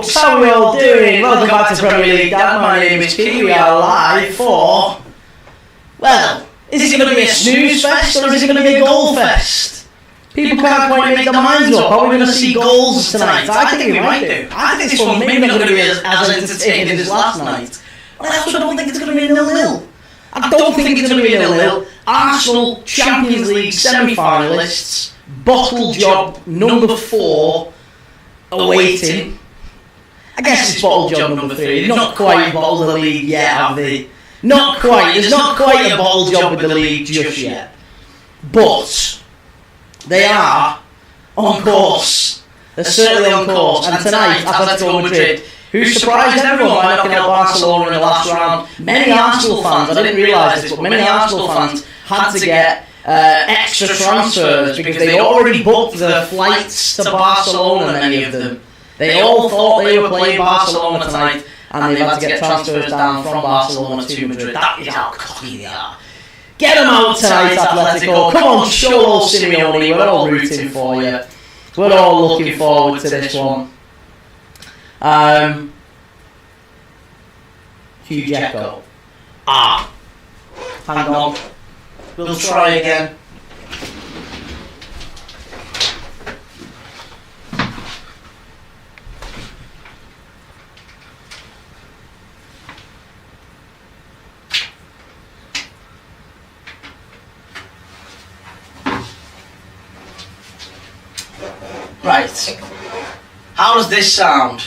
folks, how are we all doing? Welcome back to Premier League Dad. My name is Keith. We are live for... Well, is it going to be a snooze fest or is it going to be a goal fest? People can't quite make their minds up. Are we going to see goals tonight? I think we might do. I think this one maybe not going to be as entertaining as last night. But I also don't think it's going to be 0-0. I don't think it's going to be 0-0. Arsenal, Champions League semi-finalists, bottle job number 4, awaiting. I guess it's bottle job number 3. They've not quite bottled the league yet, have they? Not quite. There's not quite a bottle job with the league just yet. But they are on course. They're certainly on course. And tonight, Atletico Madrid, who surprised everyone by knocking out Barcelona in the last round. Many Arsenal fans, I didn't realise this, but many Arsenal fans had to get extra transfers because they'd already booked their flights to Barcelona, many of them. They all thought they were playing Barcelona tonight, and they've had to get transfers down from Barcelona to Madrid. That is how cocky they are. Get them out tonight, Atletico. Come on, show old Simeone. We're all rooting for you. We're all looking forward to this one. Hugh Jacko. Hang on. We'll try again. Right. How does this sound?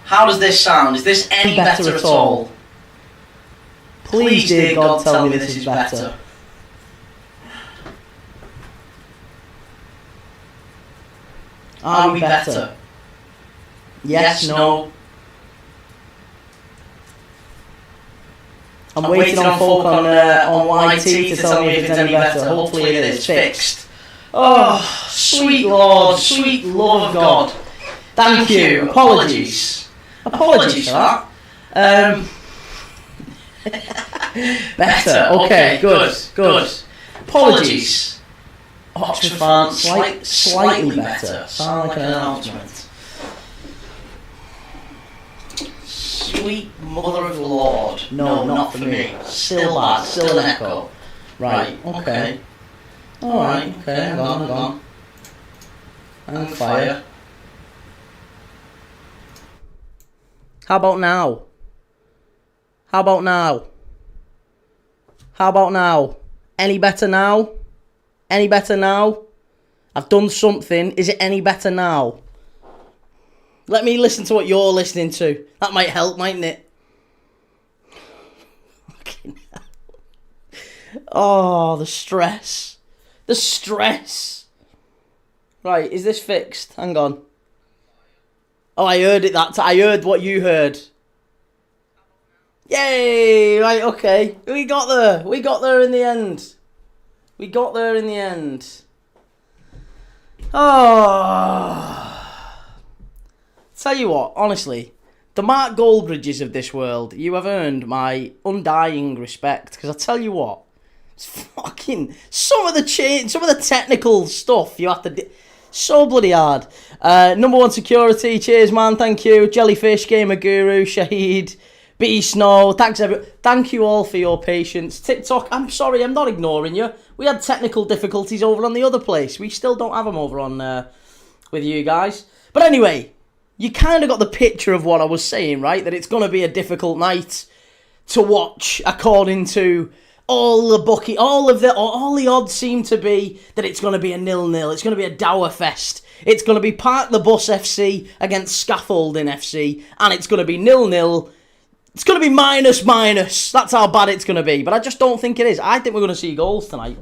How does this sound? Is this any better at all? Please, dear God, tell me this is better. Are we better? Yes, no. I'm waiting on folk on YT to tell me if it's any better. Hopefully it is fixed. Oh, sweet Lord, sweet love of God. Thank you. Apologies. Apologies for that. Better. Okay, good. Apologies. Oxford fans, slightly better. Sound like an announcement. Sweet mother of the Lord. No, not for me. Still bad. Still an echo. Right. Okay. Alright, okay, hang on. And fire. How about now? How about now? How about now? Any better now? Any better now? I've done something. Is it any better now? Let me listen to what you're listening to. That might help, mightn't it? Fucking hell. Oh, the stress. The stress. Right, is this fixed? Hang on. Oh, I heard it I heard what you heard. Yay! Right, okay. We got there. We got there in the end. We got there in the end. Oh. Tell you what, honestly, the Mark Goldbridges of this world, you have earned my undying respect. Because I tell you what, it's fucking some of the technical stuff you have to do. So bloody hard. Number 1 security. Cheers, man. Thank you. Jellyfish, Gamer Guru, Shahid, B Snow. Thanks, everyone. Thank you all for your patience. TikTok, I'm sorry, I'm not ignoring you. We had technical difficulties over on the other place. We still don't have them over on with you guys. But anyway, you kind of got the picture of what I was saying, right? That it's going to be a difficult night to watch, according to all the odds seem to be that it's going to be a 0-0. It's going to be a dour fest. It's going to be Park the Bus FC against Scaffolding FC, and it's going to be 0-0. It's going to be minus. That's how bad it's going to be. But I just don't think it is. I think we're going to see goals tonight.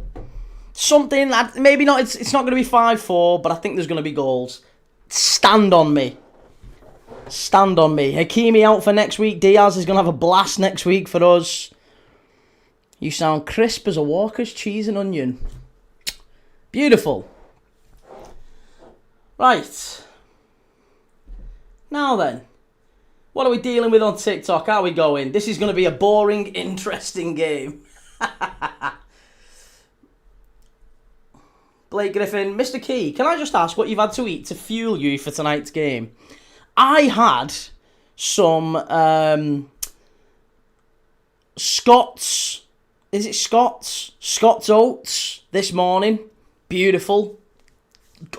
Something, maybe not. It's not going to be 5-4, but I think there's going to be goals. Stand on me. Stand on me. Hakimi out for next week. Diaz is going to have a blast next week for us. You sound crisp as a Walker's cheese and onion. Beautiful. Right. Now then. What are we dealing with on TikTok? How are we going? This is going to be a boring, interesting game. Blake Griffin, Mr. Key, can I just ask what you've had to eat to fuel you for tonight's game? I had some Scott's oats this morning. Beautiful.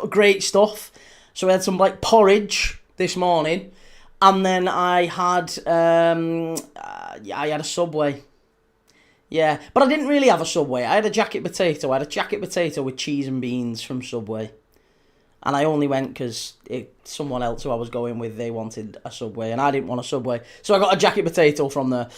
Great stuff. So I had some like porridge this morning. And then I had a Subway. Yeah, but I didn't really have a Subway. I had a jacket potato. I had a jacket potato with cheese and beans from Subway. And I only went because someone else who I was going with, they wanted a Subway. And I didn't want a Subway. So I got a jacket potato from there.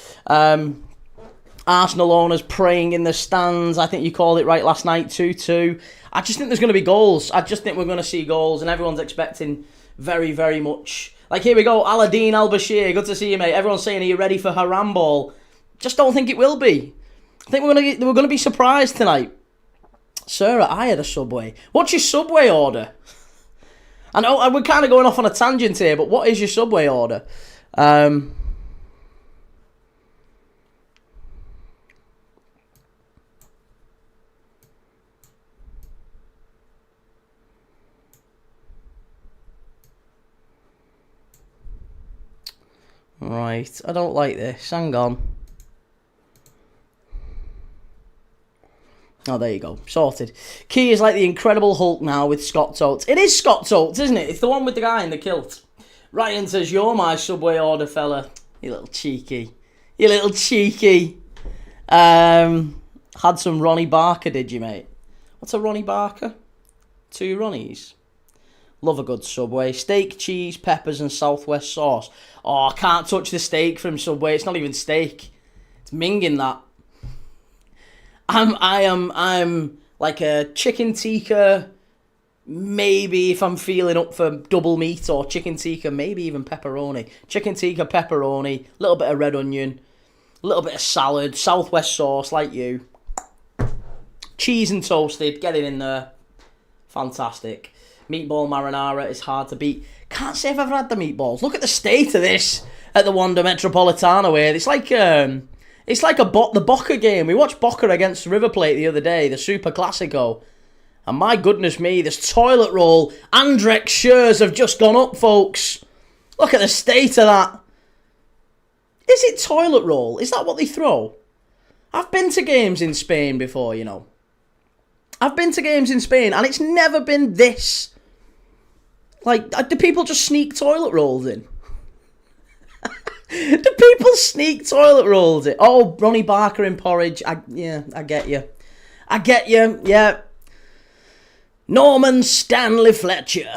Arsenal owners praying in the stands. I think you called it right last night, 2-2. I just think there's going to be goals. I just think we're going to see goals. And everyone's expecting very, very much. Like, here we go. Aladdin Al-Bashir. Good to see you, mate. Everyone's saying, are you ready for Haram Ball? Just don't think it will be. I think we're going to be surprised tonight. Sarah, I had a Subway. What's your Subway order? I know we're kind of going off on a tangent here, but what is your Subway order? Right, I don't like this. Hang on. Oh, there you go. Sorted. Key is like the Incredible Hulk now with Scott's Oats. It is Scott's Oats, isn't it? It's the one with the guy in the kilt. Ryan says, you're my Subway order, fella. You little cheeky. You little cheeky. Had some Ronnie Barker, did you, mate? What's a Ronnie Barker? 2 Ronnies. Love a good Subway. Steak, cheese, peppers and Southwest sauce. Oh, I can't touch the steak from Subway. It's not even steak. It's minging that. I'm like a chicken tikka, maybe if I'm feeling up for double meat, or chicken tikka, maybe even pepperoni. Chicken tikka, pepperoni, a little bit of red onion, a little bit of salad, Southwest sauce like you. Cheese and toasted, get it in there. Fantastic. Meatball marinara is hard to beat. Can't say I've ever had the meatballs. Look at the state of this at the Wanda Metropolitano here. It's like the Boca game. We watched Boca against River Plate the other day, the Super Classico. And my goodness me, this toilet roll, Andrex shares have just gone up, folks. Look at the state of that. Is it toilet roll? Is that what they throw? I've been to games in Spain before, you know. I've been to games in Spain, and it's never been this. Like, do people just sneak toilet rolls in? Do people sneak toilet rolls in? Oh, Ronnie Barker in porridge. I get you. Yeah. Norman Stanley Fletcher.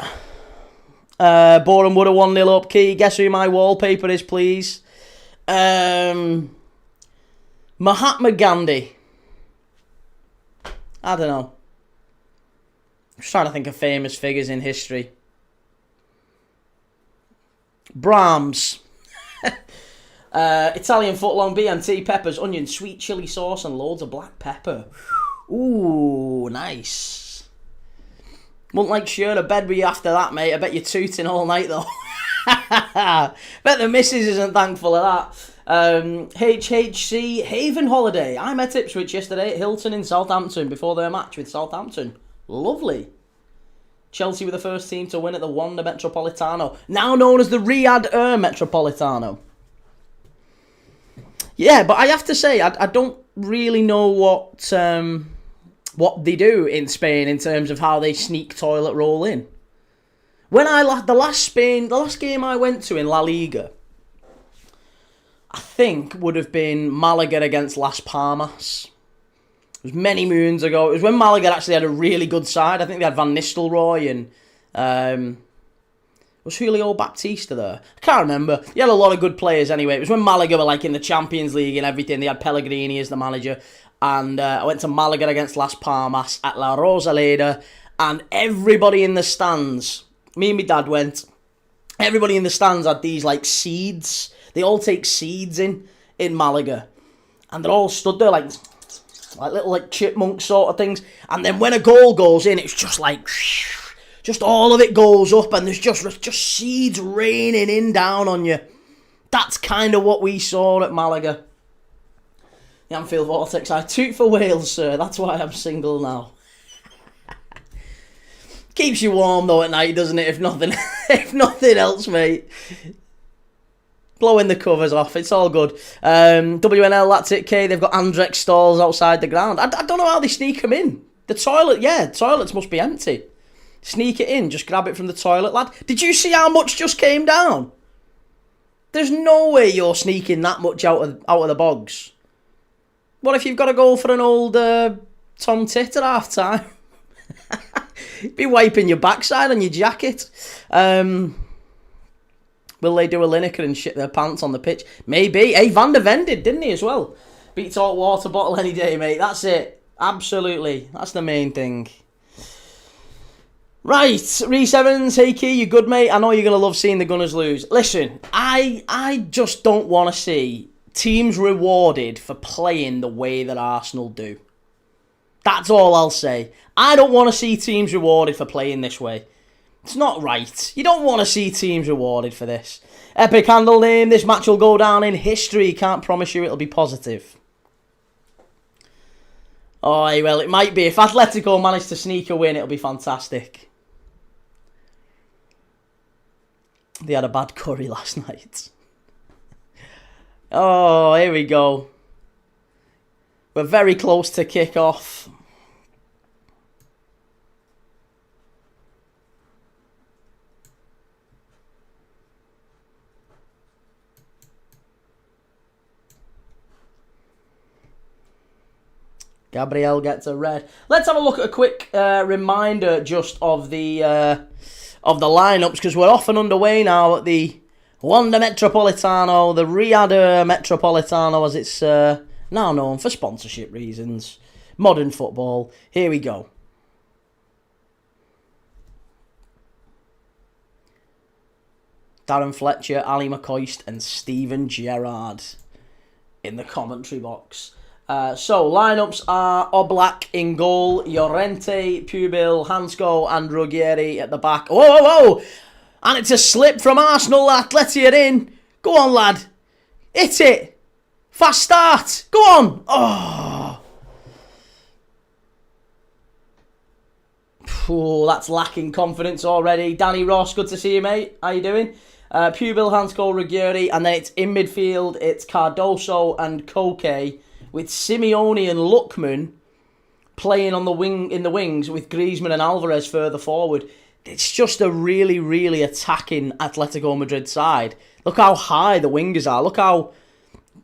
Boreham Wood are 1-0 up. Key, guess who my wallpaper is, please? Mahatma Gandhi. I don't know. I'm just trying to think of famous figures in history. Brahms. Italian footlong, BMT, peppers, onion, sweet chili sauce, and loads of black pepper. Ooh, nice. Wouldn't like share a bed with you after that, mate. I bet you're tooting all night, though. Bet the missus isn't thankful of that. HHC Haven Holiday. I met Ipswich yesterday at Hilton in Southampton before their match with Southampton. Lovely. Chelsea were the first team to win at the Wanda Metropolitano, now known as the Riyadh Air Metropolitano. Yeah, but I have to say, I don't really know what they do in Spain in terms of how they sneak toilet roll in. When the last game I went to in La Liga, I think would have been Malaga against Las Palmas. It was many moons ago. It was when Malaga actually had a really good side. I think they had Van Nistelrooy and was Julio Baptista there? I can't remember. He had a lot of good players anyway. It was when Malaga were like in the Champions League and everything. They had Pellegrini as the manager. And I went to Malaga against Las Palmas at La Rosaleda. And everybody in the stands, me and my dad went, everybody in the stands had these like seeds. They all take seeds in Malaga. And they're all stood there like little like chipmunk sort of things. And then when a goal goes in, it's just like, just all of it goes up and there's just seeds raining in down on you. That's kind of what we saw at Malaga. The Anfield Vortex. I toot for Wales, sir. That's why I'm single now. Keeps you warm though at night, doesn't it? If nothing, if nothing else, mate. Blowing the covers off, it's all good. WNL, that's it, K. They've got Andrex stalls outside the ground. I don't know how they sneak them in. The toilets must be empty. Sneak it in, just grab it from the toilet, lad. Did you see how much just came down? There's no way you're sneaking that much out of the bogs. What if you've got to go for an old Tom Tit at half time? Be wiping your backside on your jacket. Will they do a Lineker and shit their pants on the pitch? Maybe. Hey, Van der Ven did, didn't he, as well? Beats hot water bottle any day, mate. That's it. Absolutely. That's the main thing. Right, Reece Evans, hey Key, you good, mate? I know you're going to love seeing the Gunners lose. Listen, I just don't want to see teams rewarded for playing the way that Arsenal do. That's all I'll say. I don't want to see teams rewarded for playing this way. It's not right. You don't want to see teams rewarded for this. Epic handle name. This match will go down in history. Can't promise you it'll be positive. Oh, well, it might be. If Atletico manage to sneak a win, it'll be fantastic. They had a bad curry last night. Oh, here we go. We're very close to kick-off. Gabriel gets a red. Let's have a look at a quick reminder just of the lineups, because we're off and underway now at the Wanda Metropolitano, the Riyadh Air Metropolitano, as it's now known for sponsorship reasons. Modern football. Here we go. Darren Fletcher, Ali McCoist, and Steven Gerrard in the commentary box. So, lineups are Oblak in goal, Llorente, Pubil, Hansko and Ruggieri at the back. Whoa, whoa, whoa! And it's a slip from Arsenal. Atleti are in. Go on, lad. Hit it. Fast start. Go on. Oh. Ooh, that's lacking confidence already. Danny Ross, good to see you, mate. How you doing? Pubil, Hansko, Ruggieri, and then it's in midfield. It's Cardoso and Koke, with Simeone and Lookman playing on the wing in the wings with Griezmann and Alvarez further forward. It's just a really, really attacking Atletico Madrid side. Look how high the wingers are. Look how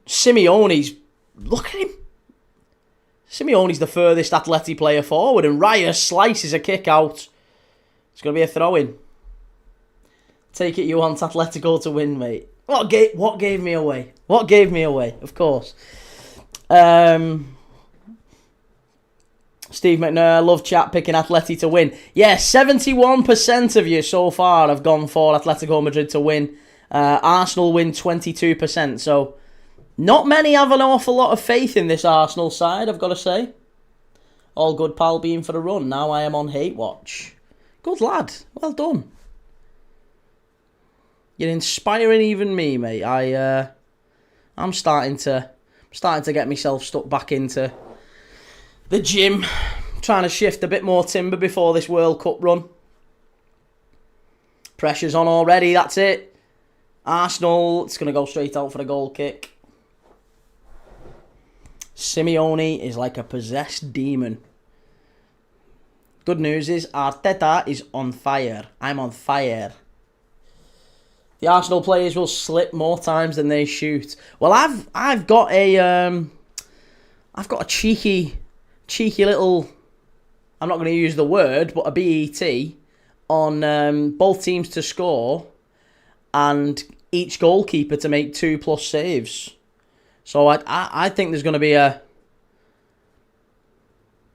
Simeone's... Look at him. Simeone's the furthest Atleti player forward, and Raya slices a kick out. It's going to be a throw-in. Take it you want Atletico to win, mate. What gave me away? What gave me away? Of course. Steve McNair, love chat picking Atleti to win. Yeah, 71% of you so far have gone for Atletico Madrid to win. Arsenal win 22%. So, not many have an awful lot of faith in this Arsenal side, I've got to say. All good, pal, being for a run. Now I am on hate watch. Good lad. Well done. You're inspiring even me, mate. I'm starting to get myself stuck back into the gym, trying to shift a bit more timber before this World Cup run. Pressure's on already, that's it. Arsenal, it's going to go straight out for the goal kick. Simeone is like a possessed demon. Good news is Arteta is on fire. I'm on fire. The Arsenal players will slip more times than they shoot. Well, I've got a cheeky little, I'm not going to use the word, but a BET on both teams to score and each goalkeeper to make 2+ saves. So I think there's going to be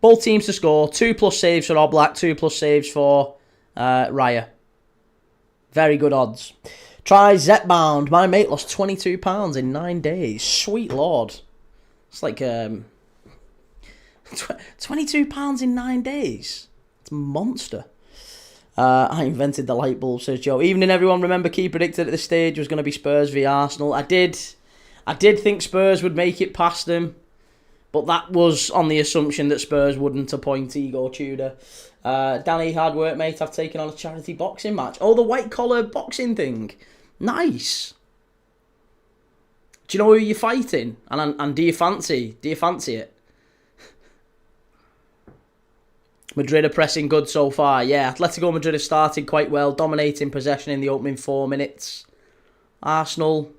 both teams to score, 2+ saves for Oblak, 2+ saves for Raya. Very good odds. Try Zetbound. My mate lost £22 in 9 days. Sweet lord. It's like £22 in 9 days. It's a monster. I invented the light bulb, says Joe. Evening, everyone. Remember, Key predicted at this stage was going to be Spurs v Arsenal. I did think Spurs would make it past them, But that was on the assumption that Spurs wouldn't appoint Igor Tudor. Danny, hard work, mate. I've taken on a charity boxing match. Oh, the white collar boxing thing. Nice. Do you know who you're fighting? And do you fancy it? Madrid are pressing good so far. Yeah, Atletico Madrid have started quite well, dominating possession in the opening 4 minutes. Arsenal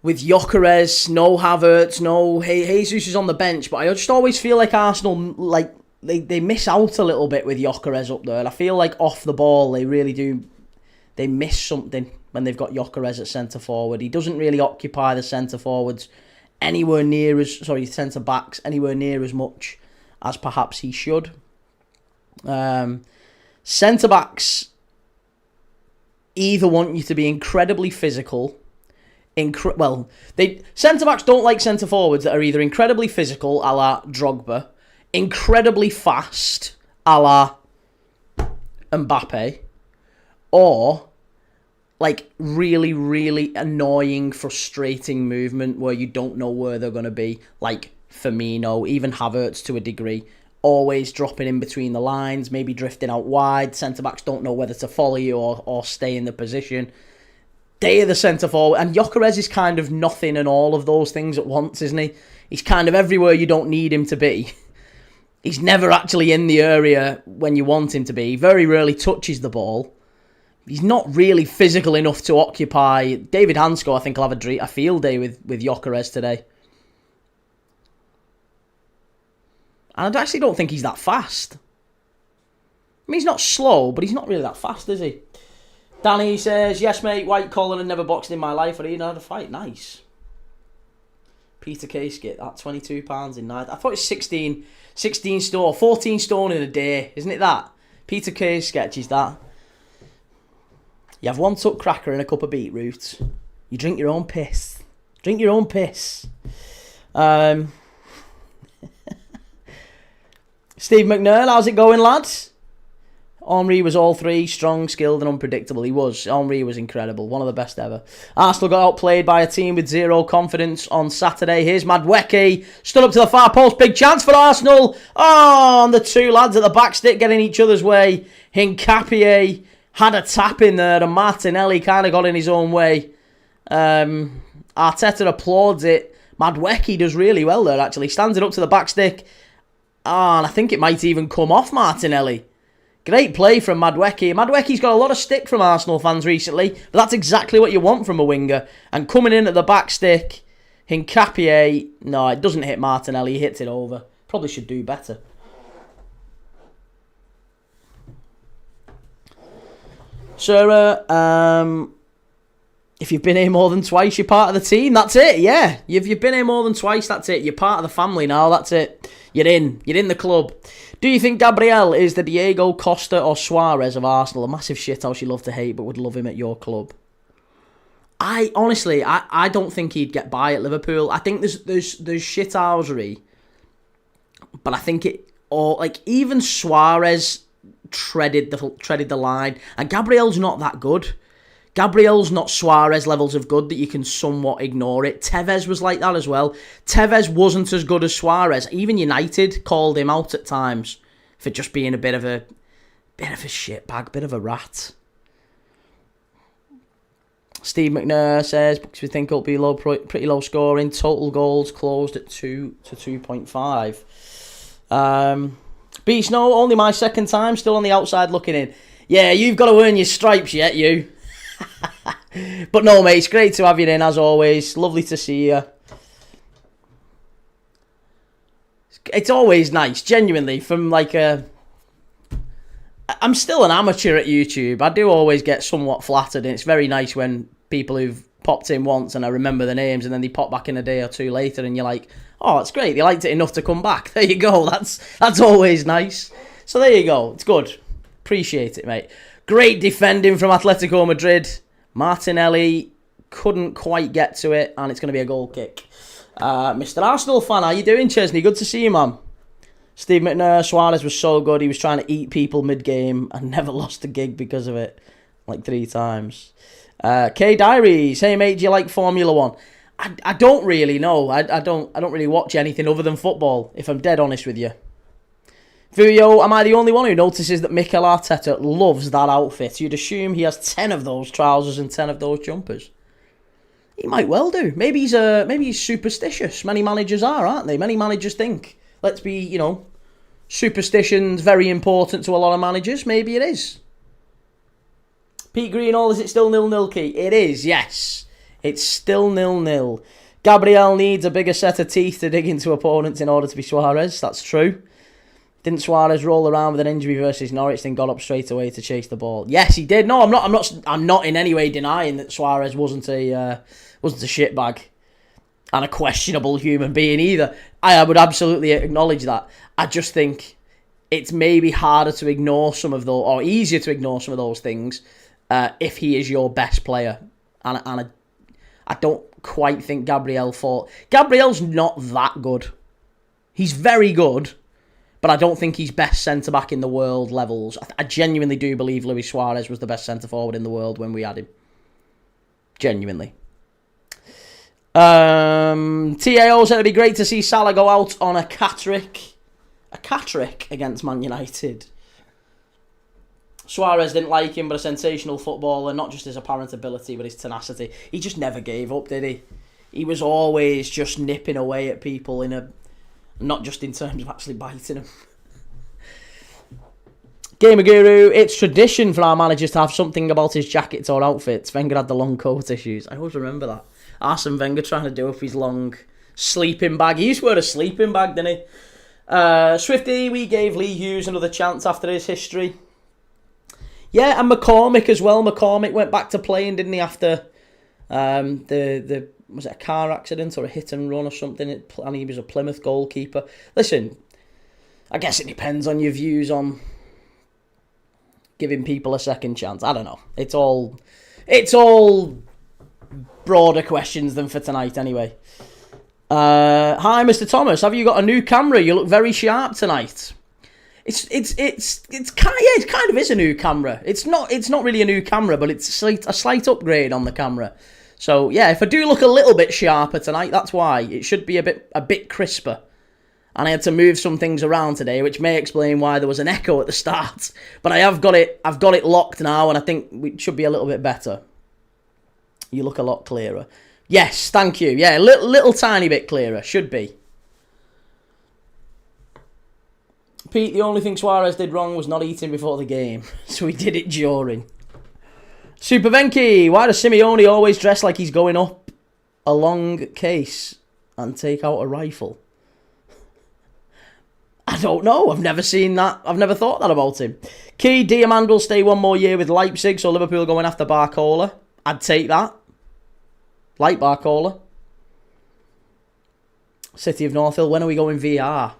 with Gyökeres, no Havertz, no Jesus is on the bench, but I just always feel like Arsenal, like they miss out a little bit with Gyökeres up there, and I feel like off the ball they really do. They miss something when they've got Gyökeres at centre forward. He doesn't really occupy the centre forwards centre backs anywhere near as much as perhaps he should. Centre backs either want you to be incredibly physical. Centre backs don't like centre forwards that are either incredibly physical, a la Drogba, incredibly fast, a la Mbappe, or like really, really annoying, frustrating movement where you don't know where they're going to be, like Firmino, even Havertz to a degree, always dropping in between the lines, maybe drifting out wide. Centre backs don't know whether to follow you or stay in the position. They are the centre forward, and Gyökeres is kind of nothing and all of those things at once, isn't he? He's kind of everywhere you don't need him to be. He's never actually in the area when you want him to be. He very rarely touches the ball. He's not really physical enough to occupy. David Hansko, I think, will have a field day with Gyökeres today. And I actually don't think he's that fast. I mean, he's not slow, but he's not really that fast, is he? Danny says, yes, mate, white collar and never boxed in my life, or even had a fight. Nice. Peter Casket, that £22 in night. I thought it's 16 stone, 14 stone in a day. Isn't it that? Peter K sketches that. You have one tuck cracker and a cup of beetroot. You drink your own piss. Drink your own piss. Steve McNair, how's it going, lads? Henry was all three, strong, skilled and unpredictable. He was. Henry was incredible. One of the best ever. Arsenal got outplayed by a team with zero confidence on Saturday. Here's Madueke. Stood up to the far post. Big chance for Arsenal. Oh, and the two lads at the back stick getting each other's way. Hincapié had a tap in there and Martinelli kind of got in his own way. Arteta applauds it. Madueke does really well there, actually. Stands it up to the back stick. Oh, and I think it might even come off Martinelli. Great play from Madueke. Madueke's got a lot of stick from Arsenal fans recently, but that's exactly what you want from a winger. And coming in at the back stick, Hincapié, no, it doesn't hit Martinelli, he hits it over. Probably should do better. Sarah, if you've been here more than twice, you're part of the team. That's it, yeah. If you've been here more than twice, that's it. You're part of the family now, that's it. You're in the club. Do you think Gabriel is the Diego Costa or Suarez of Arsenal? A massive shithouse you love to hate, but would love him at your club. I honestly don't think he'd get by at Liverpool. I think there's shithousery, but I think even Suarez treaded the line, and Gabriel's not that good. Gabriel's not Suarez levels of good that you can somewhat ignore it. Tevez was like that as well. Tevez wasn't as good as Suarez. Even United called him out at times for just being a bit of a shitbag, bit of a rat. Steve McNair says, we think it'll be pretty low scoring. Total goals closed at 2 to 2.5. Beast No, only my second time, still on the outside looking in. Yeah, you've got to earn your stripes yet, you. But no, mate, it's great to have you in as always. Lovely to see you. It's always nice, genuinely, from I'm still an amateur at YouTube. I do always get somewhat flattered, and it's very nice when people who've popped in once and I remember the names and then they pop back in a day or two later and you're like, oh, it's great, they liked it enough to come back. There you go, that's always nice. So there you go, it's good. Appreciate it, mate. Great defending from Atletico Madrid. Martinelli couldn't quite get to it, and it's going to be a goal kick. Mr. Arsenal fan, how you doing, Chesney? Good to see you, man. Steve McNair, Suarez was so good. He was trying to eat people mid-game and never lost a gig because of it. 3 times. K Diaries, hey, mate, do you like Formula 1? I don't really know. I don't really watch anything other than football, if I'm dead honest with you. Furio, am I the only one who notices that Mikel Arteta loves that outfit? You'd assume he has 10 of those trousers and 10 of those jumpers. He might well do. Maybe he's superstitious. Many managers are, aren't they? Many managers think, let's be, superstition's very important to a lot of managers. Maybe it is. Pete Greenall, is it still 0-0, Key? It is, yes. It's still 0-0. Gabriel needs a bigger set of teeth to dig into opponents in order to be Suarez. That's true. Didn't Suarez roll around with an injury versus Norwich, then got up straight away to chase the ball? Yes, he did. No, I'm not in any way denying that Suarez wasn't a shitbag and a questionable human being either. I would absolutely acknowledge that. I just think it's maybe harder to ignore some of those, or easier to ignore some of those things, if he is your best player. And I don't quite think Gabriel's not that good. He's very good. But I don't think he's best centre-back in the world levels. I genuinely do believe Luis Suarez was the best centre-forward in the world when we had him. Genuinely. TAO said it'd be great to see Salah go out on a hat-trick. A hat-trick against Man United. Suarez didn't like him, but a sensational footballer. Not just his apparent ability, but his tenacity. He just never gave up, did he? He was always just nipping away at people not just in terms of actually biting them. Gamer Guru, it's tradition for our managers to have something about his jackets or outfits. Wenger had the long coat issues. I always remember that. Arsene Wenger trying to do up his long sleeping bag. He used to wear a sleeping bag, didn't he? Swifty, we gave Lee Hughes another chance after his history. Yeah, and McCormick as well. McCormick went back to playing, didn't he, after was it a car accident or a hit and run or something? And he was a Plymouth goalkeeper. Listen, I guess it depends on your views on giving people a second chance. I don't know. It's all broader questions than for tonight anyway. Hi, Mr. Thomas. Have you got a new camera? You look very sharp tonight. It's kind of is a new camera. It's not really a new camera, but it's a slight upgrade on the camera. So, yeah, if I do look a little bit sharper tonight, that's why. It should be a bit crisper. And I had to move some things around today, which may explain why there was an echo at the start. But I've got it locked now, and I think it should be a little bit better. You look a lot clearer. Yes, thank you. Yeah, a little tiny bit clearer. Should be. Pete, the only thing Suarez did wrong was not eating before the game. So he did it during. Super Venky, why does Simeone always dress like he's going up a long case and take out a rifle? I don't know. I've never seen that. I've never thought that about him. Key, Diamand will stay one more year with Leipzig, so Liverpool going after Barcola. I'd take that. Like Barcola. City of North Hill, when are we going VR?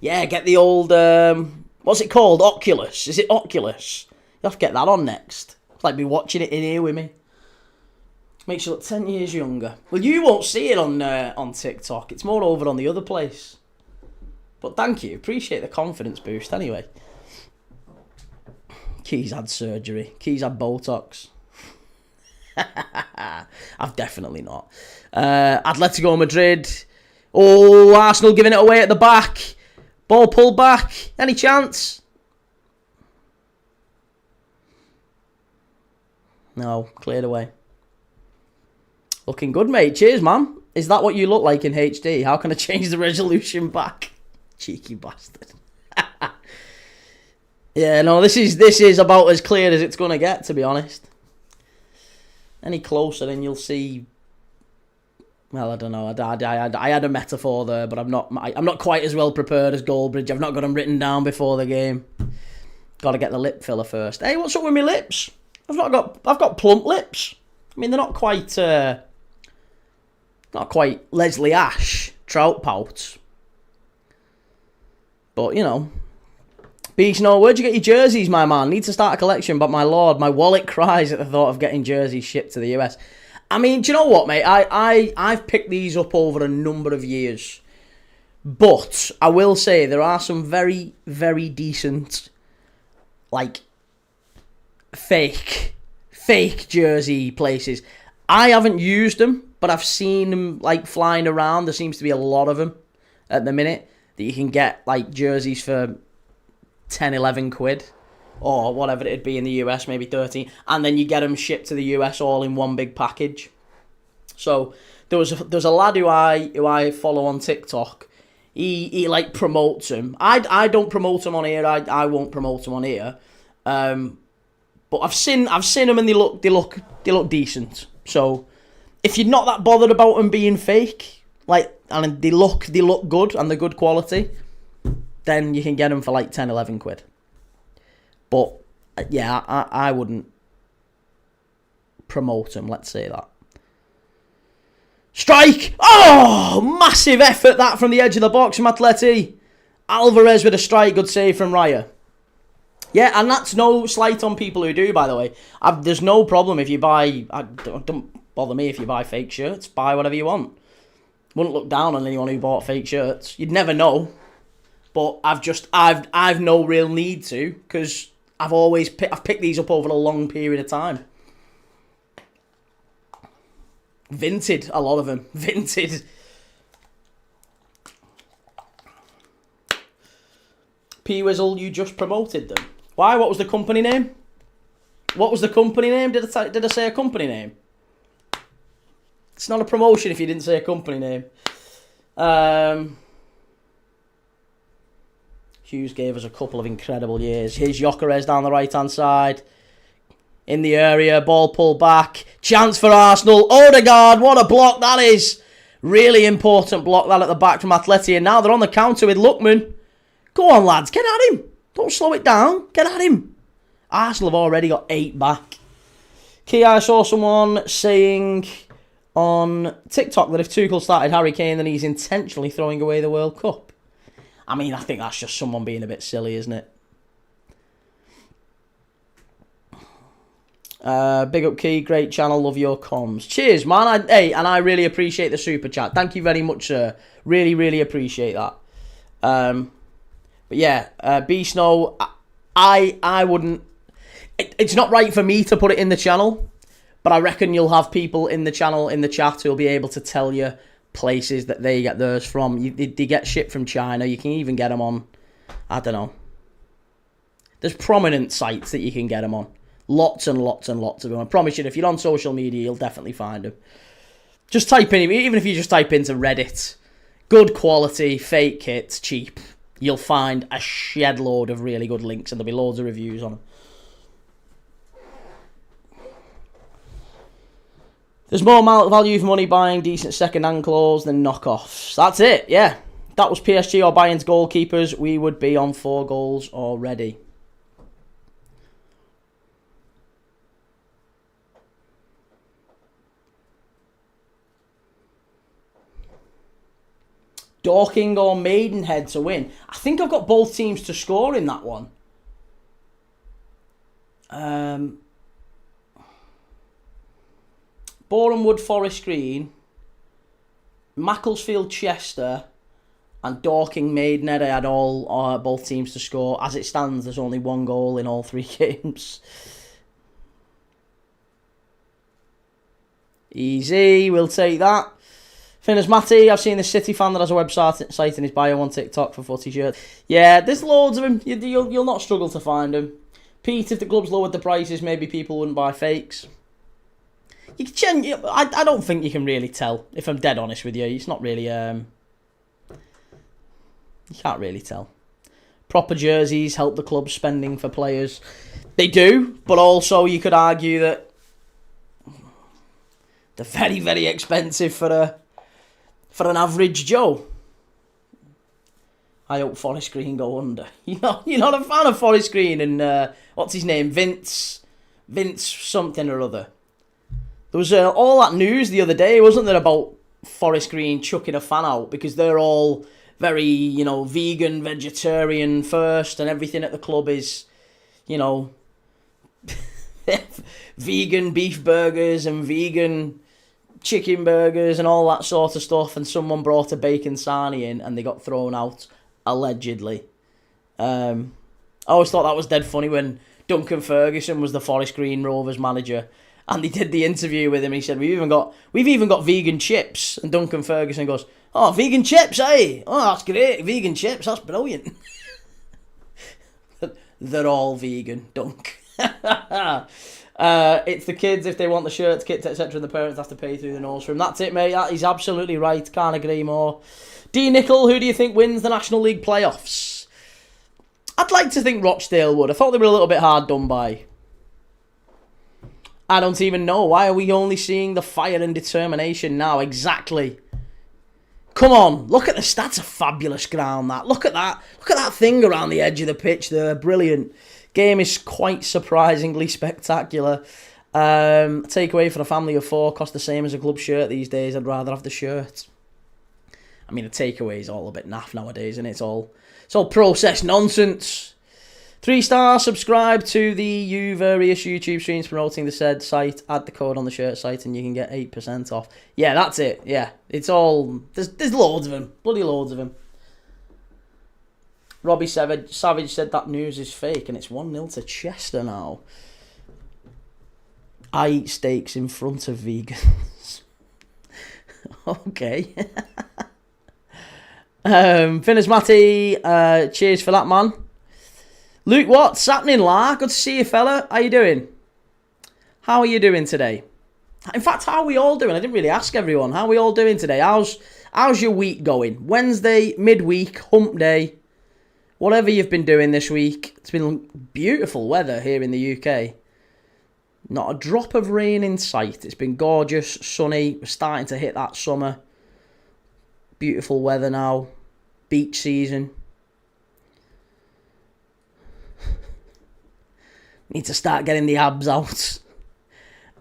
Yeah, get the old, what's it called? Oculus. Is it Oculus? You have to get that on next. It's like be watching it in here with me. Makes you look 10 years younger. Well, you won't see it on TikTok. It's more over on the other place. But thank you. Appreciate the confidence boost anyway. Keys had surgery. Keys had Botox. I've definitely not. Atletico Madrid. Oh, Arsenal giving it away at the back. Ball pulled back. Any chance? No, cleared away. Looking good, mate. Cheers, man. Is that what you look like in HD? How can I change the resolution back? Cheeky bastard. Yeah, no, this is about as clear as it's going to get, to be honest. Any closer and you'll see... Well, I don't know. I had a metaphor there, but I'm not quite as well prepared as Goldbridge. I've not got them written down before the game. Got to get the lip filler first. Hey, what's up with my lips? I've got plump lips. I mean, they're not quite Leslie Ash trout pouts. But, you know. Beach, no, where'd you get your jerseys, my man? Need to start a collection, but my lord, my wallet cries at the thought of getting jerseys shipped to the US. I mean, do you know what, mate? I've picked these up over a number of years. But I will say there are some very, very decent, like, fake jersey places. I haven't used them, but I've seen them like flying around. There seems to be a lot of them at the minute that you can get like jerseys for 10, 11 quid or whatever it'd be in the US, maybe 13, and then you get them shipped to the US all in one big package. So there's a lad who I follow on TikTok. He like promotes them. I don't promote them on here. I won't promote them on here. But I've seen them and they look decent. So if you're not that bothered about them being fake, like, and they look good and they're good quality, then you can get them for like 10, 11 quid. But yeah, I wouldn't promote them. Let's say that. Strike! Oh, massive effort that from the edge of the box from Atleti. Alvarez with a strike, good save from Raya. Yeah, and that's no slight on people who do, by the way. There's no problem if you buy... Don't bother me if you buy fake shirts. Buy whatever you want. Wouldn't look down on anyone who bought fake shirts. You'd never know. But I've no real need to, because I've picked these up over a long period of time. Vinted, a lot of them. Vinted. P-Wizzle, you just promoted them. Why? What was the company name? What was the company name? Did I say a company name? It's not a promotion if you didn't say a company name. Hughes gave us a couple of incredible years. Here's Gyökeres down the right-hand side. In the area, ball pulled back. Chance for Arsenal. Odegaard, what a block that is. Really important block that at the back from Atleti. And now they're on the counter with Lookman. Go on, lads, get at him. Don't slow it down. Get at him. Arsenal have already got 8 back. Key, I saw someone saying on TikTok that if Tuchel started Harry Kane, then he's intentionally throwing away the World Cup. I mean, I think that's just someone being a bit silly, isn't it? Big up, Key. Great channel. Love your comms. Cheers, man. And I really appreciate the super chat. Thank you very much, sir. Really, really appreciate that. But yeah, B-Snow, I wouldn't... It's not right for me to put it in the channel, but I reckon you'll have people in the channel, in the chat, who'll be able to tell you places that they get theirs from. They get shipped from China. You can even get them on, I don't know. There's prominent sites that you can get them on. Lots and lots and lots of them. I promise you, if you're on social media, you'll definitely find them. Just type in, even if you just type into Reddit, good quality, fake kits, cheap, you'll find a shed load of really good links and there'll be loads of reviews on them. There's more value for money buying decent second-hand clothes than knockoffs. That's it, yeah. If that was PSG or Bayern's goalkeepers, we would be on 4 goals already. Dorking or Maidenhead to win. I think I've got both teams to score in that one. Boreham Wood, Forest Green, Macclesfield, Chester, and Dorking, Maidenhead. I had both teams to score. As it stands, there's only 1 goal in all 3 games. Easy, we'll take that. Finners Matty, I've seen the City fan that has a website in his bio on TikTok for footy shirts. Yeah, there's loads of them. You'll not struggle to find them. Pete, if the clubs lowered the prices, maybe people wouldn't buy fakes. I don't think you can really tell, if I'm dead honest with you. It's not really... you can't really tell. Proper jerseys help the club spending for players. They do, but also you could argue that they're very, very expensive for an average Joe. I hope Forest Green go under. You're not a fan of Forest Green and what's his name? Vince something or other. There was all that news the other day, wasn't there, about Forest Green chucking a fan out because they're all very, vegan, vegetarian first, and everything at the club is, vegan beef burgers and vegan chicken burgers and all that sort of stuff, and someone brought a bacon sarnie in and they got thrown out, allegedly. I always thought that was dead funny when Duncan Ferguson was the Forest Green Rovers manager And they did the interview with him, and he said, we've even got vegan chips. And Duncan Ferguson goes, oh, vegan chips, eh? Oh, that's great, vegan chips, that's brilliant. They're all vegan, Dunk. It's the kids, if they want the shirts, kits, etc., and the parents have to pay through the nose for them. That's it, mate. He's absolutely right. Can't agree more. D. Nickel, who do you think wins the National League playoffs? I'd like to think Rochdale would. I thought they were a little bit hard done by. I don't even know. Why are we only seeing the fire and determination now? Exactly. Come on. Look at the stats. A fabulous ground, that. Look at that. Look at that thing around the edge of the pitch there. Brilliant. Game is quite surprisingly spectacular. Takeaway for a family of 4 costs the same as a club shirt these days. I'd rather have the shirt. I mean, a takeaway is all a bit naff nowadays, and it's all processed nonsense. 3-star, subscribe to the various YouTube streams promoting the said site. Add the code on the shirt site and you can get 8% off. Yeah, that's it. Yeah, it's all... There's loads of them. Bloody loads of them. Robbie Savage said that news is fake and it's 1-0 to Chester now. I eat steaks in front of vegans. Okay. Finners Matty, cheers for that, man. Luke, what's happening, La? Good to see you, fella. How you doing? How are you doing today? In fact, how are we all doing? I didn't really ask everyone. How are we all doing today? How's your week going? Wednesday, midweek, hump day, whatever you've been doing this week. It's been beautiful weather here in the UK. Not a drop of rain in sight. It's been gorgeous, sunny. We're starting to hit that summer. Beautiful weather now. Beach season. Need to start getting the abs out.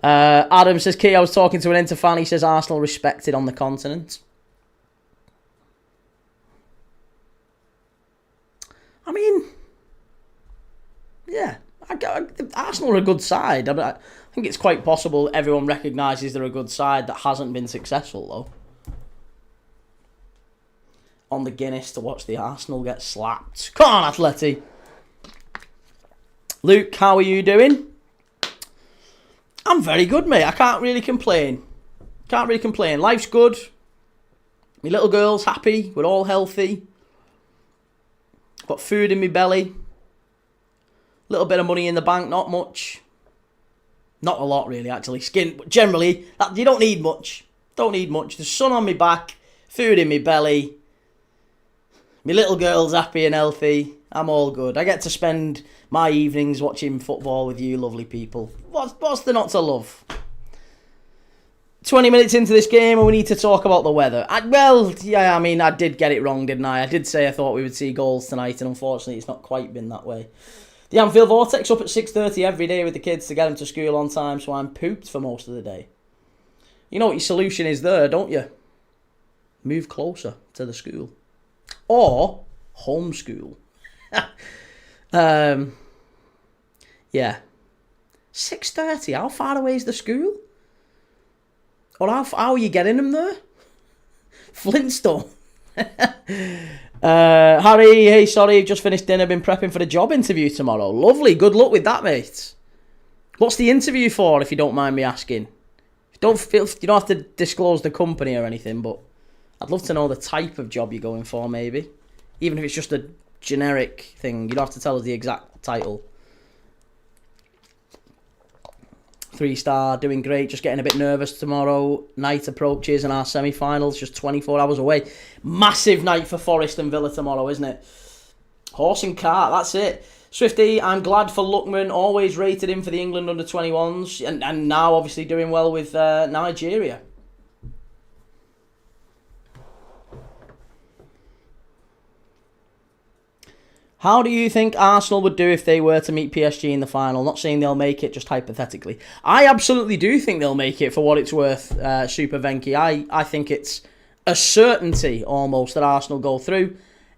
Adam says, Key, I was talking to an Inter fan. He says Arsenal respected on the continent. I mean, yeah. Arsenal are a good side. I think it's quite possible everyone recognises they're a good side that hasn't been successful, though. On the Guinness to watch the Arsenal get slapped. Come on, Atleti. Luke, how are you doing? I'm very good, mate. I can't really complain. Life's good. My little girl's happy. We're all healthy. Got food in my belly. A little bit of money in the bank, not much. Not a lot, really, actually. Skin, but generally, you don't need much. The sun on my back, food in my belly. My little girl's happy and healthy. I'm all good. I get to spend my evenings watching football with you lovely people. What's there not to love? 20 minutes into this game and we need to talk about the weather. I did get it wrong, didn't I? I did say I thought we would see goals tonight, and unfortunately it's not quite been that way. The Anfield Vortex up at 6:30 every day with the kids to get them to school on time, so I'm pooped for most of the day. You know what your solution is there, don't you? Move closer to the school. Or homeschool. Yeah. 6:30, how far away is the school? Or how are you getting them there? Flintstone. Harry, hey, sorry, just finished dinner, been prepping for the job interview tomorrow. Lovely, good luck with that, mate. What's the interview for, if you don't mind me asking? You don't have to disclose the company or anything, but I'd love to know the type of job you're going for, maybe. Even if it's just a generic thing, you don't have to tell us the exact title. 3-star, doing great, just getting a bit nervous tomorrow. Night approaches and our semi-finals, just 24 hours away. Massive night for Forest and Villa tomorrow, isn't it? Horse and cart, that's it. Swifty, I'm glad for Lookman, always rated him for the England under-21s, and now obviously doing well with Nigeria. How do you think Arsenal would do if they were to meet PSG in the final? Not saying they'll make it, just hypothetically. I absolutely do think they'll make it, for what it's worth, Super Venky. I think it's a certainty, almost, that Arsenal go through.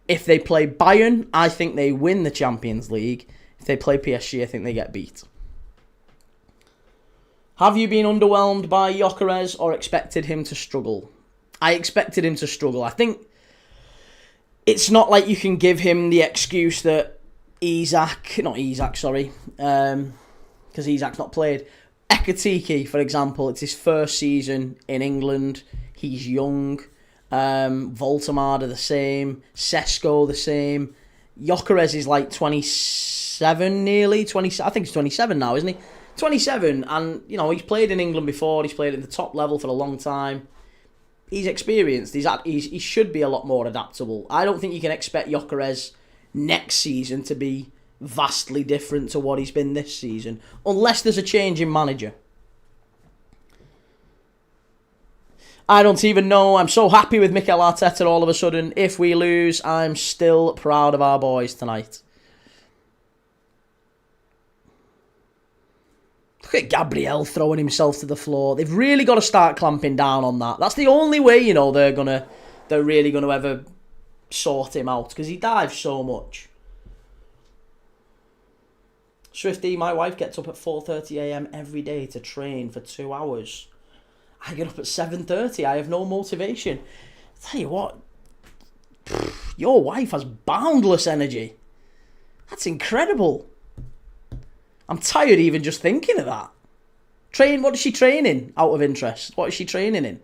If they play Bayern, I think they win the Champions League. If they play PSG, I think they get beat. Have you been underwhelmed by Gyökeres or expected him to struggle? I expected him to struggle. I think it's not like you can give him the excuse that because Isak's not played. Ekatike, for example, it's his first season in England. He's young. Voltemade the same. Sesko the same. Gyökeres is like 27 nearly. 20, I think he's 27 now, isn't he? 27, and he's played in England before. He's played at the top level for a long time. He's experienced. He should be a lot more adaptable. I don't think you can expect Gyökeres next season to be vastly different to what he's been this season, unless there's a change in manager. I don't even know. I'm so happy with Mikel Arteta all of a sudden. If we lose, I'm still proud of our boys tonight. Look at Gabriel throwing himself to the floor. They've really got to start clamping down on that. That's the only way, they're really gonna ever sort him out, because he dives so much. Swifty, my wife gets up at 4:30 a.m. every day to train for 2 hours. I get up at 7:30. I have no motivation. I tell you what, your wife has boundless energy. That's incredible. I'm tired even just thinking of that. What is she training out of interest? What is she training in?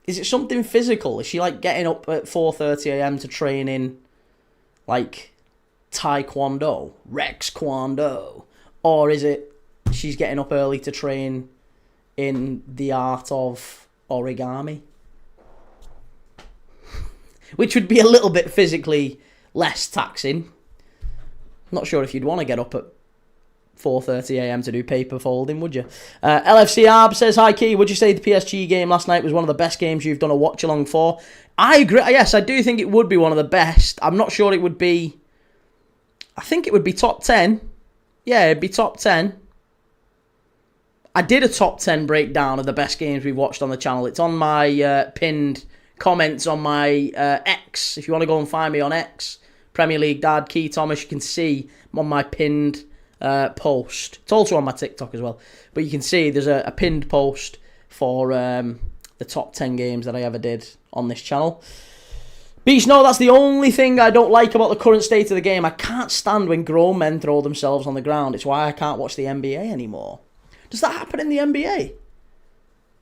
Is it something physical? Is she like getting up at 4:30 a.m. to train in like Taekwondo, Rex Kwando? Or is it she's getting up early to train in the art of origami? Which would be a little bit physically less taxing. Not sure if you'd want to get up at 4:30 a.m. to do paper folding, would you? LFC Arb says, hi Key, would you say the PSG game last night was one of the best games you've done a watch-along for? I agree. Yes, I do think it would be one of the best. I'm not sure it would be... I think it would be top 10. Yeah, it'd be top 10. I did a top 10 breakdown of the best games we've watched on the channel. It's on my pinned comments on my X. If you want to go and find me on X, Premier League Dad, Key Thomas, you can see on my pinned post. It's also on my TikTok as well. But you can see there's a pinned post for the top 10 games that I ever did on this channel. Beach, no, that's the only thing I don't like about the current state of the game. I can't stand when grown men throw themselves on the ground. It's why I can't watch the NBA anymore. Does that happen in the NBA?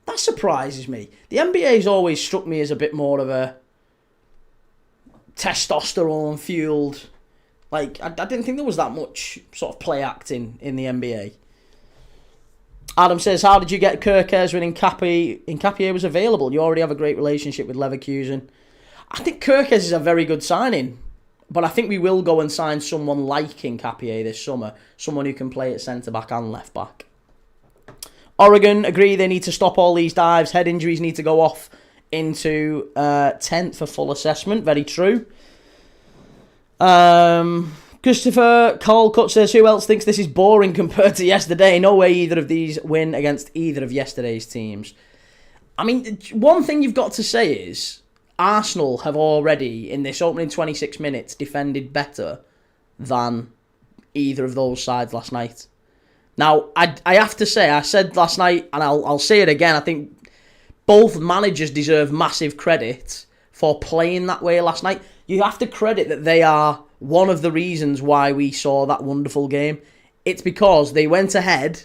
That surprises me. The NBA's always struck me as a bit more of a testosterone-fueled... Like, I didn't think there was that much sort of play acting in the NBA. Adam says, how did you get Kirkers when Nkapie was available? You already have a great relationship with Leverkusen. I think Kirkers is a very good signing. But I think we will go and sign someone like Nkapie this summer. Someone who can play at centre-back and left-back. Oregon agree they need to stop all these dives. Head injuries need to go off into 10th for full assessment. Very true. Christopher Colcutt says, who else thinks this is boring compared to yesterday? No way either of these win against either of yesterday's teams. I mean, one thing you've got to say is Arsenal have already, in this opening 26 minutes, defended better than either of those sides last night. Now, I have to say, I said last night, and I'll say it again, I think both managers deserve massive credit for playing that way last night. You have to credit that they are one of the reasons why we saw that wonderful game. It's because they went ahead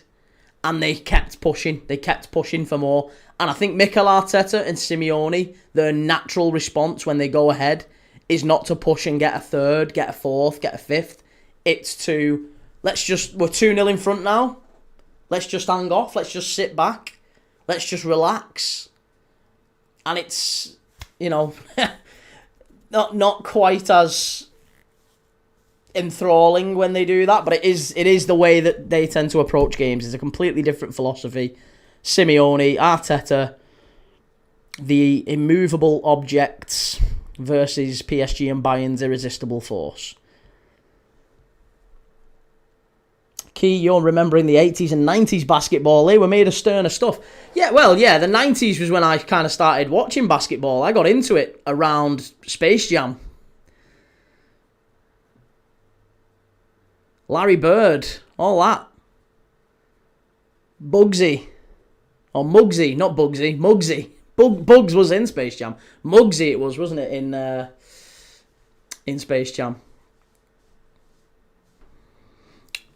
and they kept pushing. They kept pushing for more. And I think Mikel Arteta and Simeone, their natural response when they go ahead is not to push and get a third, get a fourth, get a fifth. It's to... we're 2-0 in front now. Let's just hang off. Let's just sit back. Let's just relax. And it's, not quite as enthralling when they do that, but it is the way that they tend to approach games. It's a completely different philosophy. Simeone, Arteta, the immovable objects versus PSG and Bayern's irresistible force. Key, you're remembering the 80s and 90s basketball. They were made of sterner stuff. Yeah, well, yeah, the 90s was when I kind of started watching basketball. I got into it around Space Jam. Larry Bird, all that. Bugsy. Or Muggsy, not Bugsy, Muggsy. Bugs was in Space Jam. Muggsy it was, wasn't it, in Space Jam.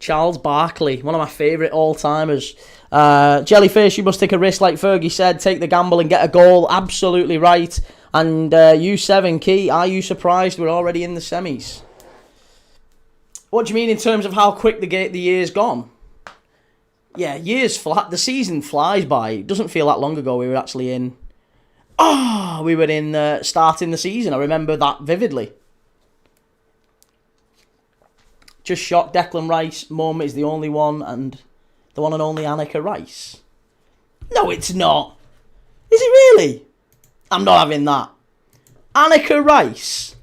Charles Barkley, one of my favourite all-timers. Jellyfish, you must take a risk like Fergie said. Take the gamble and get a goal. Absolutely right. And U7 Key, are you surprised we're already in the semis? What do you mean in terms of how quick the year's gone? Yeah, years flat. The season flies by. It doesn't feel that long ago we were actually in... we were in starting the season. I remember that vividly. Just shocked Declan Rice, mum is the only one, and the one and only Annika Rice. No, it's not. Is it really? I'm not having that. Annika Rice.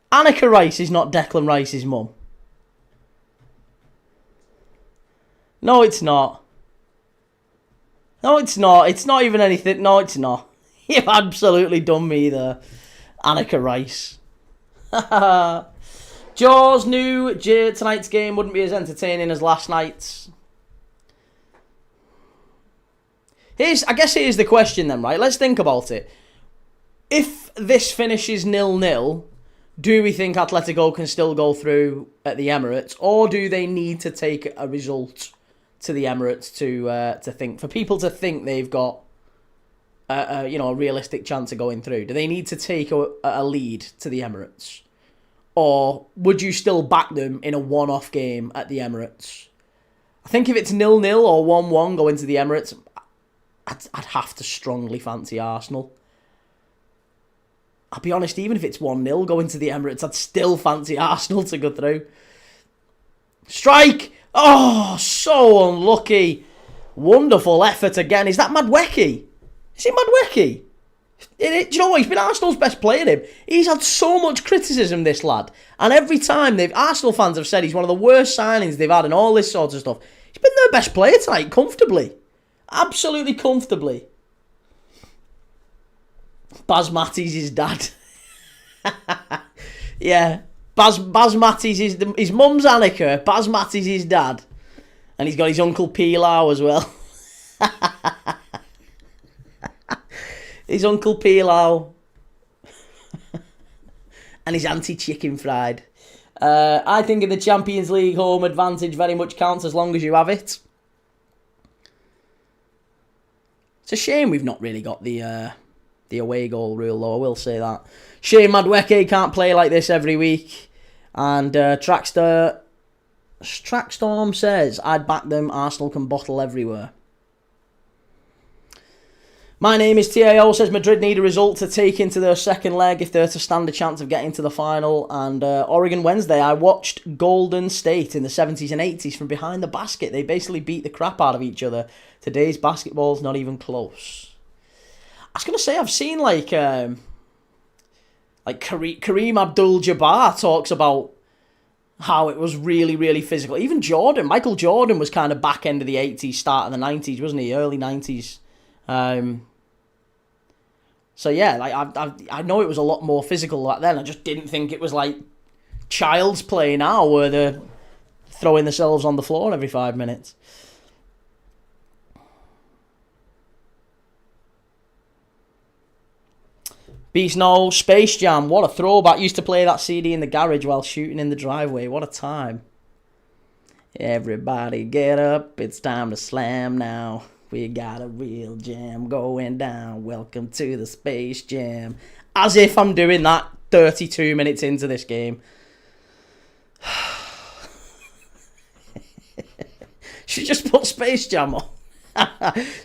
Annika Rice is not Declan Rice's mum. No, it's not. No, it's not. It's not even anything. No, it's not. You've absolutely done me there. Annika Rice. Jaws knew tonight's game wouldn't be as entertaining as last night's. I guess here's the question then, right? Let's think about it. If this finishes 0-0, do we think Atletico can still go through at the Emirates, or do they need to take a result to the Emirates to think, for people to think they've got a realistic chance of going through? Do they need to take a lead to the Emirates? Or would you still back them in a one-off game at the Emirates? I think if it's 0-0 or 1-1 going to the Emirates, I'd have to strongly fancy Arsenal. I'll be honest, even if it's 1-0 going to the Emirates, I'd still fancy Arsenal to go through. Strike! Oh, so unlucky. Wonderful effort again. Is that Madwecki? Is it Madwecki? Do you know what? He's been Arsenal's best player, him. He's had so much criticism, this lad. And every time Arsenal fans have said he's one of the worst signings they've had and all this sort of stuff. He's been their best player tonight, comfortably. Absolutely comfortably. Basmati's his dad. Yeah. Basmati's his mum's Annika. Basmati's his dad. And he's got his Uncle Pilau as well. His Uncle Pilau. And his Auntie Chicken Fried. I think in the Champions League, home advantage very much counts as long as you have it. It's a shame we've not really got the away goal rule, though, I will say that. Shame Madweke can't play like this every week. And Trackstorm says, I'd back them, Arsenal can bottle everywhere. My name is TAO, says Madrid need a result to take into their second leg if they're to stand a chance of getting to the final. And Oregon Wednesday, I watched Golden State in the 70s and 80s from behind the basket. They basically beat the crap out of each other. Today's basketball's not even close. I was going to say, I've seen like Kareem Abdul-Jabbar talks about how it was really, really physical. Even Michael Jordan was kind of back end of the 80s, start of the 90s, wasn't he? Early 90s. So yeah, like I know it was a lot more physical back then. I just didn't think it was like child's play now, where they're throwing themselves on the floor every 5 minutes. Beast No, Space Jam, what a throwback. Used to play that CD in the garage while shooting in the driveway. What a time. Everybody get up, it's time to slam now. We got a real jam going down. Welcome to the Space Jam. As if I'm doing that 32 minutes into this game. Should just put Space Jam on.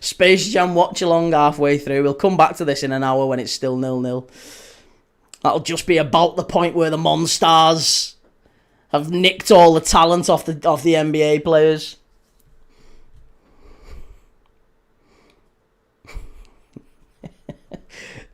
Space Jam Watchalong halfway through. We'll come back to this in an hour when it's still 0-0. That'll just be about the point where the Monstars have nicked all the talent off the NBA players.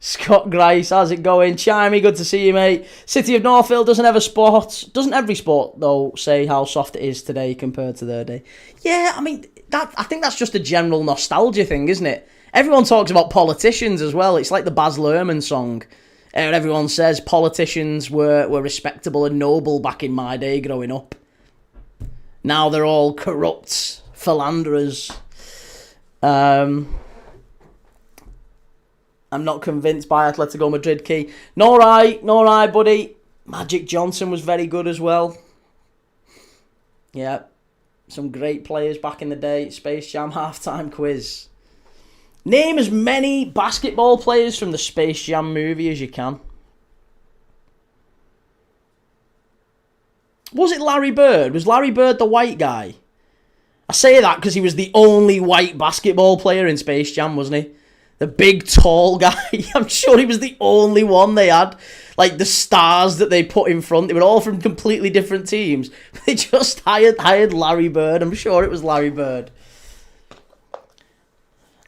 Scott Grice, how's it going? Chimey, good to see you, mate. City of Northfield doesn't every sport, though, say how soft it is today compared to their day? Yeah, I mean, I think that's just a general nostalgia thing, isn't it? Everyone talks about politicians as well. It's like the Baz Luhrmann song. Everyone says politicians were respectable and noble back in my day growing up. Now they're all corrupt philanderers. I'm not convinced by Atletico Madrid, Key. Nor I, buddy. Magic Johnson was very good as well. Yeah, some great players back in the day. Space Jam halftime quiz. Name as many basketball players from the Space Jam movie as you can. Was it Larry Bird? Was Larry Bird the white guy? I say that because he was the only white basketball player in Space Jam, wasn't he? The big, tall guy. I'm sure he was the only one they had. Like, the stars that they put in front, they were all from completely different teams. They just hired Larry Bird. I'm sure it was Larry Bird.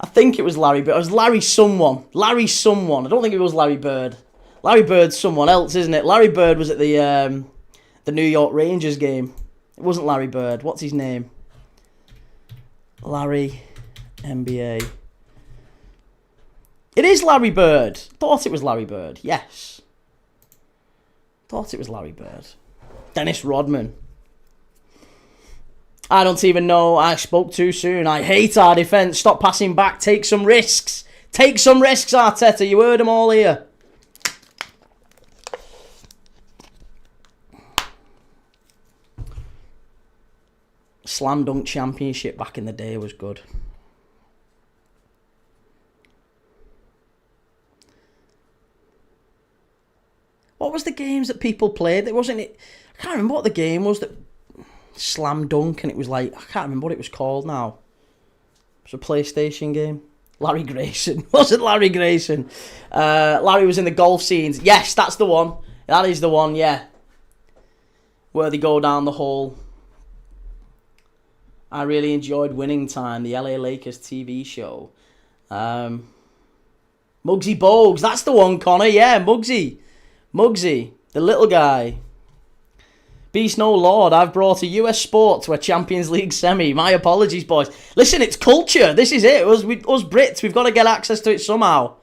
I think it was Larry Bird. It was Larry someone. Larry someone. I don't think it was Larry Bird. Larry Bird's someone else, isn't it? Larry Bird was at the New York Rangers game. It wasn't Larry Bird. What's his name? Larry, NBA. It is Larry Bird. Thought it was Larry Bird. Yes. Thought it was Larry Bird. Dennis Rodman. I don't even know. I spoke too soon. I hate our defence. Stop passing back. Take some risks. Take some risks, Arteta. You heard them all here. Slam Dunk Championship back in the day was good. What was the games that people played? It wasn't it. I can't remember what the game was that Slam Dunk, and it was like, I can't remember what it was called now. It was a PlayStation game. Larry Grayson. Was it Larry Grayson? Larry was in the golf scenes. Yes, that's the one. That is the one, yeah. Where they go down the hole. I really enjoyed Winning Time, the LA Lakers TV show. Muggsy Bogues, that's the one, Connor. Yeah, Muggsy, the little guy. Beast No Lord, I've brought a US sport to a Champions League semi. My apologies, boys. Listen, it's culture. This is it. Us Brits, we've got to get access to it somehow.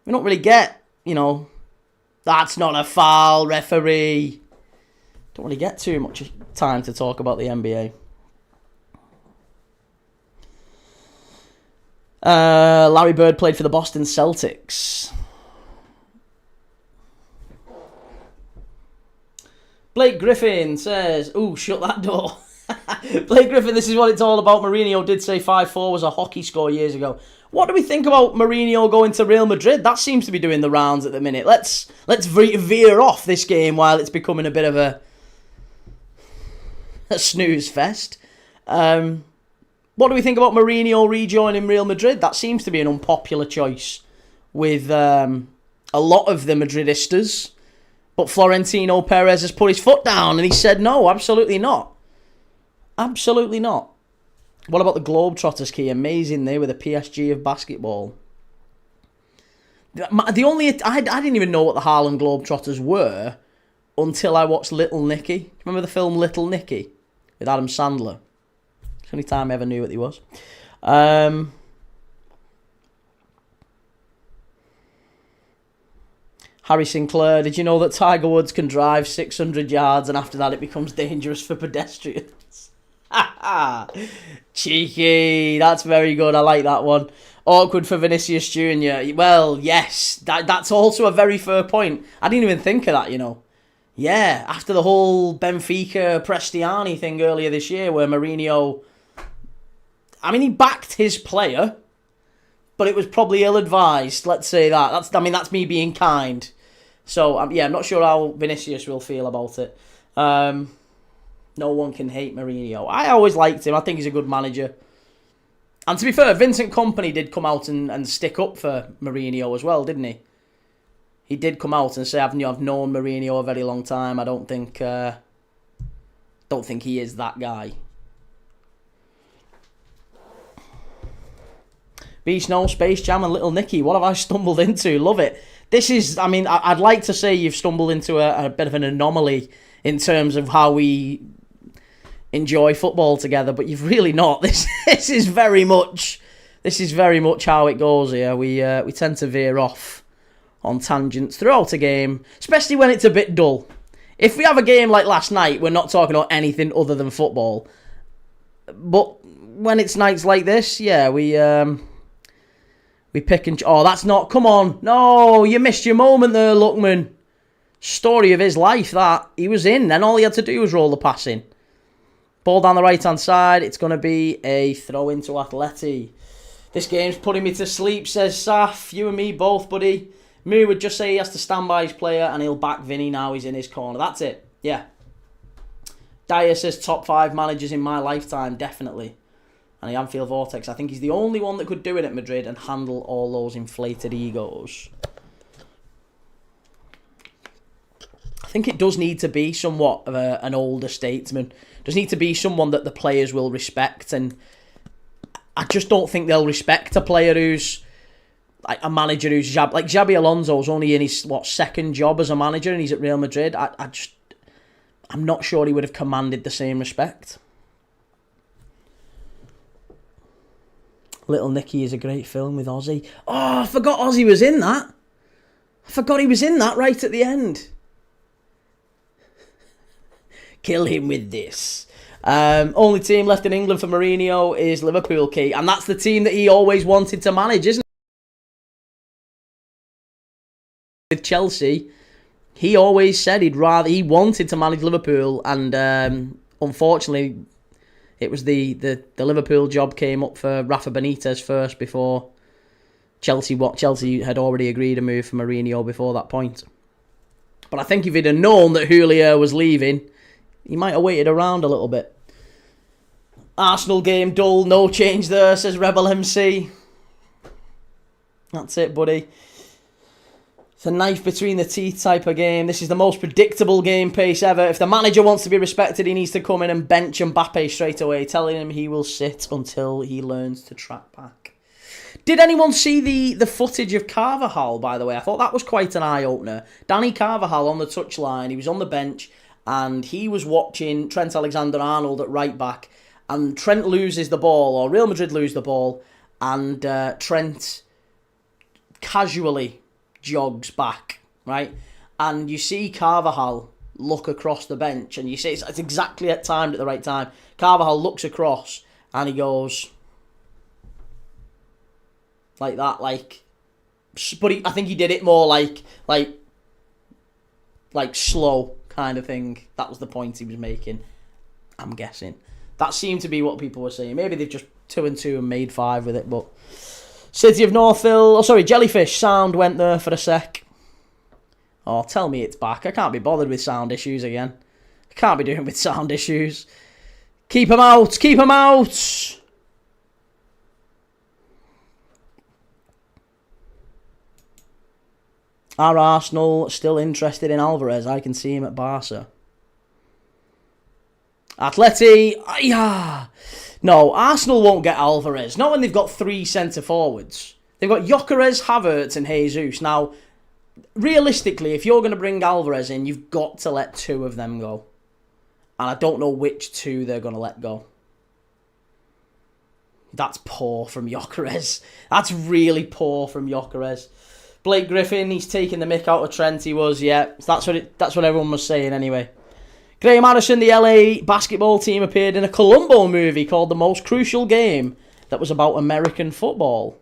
We don't really get, that's not a foul, referee. Don't really get too much time to talk about the NBA. Larry Bird played for the Boston Celtics. Blake Griffin says, ooh, shut that door. Blake Griffin, this is what it's all about. Mourinho did say 5-4 was a hockey score years ago. What do we think about Mourinho going to Real Madrid? That seems to be doing the rounds at the minute. Let's veer off this game while it's becoming a bit of a snooze fest. What do we think about Mourinho rejoining Real Madrid? That seems to be an unpopular choice with a lot of the Madridistas. But Florentino Perez has put his foot down and he said, no, absolutely not. Absolutely not. What about the Globetrotters, Key? Amazing, they were the PSG of basketball. I didn't even know what the Harlem Globetrotters were until I watched Little Nicky. Remember the film Little Nicky with Adam Sandler? It's the only time I ever knew what he was. Harry Sinclair, did you know that Tiger Woods can drive 600 yards and after that it becomes dangerous for pedestrians? Cheeky, that's very good, I like that one. Awkward for Vinicius Jr. Well, yes, that's also a very fair point. I didn't even think of that, Yeah, after the whole Benfica Prestiani thing earlier this year where Mourinho, he backed his player, but it was probably ill-advised, let's say that. That's me being kind. So, I'm not sure how Vinicius will feel about it. No one can hate Mourinho. I always liked him. I think he's a good manager. And to be fair, Vincent Kompany did come out and stick up for Mourinho as well, didn't he? He did come out and say, I've known Mourinho a very long time. I don't think he is that guy. Beast No, Space Jam and Little Nicky. What have I stumbled into? Love it. This is, I'd like to say you've stumbled into a bit of an anomaly in terms of how we enjoy football together, but you've really not. This is very much how it goes here. We tend to veer off on tangents throughout a game, especially when it's a bit dull. If we have a game like last night, we're not talking about anything other than football. But when it's nights like this, yeah, we pick and... Oh, that's not... Come on. No, you missed your moment there, Lookman. Story of his life, that. He was in, then all he had to do was roll the pass in. Ball down the right-hand side. It's going to be a throw into Atleti. This game's putting me to sleep, says Saf. You and me both, buddy. Moo would just say he has to stand by his player and he'll back Vinny now he's in his corner. That's it. Yeah. Dyer says top 5 managers in my lifetime, definitely. And the Anfield Vortex, I think he's the only one that could do it at Madrid and handle all those inflated egos. I think it does need to be somewhat of an older statesman. Does need to be someone that the players will respect, and I just don't think they'll respect a player who's like a manager who's like Xabi Alonso's only in his second job as a manager, and he's at Real Madrid. I'm not sure he would have commanded the same respect. Little Nicky is a great film with Ozzy. Oh, I forgot Ozzy was in that. I forgot he was in that right at the end. Kill him with this. Only team left in England for Mourinho is Liverpool, Key. And that's the team that he always wanted to manage, isn't it? With Chelsea, he always said he wanted to manage Liverpool. And unfortunately, it was the Liverpool job came up for Rafa Benitez first before Chelsea. What Chelsea had already agreed to move for Mourinho before that point. But I think if he'd have known that Julio was leaving, he might have waited around a little bit. Arsenal game dull, no change there, says Rebel MC. That's it, buddy. It's a knife between the teeth type of game. This is the most predictable game pace ever. If the manager wants to be respected, he needs to come in and bench Mbappe straight away, telling him he will sit until he learns to track back. Did anyone see the footage of Carvajal, by the way? I thought that was quite an eye-opener. Danny Carvajal on the touchline, he was on the bench, and he was watching Trent Alexander-Arnold at right back, and Trent loses the ball, or Real Madrid lose the ball, and Trent casually jogs back, right? And you see Carvajal look across the bench, and you see it's exactly timed at the right time. Carvajal looks across, and he goes like that, but I think he did it more like slow kind of thing. That was the point he was making, I'm guessing. That seemed to be what people were saying. Maybe they've just 2 and 2 and made 5 with it, but City of Northville, Jellyfish sound went there for a sec. Oh, tell me it's back. I can't be bothered with sound issues again. I can't be doing with sound issues. Keep them out, keep them out. Are Arsenal still interested in Alvarez? I can see him at Barca. Atleti, yeah. No, Arsenal won't get Alvarez. Not when they've got 3 centre-forwards. They've got Gyökeres, Havertz and Jesus. Now, realistically, if you're going to bring Alvarez in, you've got to let 2 of them go. And I don't know which 2 they're going to let go. That's poor from Gyökeres. That's really poor from Gyökeres. Blake Griffin, he's taking the mick out of Trent. He was, yeah. That's what everyone was saying anyway. Graham Addison, the LA basketball team, appeared in a Columbo movie called The Most Crucial Game that was about American football.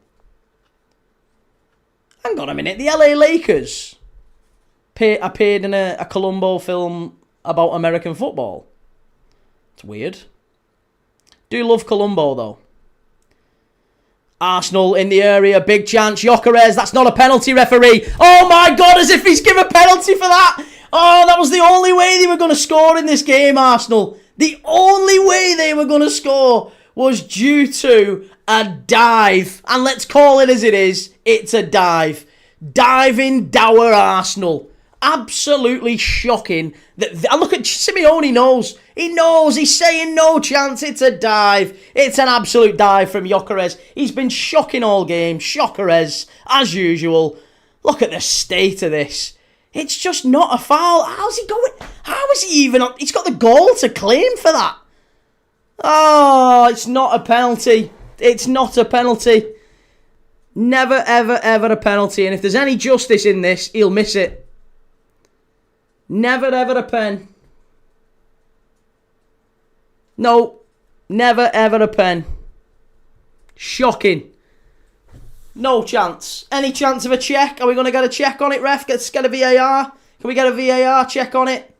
Hang on a minute, the LA Lakers appeared in a Columbo film about American football. It's weird. Do love Columbo though. Arsenal in the area, big chance. Gyökeres, that's not a penalty, referee. Oh my God, as if he's given a penalty for that. Oh, that was the only way they were going to score in this game, Arsenal. The only way they were going to score was due to a dive. And let's call it as it is. It's a dive. Diving dour Arsenal. Absolutely shocking. And look at Simeone knows. He knows. He's saying no chance. It's a dive. It's an absolute dive from Gyökeres. He's been shocking all game. Gyökeres, as usual. Look at the state of this. It's just not a foul. How's he going? How is he even on? He's got the goal to claim for that. Oh, it's not a penalty. It's not a penalty. Never, ever, ever a penalty. And if there's any justice in this, he'll miss it. Never, ever a pen. No. Never, ever a pen. Shocking. No chance. Any chance of a check? Are we going to get a check on it, ref? Let's get a VAR. Can we get a VAR check on it?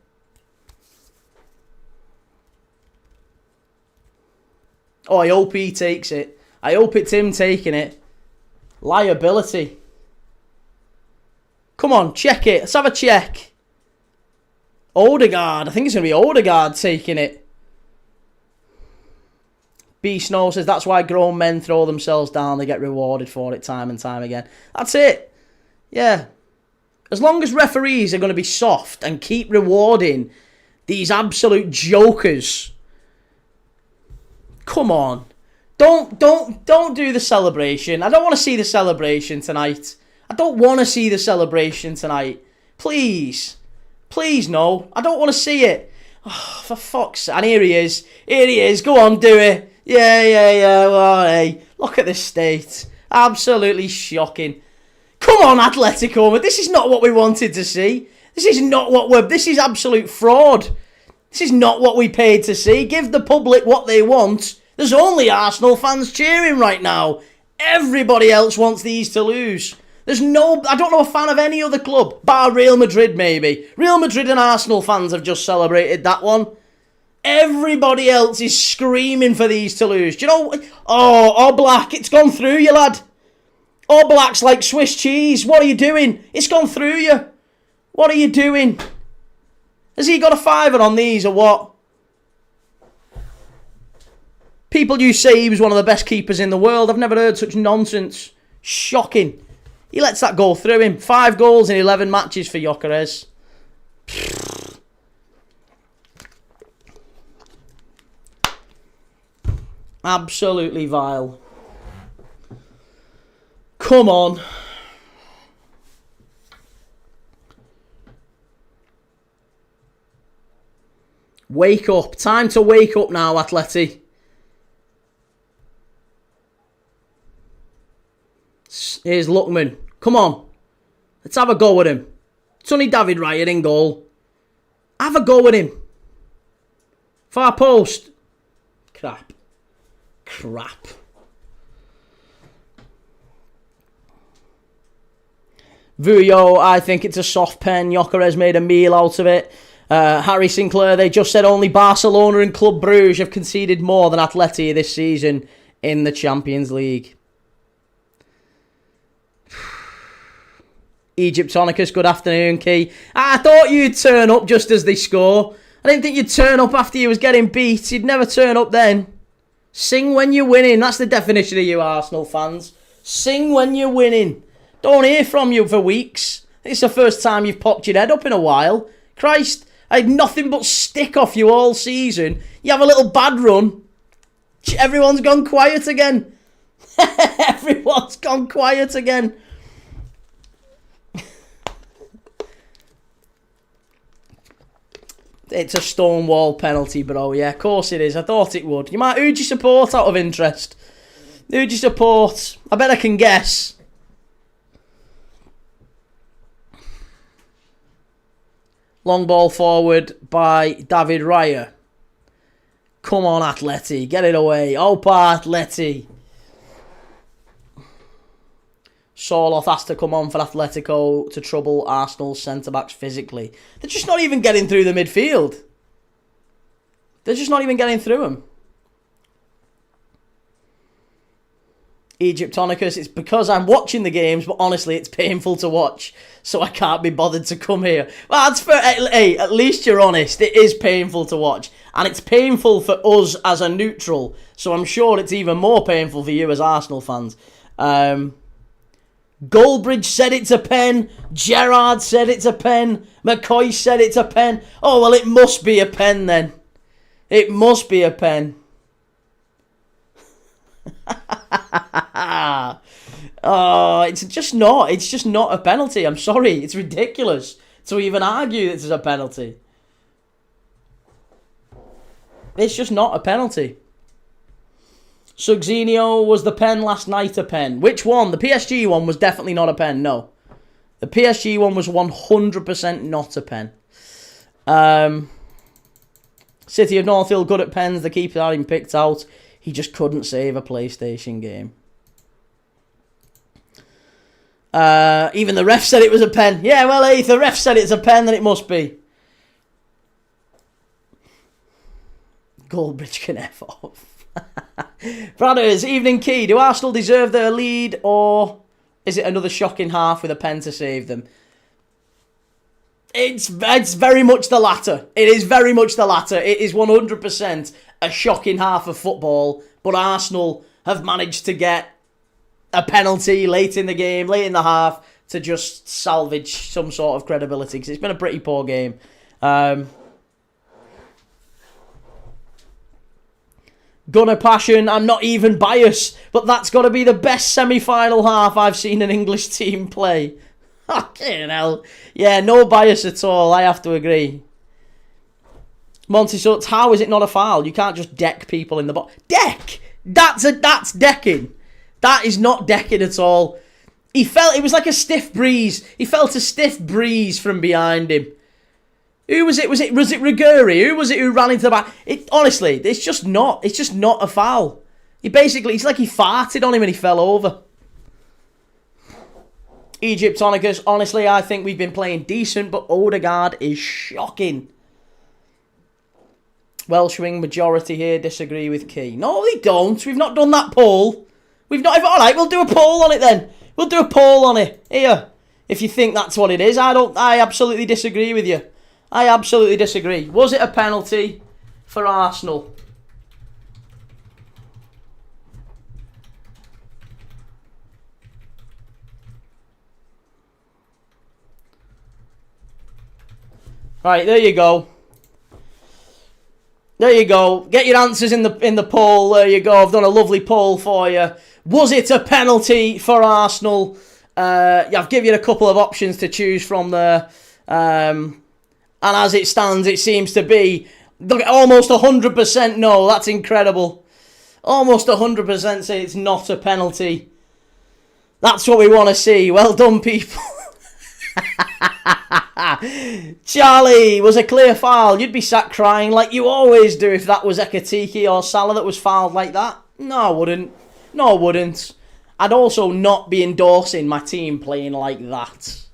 Oh, I hope he takes it. I hope it's him taking it. Liability. Come on, check it. Let's have a check. Odegaard. I think it's going to be Odegaard taking it. B Snow says that's why grown men throw themselves down. They get rewarded for it time and time again. That's it. Yeah. As long as referees are going to be soft and keep rewarding these absolute jokers. Come on. Don't do the celebration. I don't want to see the celebration tonight. I don't want to see the celebration tonight. Please. Please, no. I don't want to see it. Oh, for fuck's sake. And here he is. Here he is. Go on, do it. Yeah. Well, hey. Look at this state. Absolutely shocking. Come on, Atletico. This is not what we wanted to see. This is absolute fraud. This is not what we paid to see. Give the public what they want. There's only Arsenal fans cheering right now. Everybody else wants these to lose. I don't know a fan of any other club, bar Real Madrid maybe. Real Madrid and Arsenal fans have just celebrated that one. Everybody else is screaming for these to lose. Do you know? Oh, Black, it's gone through you, lad. Oh, Black's like Swiss cheese. What are you doing? It's gone through you. What are you doing? Has he got a fiver on these or what? People you say he was one of the best keepers in the world. I've never heard such nonsense. Shocking. He lets that go through him. 5 goals in 11 matches for Gyökeres. Absolutely vile. Come on. Wake up. Time to wake up now, Atleti. Here's Lookman. Come on. Let's have a go with him. It's only David Raya in goal. Have a go with him. Far post. Crap. Vuyo, I think it's a soft pen. Gyökeres made a meal out of it. Harry Sinclair, they just said only Barcelona and Club Brugge have conceded more than Atleti this season in the Champions League. Egyptonicus, good afternoon, Key. I thought you'd turn up just as they score. I didn't think you'd turn up after you was getting beat. You'd never turn up then. Sing when you're winning. That's the definition of you Arsenal fans. Sing when you're winning. Don't hear from you for weeks. It's the first time you've popped your head up in a while. Christ, I had nothing but stick off you all season. You have a little bad run. Everyone's gone quiet again. Everyone's gone quiet again. It's a Stonewall penalty, bro. Yeah, of course it is. I thought it would. Who'd you support out of interest? Who'd you support? I bet I can guess. Long ball forward by David Raya. Come on, Atleti. Get it away. Opa, Atleti. Sorloth has to come on for Atletico to trouble Arsenal's centre-backs physically. They're just not even getting through the midfield. They're just not even getting through them. Egyptonicus, it's because I'm watching the games, but honestly, it's painful to watch, so I can't be bothered to come here. Well, that's fair. Hey, at least you're honest. It is painful to watch, and it's painful for us as a neutral, so I'm sure it's even more painful for you as Arsenal fans. Goldbridge said it's a pen. Gerrard said it's a pen. McCoy said it's a pen. Oh, well, it must be a pen then. It must be a pen. Oh, it's just not. It's just not a penalty. I'm sorry. It's ridiculous to even argue this is a penalty. It's just not a penalty. Sugzinho, was the pen last night a pen? Which one? The PSG one was definitely not a pen, no. The PSG one was 100% not a pen. City of Northfield, good at pens. The keeper had him picked out. He just couldn't save a PlayStation game. Even the ref said it was a pen. Yeah, well, if the ref said it's a pen, then it must be. Goldbridge can F off. Brothers, evening key. Do Arsenal deserve their lead, or is it another shocking half with a pen to save them? It's very much the latter. It is very much the latter. It is 100% a shocking half of football, but Arsenal have managed to get a penalty late in the game, late in the half, to just salvage some sort of credibility, because it's been a pretty poor game. Gunner Passion, I'm not even biased, but that's got to be the best semi-final half I've seen an English team play. Fucking hell. Yeah, no bias at all, I have to agree. Monty Suts, how is it not a foul? You can't just deck people in the box. Deck! That's decking. That is not decking at all. It was like a stiff breeze. He felt a stiff breeze from behind him. Who was it? Was it Riguri? Who was it who ran into the back? Honestly, it's just not a foul. It's like he farted on him and he fell over. Egyptonicus, honestly, I think we've been playing decent, but Odegaard is shocking. Welshwing majority here disagree with Key. No, they don't. We've not done that poll. Alright, we'll do a poll on it then. We'll do a poll on it. Here. If you think that's what it is. I absolutely disagree with you. I absolutely disagree. Was it a penalty for Arsenal? Right, there you go. There you go. Get your answers in the poll. There you go. I've done a lovely poll for you. Was it a penalty for Arsenal? I've given you a couple of options to choose from there. And as it stands, it seems to be almost 100% no. That's incredible. Almost 100% say it's not a penalty. That's what we want to see. Well done, people. Charlie, was a clear foul. You'd be sat crying like you always do if that was Ekatike or Salah that was fouled like that. No, I wouldn't. No, I wouldn't. I'd also not be endorsing my team playing like that.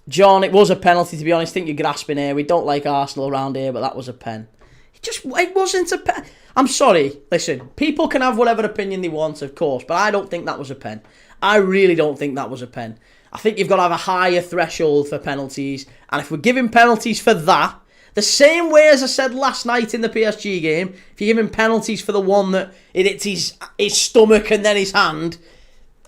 John, it was a penalty, to be honest. I think you're grasping here. We don't like Arsenal around here, but that was a pen. It wasn't a pen. I'm sorry. Listen, people can have whatever opinion they want, of course, but I don't think that was a pen. I really don't think that was a pen. I think you've got to have a higher threshold for penalties, and if we're giving penalties for that, the same way as I said last night in the PSG game, if you're giving penalties for the one that it hits his stomach and then his hand,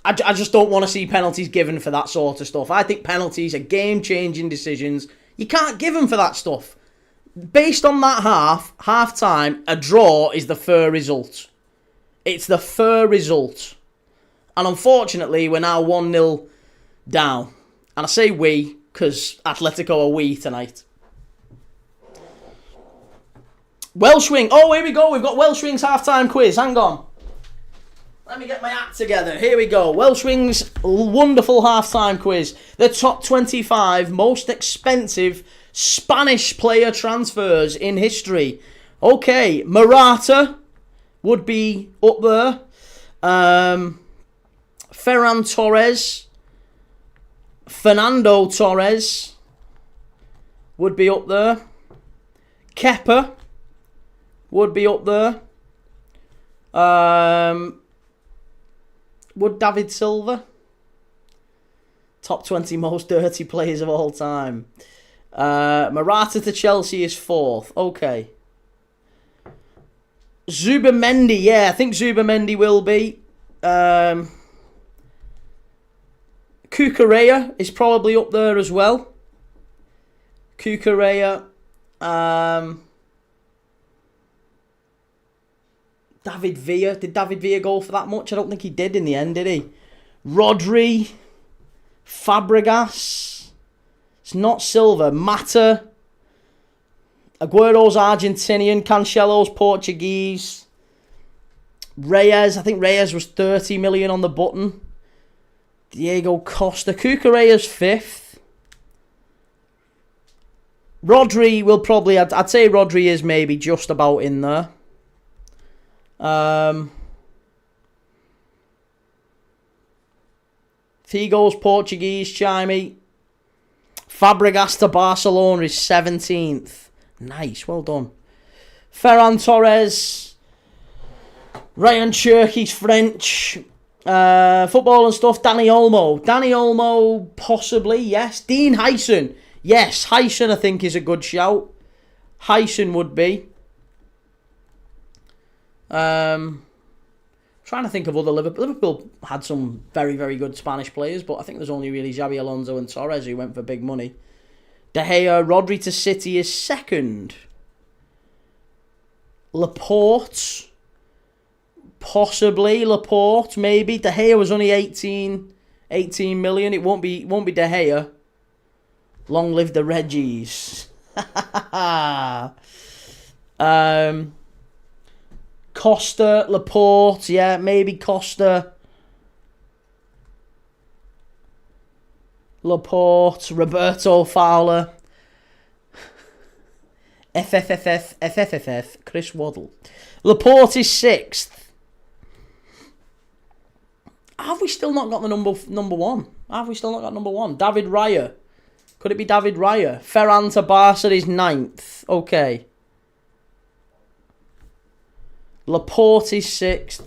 I just don't want to see penalties given for that sort of stuff. I think penalties are game-changing decisions. You can't give them for that stuff. Based on that half-time, a draw is the fair result. It's the fair result. And unfortunately, we're now 1-0 down. And I say we, because Atletico are we tonight. Welshwing. Oh, here we go. We've got Welshwing's half-time quiz. Hang on. Let me get my act together. Here we go. Welshwing's wonderful half-time quiz. The top 25 most expensive Spanish player transfers in history. Okay, Morata would be up there. Ferran Torres. Fernando Torres would be up there. Kepa would be up there. Would David Silva? Top 20 most dirty players of all time. Morata to Chelsea is 4th. Okay. Zubamendi, yeah, I think Zubamendi will be. Cucurella is probably up there as well. Cucurella. David Villa. Did David Villa go for that much? I don't think he did in the end, did he? Rodri. Fabregas. It's not Silva. Mata. Aguero's Argentinian. Cancelo's Portuguese. Reyes. I think Reyes was 30 million on the button. Diego Costa. Cucurella's 5th. Rodri will probably... I'd say Rodri is maybe just about in there. Figo's Portuguese, Chimey. Fabregas to Barcelona is 17th. Nice, well done. Ferran Torres. Ryan Cherky's French. Football and stuff, Danny Olmo. Danny Olmo, possibly, yes. Dean Hyson. Yes, Hyson I think is a good shout. Hyson would be. Trying to think of other Liverpool had some very, very good Spanish players, but I think there's only really Xabi Alonso and Torres who went for big money. De Gea, Rodri to City is second. Laporte, possibly Laporte, maybe. De Gea was only 18 million. It won't be De Gea. Long live the Reggies. Costa, Laporte, yeah, maybe Costa. Laporte, Roberto Fowler. FFFF, Chris Waddle. Laporte is 6th. Have we still not got the number one? Have we still not got number one? David Raya. Could it be David Raya? Ferran to Barca is 9th. Okay. Laporte is 6th.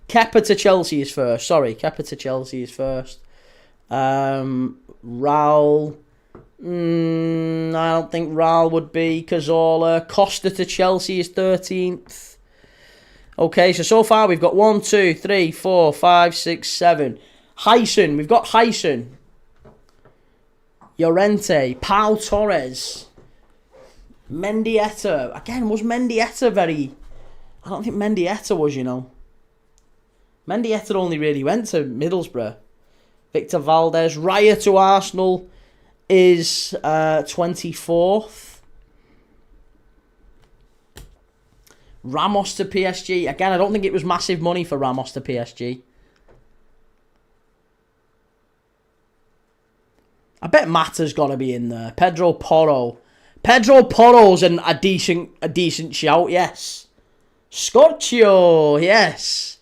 Kepa to Chelsea is first. Sorry, Kepa to Chelsea is first. Raul. I don't think Raul would be. Cazorla. Costa to Chelsea is 13th. Okay, so far we've got 1, 2, 3, 4, 5, 6, 7. Hyson. We've got Hyson. Llorente. Pau Torres. Mendieta. Again, was Mendieta very... I don't think Mendieta was, you know. Mendieta only really went to Middlesbrough. Victor Valdez. Raya to Arsenal is 24th. Ramos to PSG. Again, I don't think it was massive money for Ramos to PSG. I bet Mata's got to be in there. Pedro Porro. Pedro Porro's a decent shout, yes. Scorchio, yes.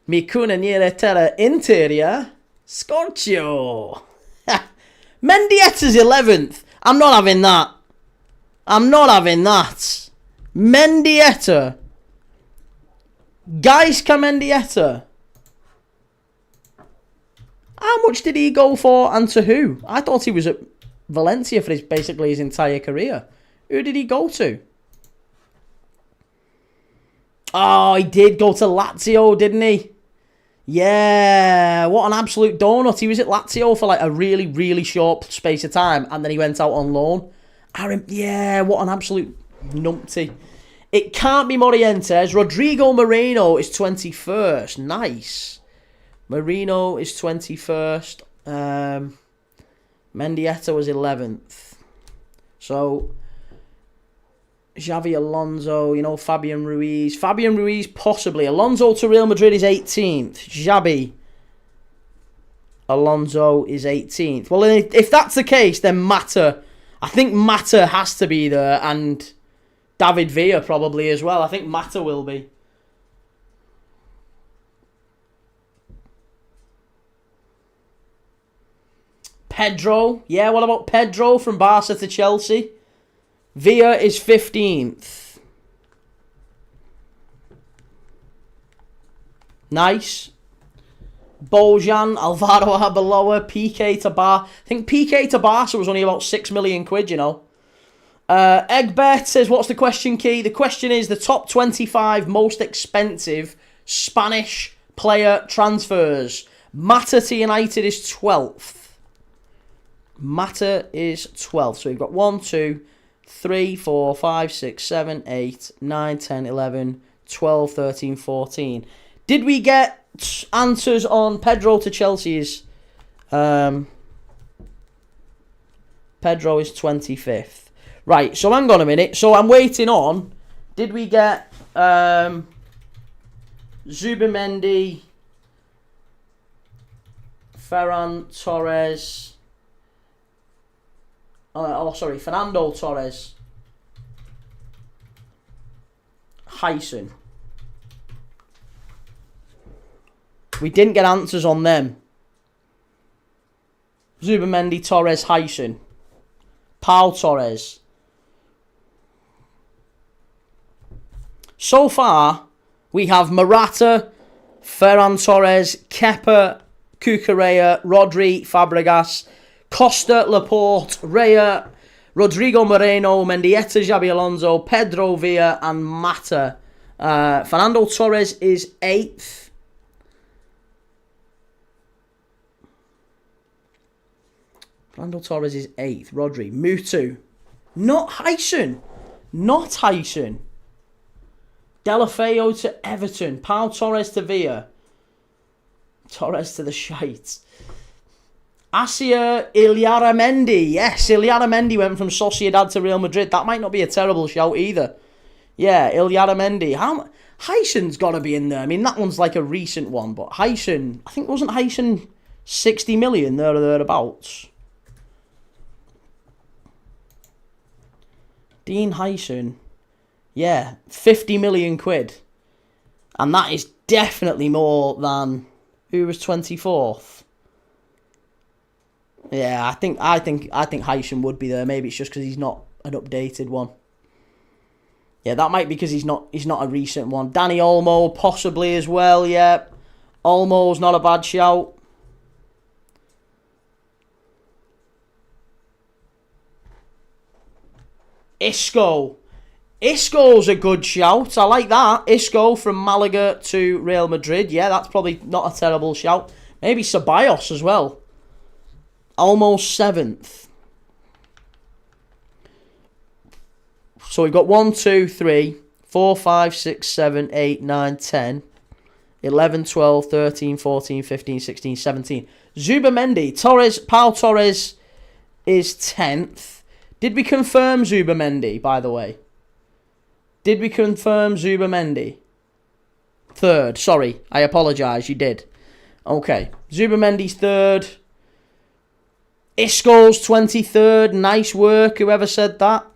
Mi cunaniere terra interia. Scorchio. Mendieta's 11th. I'm not having that. Mendieta. Gaisca Mendieta. How much did he go for and to who? I thought he was at Valencia for basically his entire career. Who did he go to? Oh, he did go to Lazio, didn't he? Yeah, what an absolute donut. He was at Lazio for like a really, really short space of time, and then he went out on loan. Yeah, what an absolute numpty. It can't be Morientes. Rodrigo Moreno is 21st. Nice. Moreno is 21st. Mendieta was 11th. So... Xavi Alonso, you know, Fabian Ruiz. Fabian Ruiz, possibly. Alonso to Real Madrid is 18th. Xabi Alonso is 18th. Well, if that's the case, then Mata. I think Mata has to be there. And David Villa probably as well. I think Mata will be. Pedro. Yeah, what about Pedro from Barca to Chelsea? Villa is 15th. Nice. Bojan, Alvaro Arbeloa, PK to Bar. I think PK to Barca was only about 6 million quid, you know. Egbert says, what's the question, Key? The question is the top 25 most expensive Spanish player transfers. Mata to United is 12th. Mata is 12th. So we've got 1, 2... 3, 4, 5, 6, 7, 8, 9, 10, 11, 12, 13, 14. Did we get answers on Pedro to Chelsea's? Pedro is 25th. Right, so hang on a minute. So I'm waiting on. Did we get Zubimendi, Ferran Torres... Fernando Torres. Hyson. We didn't get answers on them. Zubamendi, Torres, Hyson. Pau Torres. So far, we have Morata, Ferran Torres, Kepa, Cucurella, Rodri, Fabregas, Costa, Laporte, Raya, Rodrigo Moreno, Mendieta, Xabi Alonso, Pedro Villa, and Mata. Fernando Torres is 8th. Fernando Torres is 8th. Rodri. Mutu. Not Hyson. Not Hyson. Delafeo to Everton. Pau Torres to Villa. Torres to the Shites. Asia Iliaramendi. Yes, Iliaramendi went from Sociedad to Real Madrid. That might not be a terrible shout either. Yeah, Iliaramendi. Hyson's got to be in there. I mean, that one's like a recent one, but Hyson, I think, wasn't Hyson 60 million there or thereabouts? Dean Hyson. Yeah, 50 million quid. And that is definitely more than who was 24th. Yeah, I think Hyson would be there. Maybe it's just because he's not an updated one. Yeah, that might be because he's not a recent one. Danny Olmo possibly as well. Yeah, Olmo's not a bad shout. Isco. Isco's a good shout. I like that. Isco from Malaga to Real Madrid. Yeah, that's probably not a terrible shout. Maybe Ceballos as well. Almost 7th. So we've got 1, 2, 3, 4, 5, 6, 7, 8, 9, 10, 11, 12, 13, 14, 15, 16, 17. Zubamendi. Torres, Pau Torres is 10th. Did we confirm Zubamendi, by the way? Did we confirm Zubamendi? 3rd. Sorry, I apologise. You did. Okay. Zubamendi's 3rd. Isco's 23rd. Nice work, whoever said that.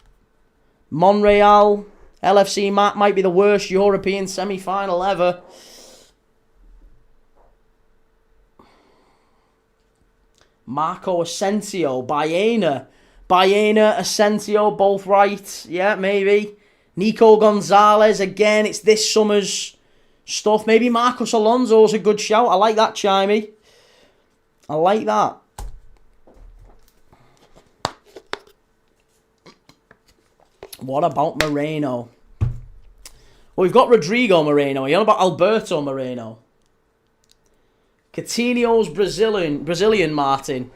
Monreal. LFC might be the worst European semi-final ever. Marco Asensio. Baena, Asensio, both right. Yeah, maybe. Nico Gonzalez, again, it's this summer's stuff. Maybe Marcos Alonso's a good shout. I like that, Chimey. I like that. What about Moreno? Well, we've got Rodrigo Moreno. You know about Alberto Moreno? Coutinho's Brazilian Martin.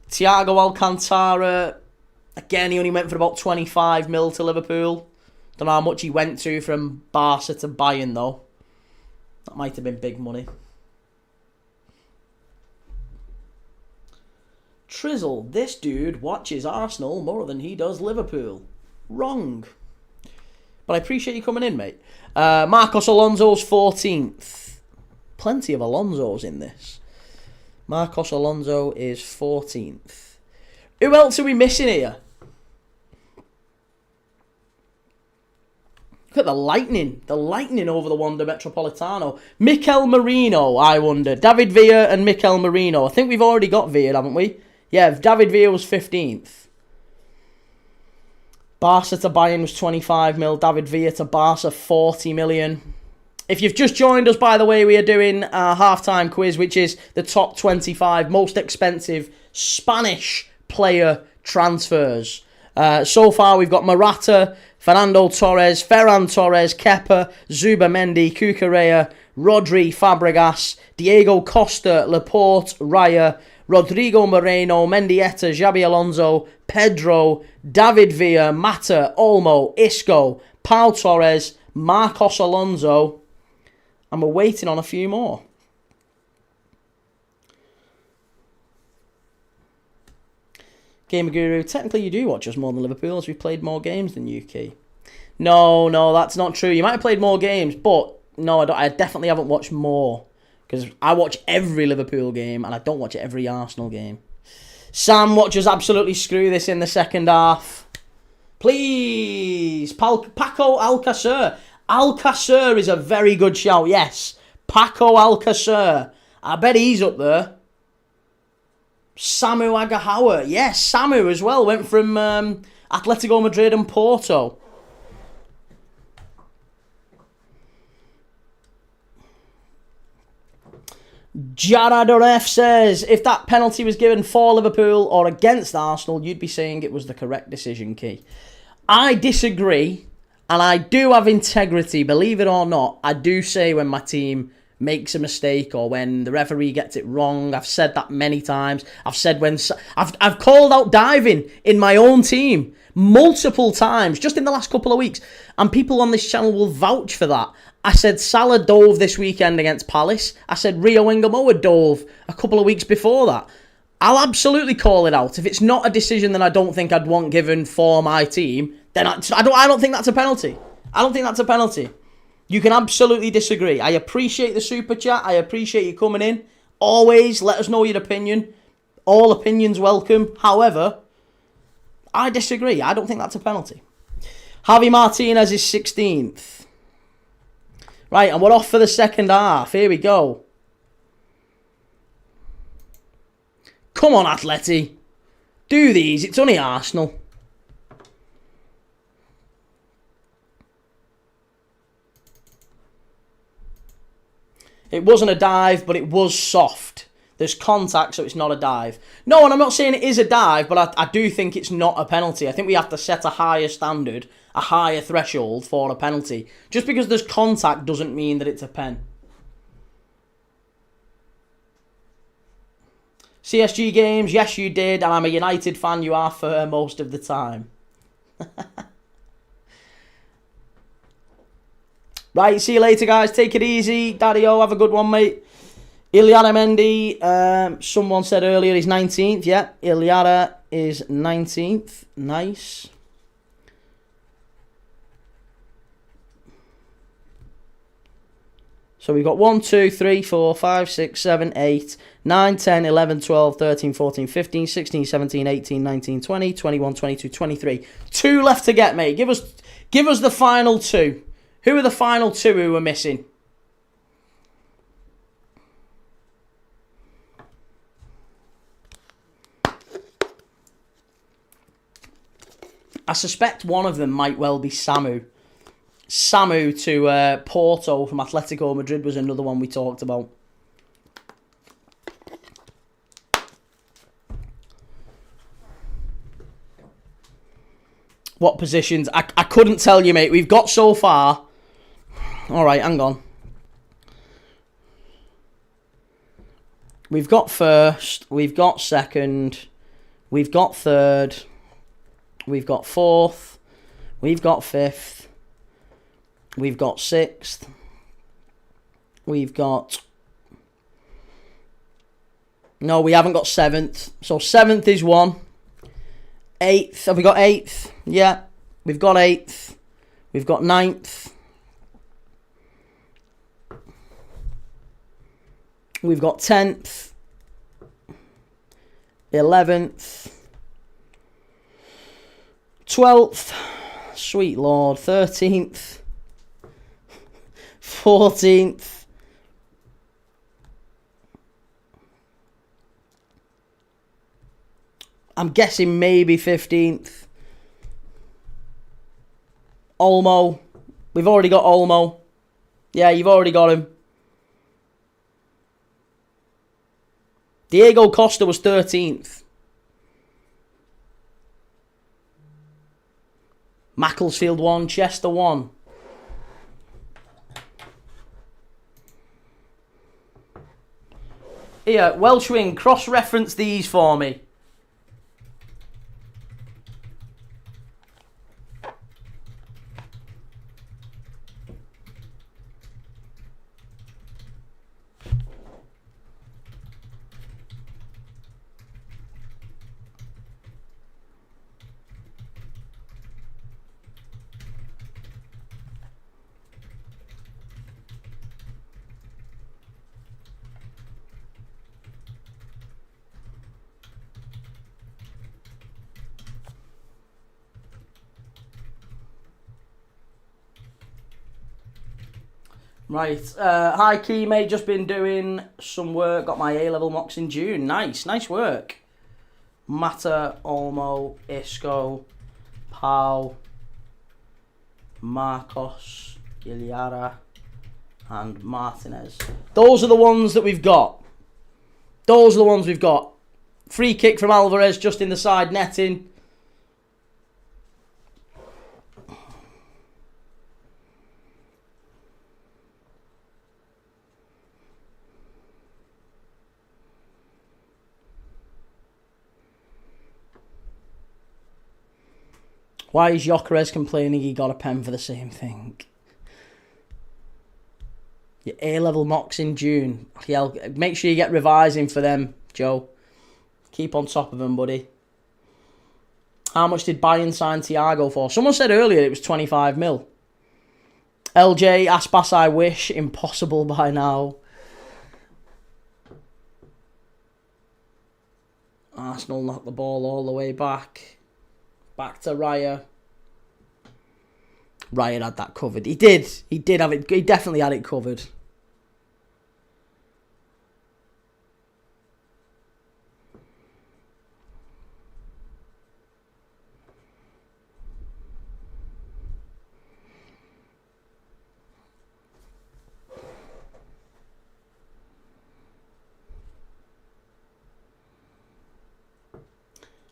Thiago Alcantara. Again, he only went for about 25 mil to Liverpool. Don't know how much he went to from Barca to Bayern, though. That might have been big money. Trizzle, this dude watches Arsenal more than he does Liverpool. Wrong. But I appreciate you coming in, mate. Marcos Alonso's 14th. Plenty of Alonsos in this. Marcos Alonso is 14th. Who else are we missing here? Look at the lightning. The lightning over the Wanda Metropolitano. Mikel Merino, I wonder. David Villa and Mikel Merino. I think we've already got Villa, haven't we? Yeah, David Villa was 15th. Barca to Bayern was 25 mil. David Villa to Barca, 40 million. If you've just joined us, by the way, we are doing a halftime quiz, which is the top 25 most expensive Spanish player transfers. So far, we've got Morata, Fernando Torres, Ferran Torres, Kepa, Zubamendi, Cucurella, Rodri, Fabregas, Diego Costa, Laporte, Raya, Rodrigo Moreno, Mendieta, Xabi Alonso, Pedro, David Villa, Mata, Olmo, Isco, Pau Torres, Marcos Alonso, and we're waiting on a few more. Gamer Guru, technically you do watch us more than Liverpool, as we've played more games than UK. No, that's not true. You might have played more games, but no, I definitely haven't watched more. Because I watch every Liverpool game, and I don't watch every Arsenal game. Sam watches absolutely screw this in the second half. Please. Paco Alcacer. Alcacer is a very good shout, yes. Paco Alcacer. I bet he's up there. Samu Agahawa. Yes, Samu as well. Went from Atletico Madrid and Porto. Jaradoref says, if that penalty was given for Liverpool or against Arsenal, you'd be saying it was the correct decision, Key. I disagree, and I do have integrity, believe it or not. I do say when my team makes a mistake or when the referee gets it wrong. I've said that many times. I've said when I've called out diving in my own team multiple times just in the last couple of weeks, and people on this channel will vouch for that. I said Salah dove this weekend against Palace. I said Rio Ingamoa dove a couple of weeks before that. I'll absolutely call it out. If it's not a decision that I don't think I'd want given for my team, then I don't think that's a penalty. I don't think that's a penalty. You can absolutely disagree. I appreciate the super chat. I appreciate you coming in. Always let us know your opinion. All opinions welcome. However, I disagree. I don't think that's a penalty. Javi Martinez is 16th. Right, and we're off for the second half. Here we go. Come on, Atleti. Do these. It's only Arsenal. It wasn't a dive, but it was soft. There's contact, so it's not a dive. No, and I'm not saying it is a dive, but I do think it's not a penalty. I think we have to set a higher standard, a higher threshold for a penalty. Just because there's contact doesn't mean that it's a pen. CSG games, yes you did, and I'm a United fan, you are fair most of the time. Right, see you later guys, take it easy. Daddy-o, have a good one mate. Iliana Mendy, someone said earlier he's 19th, yeah. Iliana is 19th, nice. So we've got 1, 2, 3, 4, 5, 6, 7, 8, 9, 10, 11, 12, 13, 14, 15, 16, 17, 18, 19, 20, 21, 22, 23. 2 left to get, mate. Give us the final 2. Who are the final 2 who are missing? I suspect one of them might well be Samu. Samu to Porto from Atletico Madrid was another one we talked about. What positions? I couldn't tell you, mate. We've got so far. All right, hang on. We've got first. We've got second. We've got third. We've got fourth. We've got fifth. We've got sixth. We've got... No, we haven't got seventh. So seventh is 1. Eighth. Have we got eighth? Yeah. We've got eighth. We've got ninth. We've got 10th. 11th. 12th. Sweet Lord. 13th. 14th. I'm guessing maybe 15th. Olmo. We've already got Olmo. Yeah, you've already got him. Diego Costa was 13th. Macclesfield 1, Chester 1. Here, Welshwing, cross-reference these for me. Right, hi Key mate, just been doing some work, got my A-level mocks in June, nice work. Mata, Olmo, Isco, Pau, Marcos, Iliara, and Martinez. Those are the ones that we've got. Those are the ones we've got. Free kick from Alvarez just in the side netting. Why is Gyökeres complaining he got a pen for the same thing? Your A-level mocks in June. Yeah, make sure you get revising for them, Joe. Keep on top of them, buddy. How much did Bayern sign Thiago for? Someone said earlier it was 25 mil. LJ, Aspas, I wish. Impossible by now. Arsenal knocked the ball all the way back. Back to Raya. Raya had that covered. He did. He did have it. He definitely had it covered.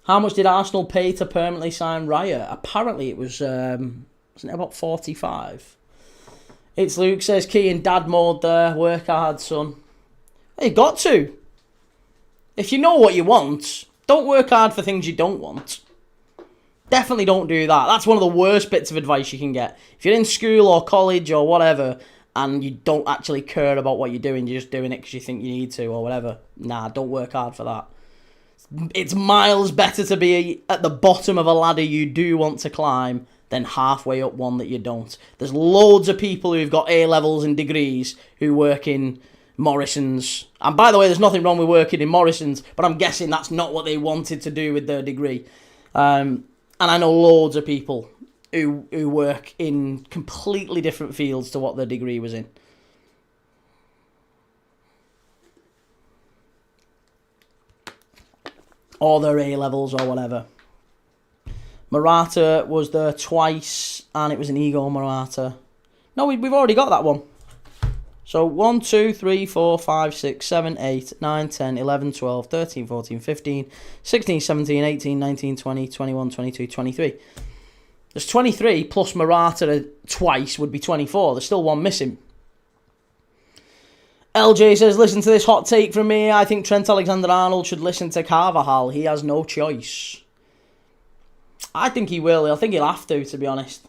How much did Arsenal pay to permanently sign Raya? Apparently it was, wasn't it about 45? It's Luke says, key in dad mode there. Work hard, son. Well, you got to. If you know what you want, don't work hard for things you don't want. Definitely don't do that. That's one of the worst bits of advice you can get. If you're in school or college or whatever, and you don't actually care about what you're doing, you're just doing it because you think you need to or whatever. Nah, don't work hard for that. It's miles better to be at the bottom of a ladder you do want to climb than halfway up one that you don't. There's loads of people who've got A-levels and degrees who work in Morrison's. And by the way, there's nothing wrong with working in Morrison's, but I'm guessing that's not what they wanted to do with their degree. And I know loads of people who work in completely different fields to what their degree was in. Or their A-levels or whatever. Morata was there twice, and it was an Igor Morata. No, we've already got that one. So 1, 2, 3, 4, 5, 6, 7, 8, 9, 10, 11, 12, 13, 14, 15, 16, 17, 18, 19, 20, 21, 22, 23. There's 23 plus Morata twice would be 24. There's still one missing. LJ says, listen to this hot take from me. I think Trent Alexander-Arnold should listen to Carvajal. He has no choice. I think he will. I think he'll have to be honest.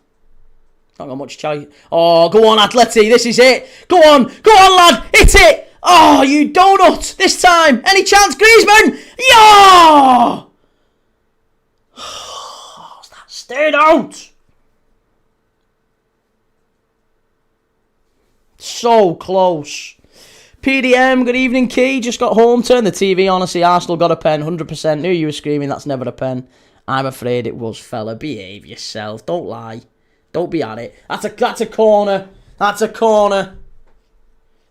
Not got much choice. Oh, go on, Atleti. This is it. Go on, lad. Hit it. Oh, you donut. This time. Any chance, Griezmann? Yeah! That stayed out. So close. PDM, good evening, Key. Just got home, turned the TV on. I see Arsenal got a pen, 100%. Knew you were screaming, that's never a pen. I'm afraid it was, fella. Behave yourself. Don't lie. Don't be at it. That's a corner. That's a corner.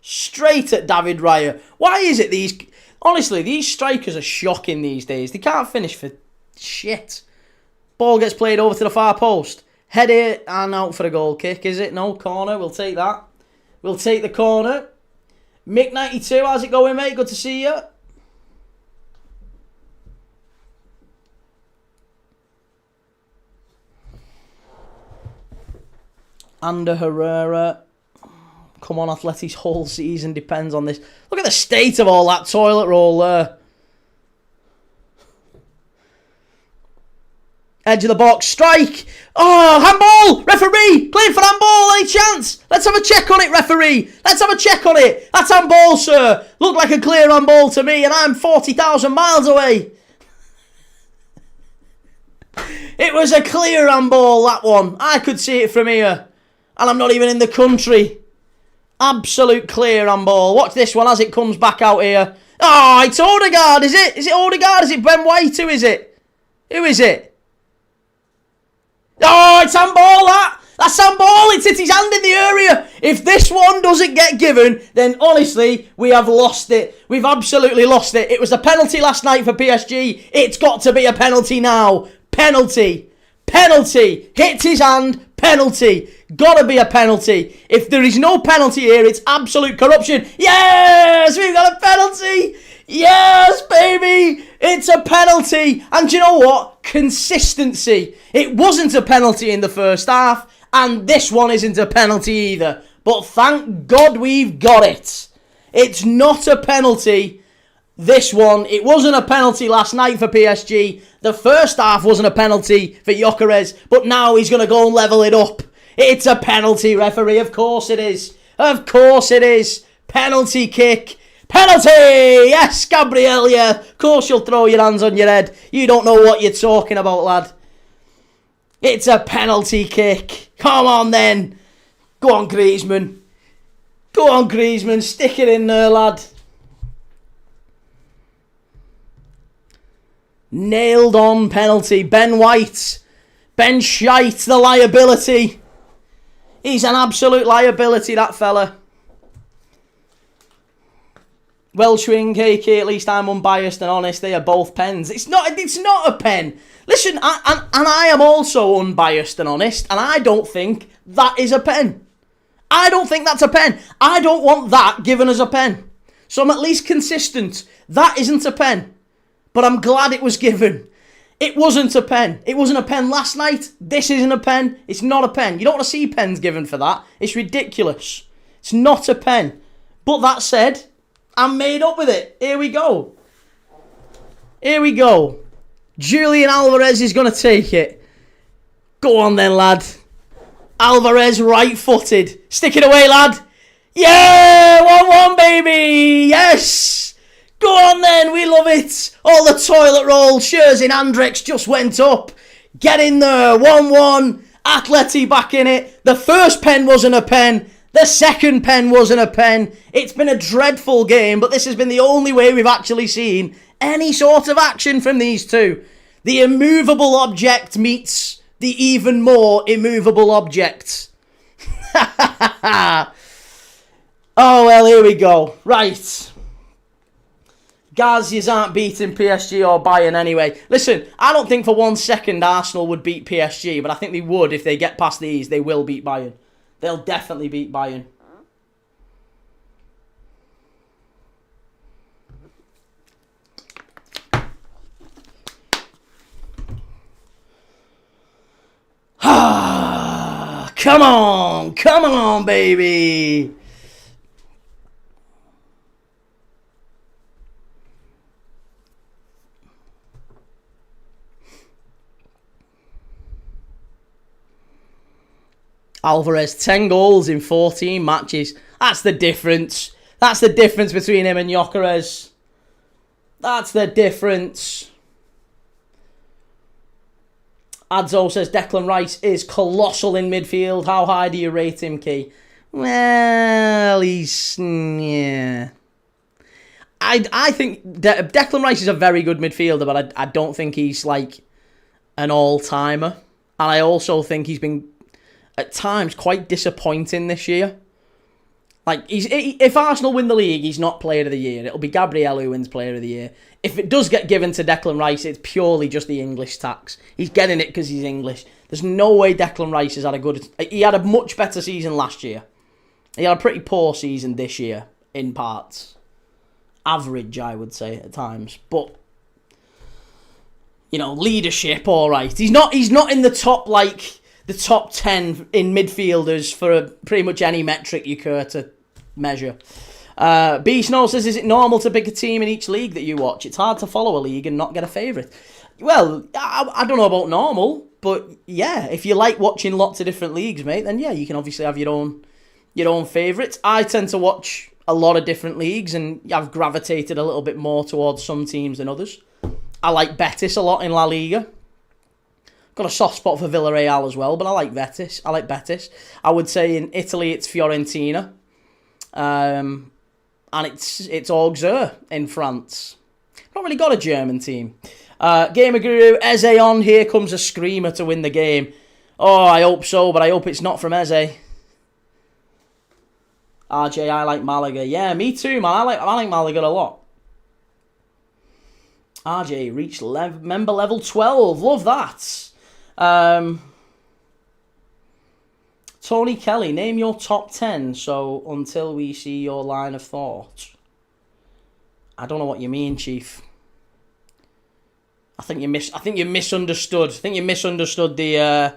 Straight at David Raya. Why is it honestly, these strikers are shocking these days. They can't finish for shit. Ball gets played over to the far post. Head it and out for a goal kick, is it? No, corner. We'll take that. We'll take the corner. Mick92, how's it going, mate? Good to see you. Ander Herrera. Come on, Atleti's whole season depends on this. Look at the state of all that toilet roll there. Edge of the box, strike! Oh, handball! Referee! Cleared for handball, any chance? Let's have a check on it, referee! Let's have a check on it! That's handball, sir! Looked like a clear handball to me, and I'm 40,000 miles away! It was a clear handball, that one. I could see it from here. And I'm not even in the country. Absolute clear handball. Watch this one as it comes back out here. Oh, it's Odegaard, is it? Is it Odegaard? Is it Ben White? Who is it? Who is it? Oh, it's handball, that! That's handball. It's hit his hand in the area. If this one doesn't get given, then honestly, we have lost it. We've absolutely lost it. It was a penalty last night for PSG. It's got to be a penalty now. Penalty. Penalty. Hits his hand. Penalty. Gotta be a penalty. If there is no penalty here, it's absolute corruption. Yes! We've got a penalty! Yes, baby! It's a penalty. And do you know what? Consistency. It wasn't a penalty in the first half, and this one isn't a penalty either. But thank God we've got it. It's not a penalty. This one, it wasn't a penalty last night for PSG. The first half wasn't a penalty for Gyökeres, but now he's going to go and level it up. It's a penalty, referee. Of course it is. Of course it is. Penalty kick. Penalty! Yes, Gabriel, yeah. Of course you'll throw your hands on your head. You don't know what you're talking about, lad. It's a penalty kick. Come on, then. Go on, Griezmann. Go on, Griezmann. Stick it in there, lad. Nailed on penalty. Ben White. Ben Shite, the liability. He's an absolute liability, that fella. Welshwing, KK, at least I'm unbiased and honest. They are both pens. It's not a pen. Listen, I am also unbiased and honest, and I don't think that is a pen. I don't think that's a pen. I don't want that given as a pen. So I'm at least consistent. That isn't a pen. But I'm glad it was given. It wasn't a pen. It wasn't a pen last night. This isn't a pen. It's not a pen. You don't want to see pens given for that. It's ridiculous. It's not a pen. But that said, I'm made up with it. Here we go. Here we go. Julian Alvarez is going to take it. Go on then, lad. Alvarez right-footed. Stick it away, lad. Yeah! 1-1, baby! Yes! Go on then, we love it. All the toilet roll, Scherzer and Andrex just went up. Get in there, 1-1. Atleti back in it. The first pen wasn't a pen. The second pen wasn't a pen. It's been a dreadful game, but this has been the only way we've actually seen any sort of action from these two. The immovable object meets the even more immovable object. Oh, well, here we go. Right. Gaz, you aren't beating PSG or Bayern anyway. Listen, I don't think for 1 second Arsenal would beat PSG, but I think they would if they get past these. They will beat Bayern. They'll definitely beat Bayern. Come on, baby. Alvarez, 10 goals in 14 matches. That's the difference. That's the difference between him and Gyökeres. That's the difference. Adzo says Declan Rice is colossal in midfield. How high do you rate him, Key? Well, he's... yeah. I think Declan Rice is a very good midfielder, but I don't think he's like an all-timer. And I also think he's been... at times quite disappointing this year. Like, if Arsenal win the league, he's not Player of the Year. It'll be Gabriel who wins Player of the Year. If it does get given to Declan Rice, it's purely just the English tax. He's getting it because he's English. There's no way Declan Rice has had a good... He had a much better season last year. He had a pretty poor season this year, in parts. Average, I would say, at times. But, you know, leadership, all right. He's not in the top, like... the top 10 in midfielders for pretty much any metric you care to measure. B Snow says, is it normal to pick a team in each league that you watch? It's hard to follow a league and not get a favourite. Well, I don't know about normal, but yeah, if you like watching lots of different leagues, mate, then yeah, you can obviously have your own favourites. I tend to watch a lot of different leagues and I've gravitated a little bit more towards some teams than others. I like Betis a lot in La Liga. Got a soft spot for Villarreal as well, but I like Betis. I would say in Italy it's Fiorentina. And it's Auxerre in France. Not really got a German team. Gamer Guru, Eze on, here comes a screamer to win the game. Oh, I hope so, but I hope it's not from Eze. RJ, I like Malaga. Yeah, me too, man. I like Malaga a lot. RJ reached member level 12. Love that. Tony Kelly, name your top 10. So until we see your line of thought. I don't know what you mean, Chief. I think you misunderstood. I think you misunderstood the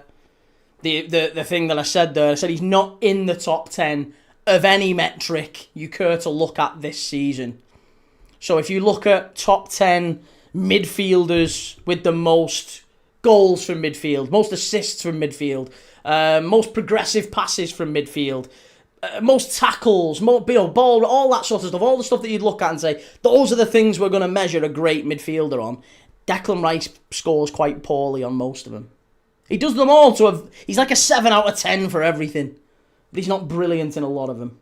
thing that I said there. I said he's not in the top 10 of any metric you care to look at this season. So if you look at top 10 midfielders with the most goals from midfield, most assists from midfield, most progressive passes from midfield, most tackles, more ball, all that sort of stuff, all the stuff that you'd look at and say, those are the things we're going to measure a great midfielder on. Declan Rice scores quite poorly on most of them. He does them all he's like a 7 out of 10 for everything. But he's not brilliant in a lot of them.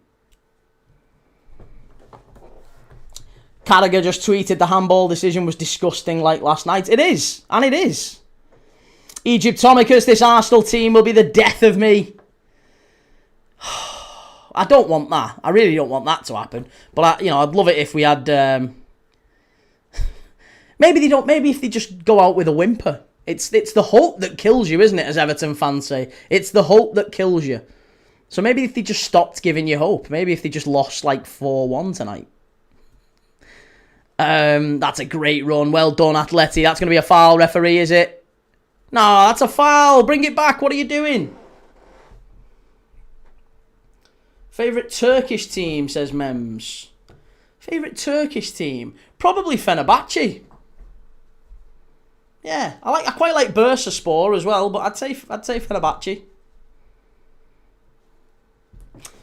Carragher just tweeted the handball decision was disgusting like last night. It is, and it is. Egyptomicus, this Arsenal team will be the death of me. I don't want that. I really don't want that to happen. But I'd love it if we had. Maybe they don't. Maybe if they just go out with a whimper. It's the hope that kills you, isn't it? As Everton fans say, it's the hope that kills you. So maybe if they just stopped giving you hope. Maybe if they just lost like 4-1 tonight. That's a great run. Well done, Atleti. That's going to be a foul, referee, is it? No, that's a foul. Bring it back. What are you doing? Favourite Turkish team, says Mems. Favourite Turkish team? Probably Fenerbahce. Yeah, I quite like Bursaspor as well, but I'd say Fenerbahce.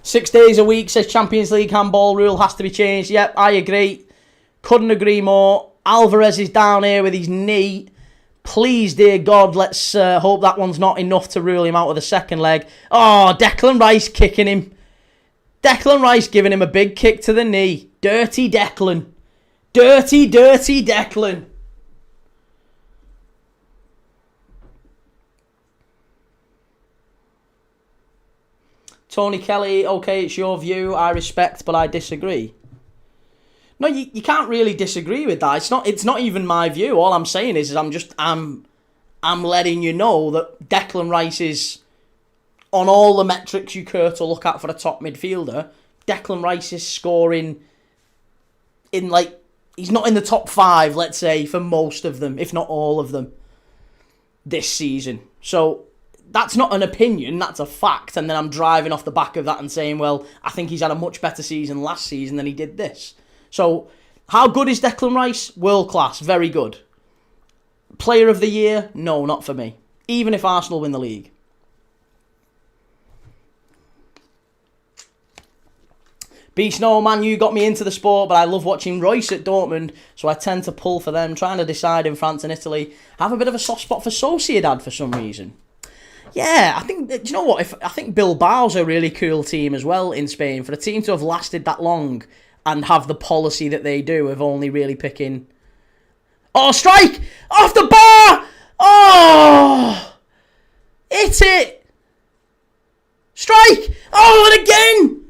6 days a week, says Champions League handball rule has to be changed. Yep, I agree. Couldn't agree more. Alvarez is down here with his knee. Please, dear God, let's hope that one's not enough to rule him out of the second leg. Oh, Declan Rice kicking him. Declan Rice giving him a big kick to the knee. Dirty Declan. Dirty, dirty Declan. Tony Kelly, okay, it's your view. I respect, but I disagree. No, you can't really disagree with that. It's not even my view. All I'm saying is I'm letting you know that Declan Rice is, on all the metrics you care to look at for a top midfielder, Declan Rice is scoring in he's not in the top 5, let's say, for most of them, if not all of them, this season. So that's not an opinion, that's a fact. And then I'm driving off the back of that and saying, well, I think he's had a much better season last season than he did this. So, how good is Declan Rice? World class, very good. Player of the year? No, not for me. Even if Arsenal win the league. Beast Snowman, you got me into the sport, but I love watching Royce at Dortmund, so I tend to pull for them. Trying to decide in France and Italy. I have a bit of a soft spot for Sociedad for some reason. Yeah, I think, do you know what? I think Bilbao's a really cool team as well in Spain. For a team to have lasted that long and have the policy that they do of only really picking... Oh, strike! Off the bar! Oh! Hit it! Strike! Oh, and again!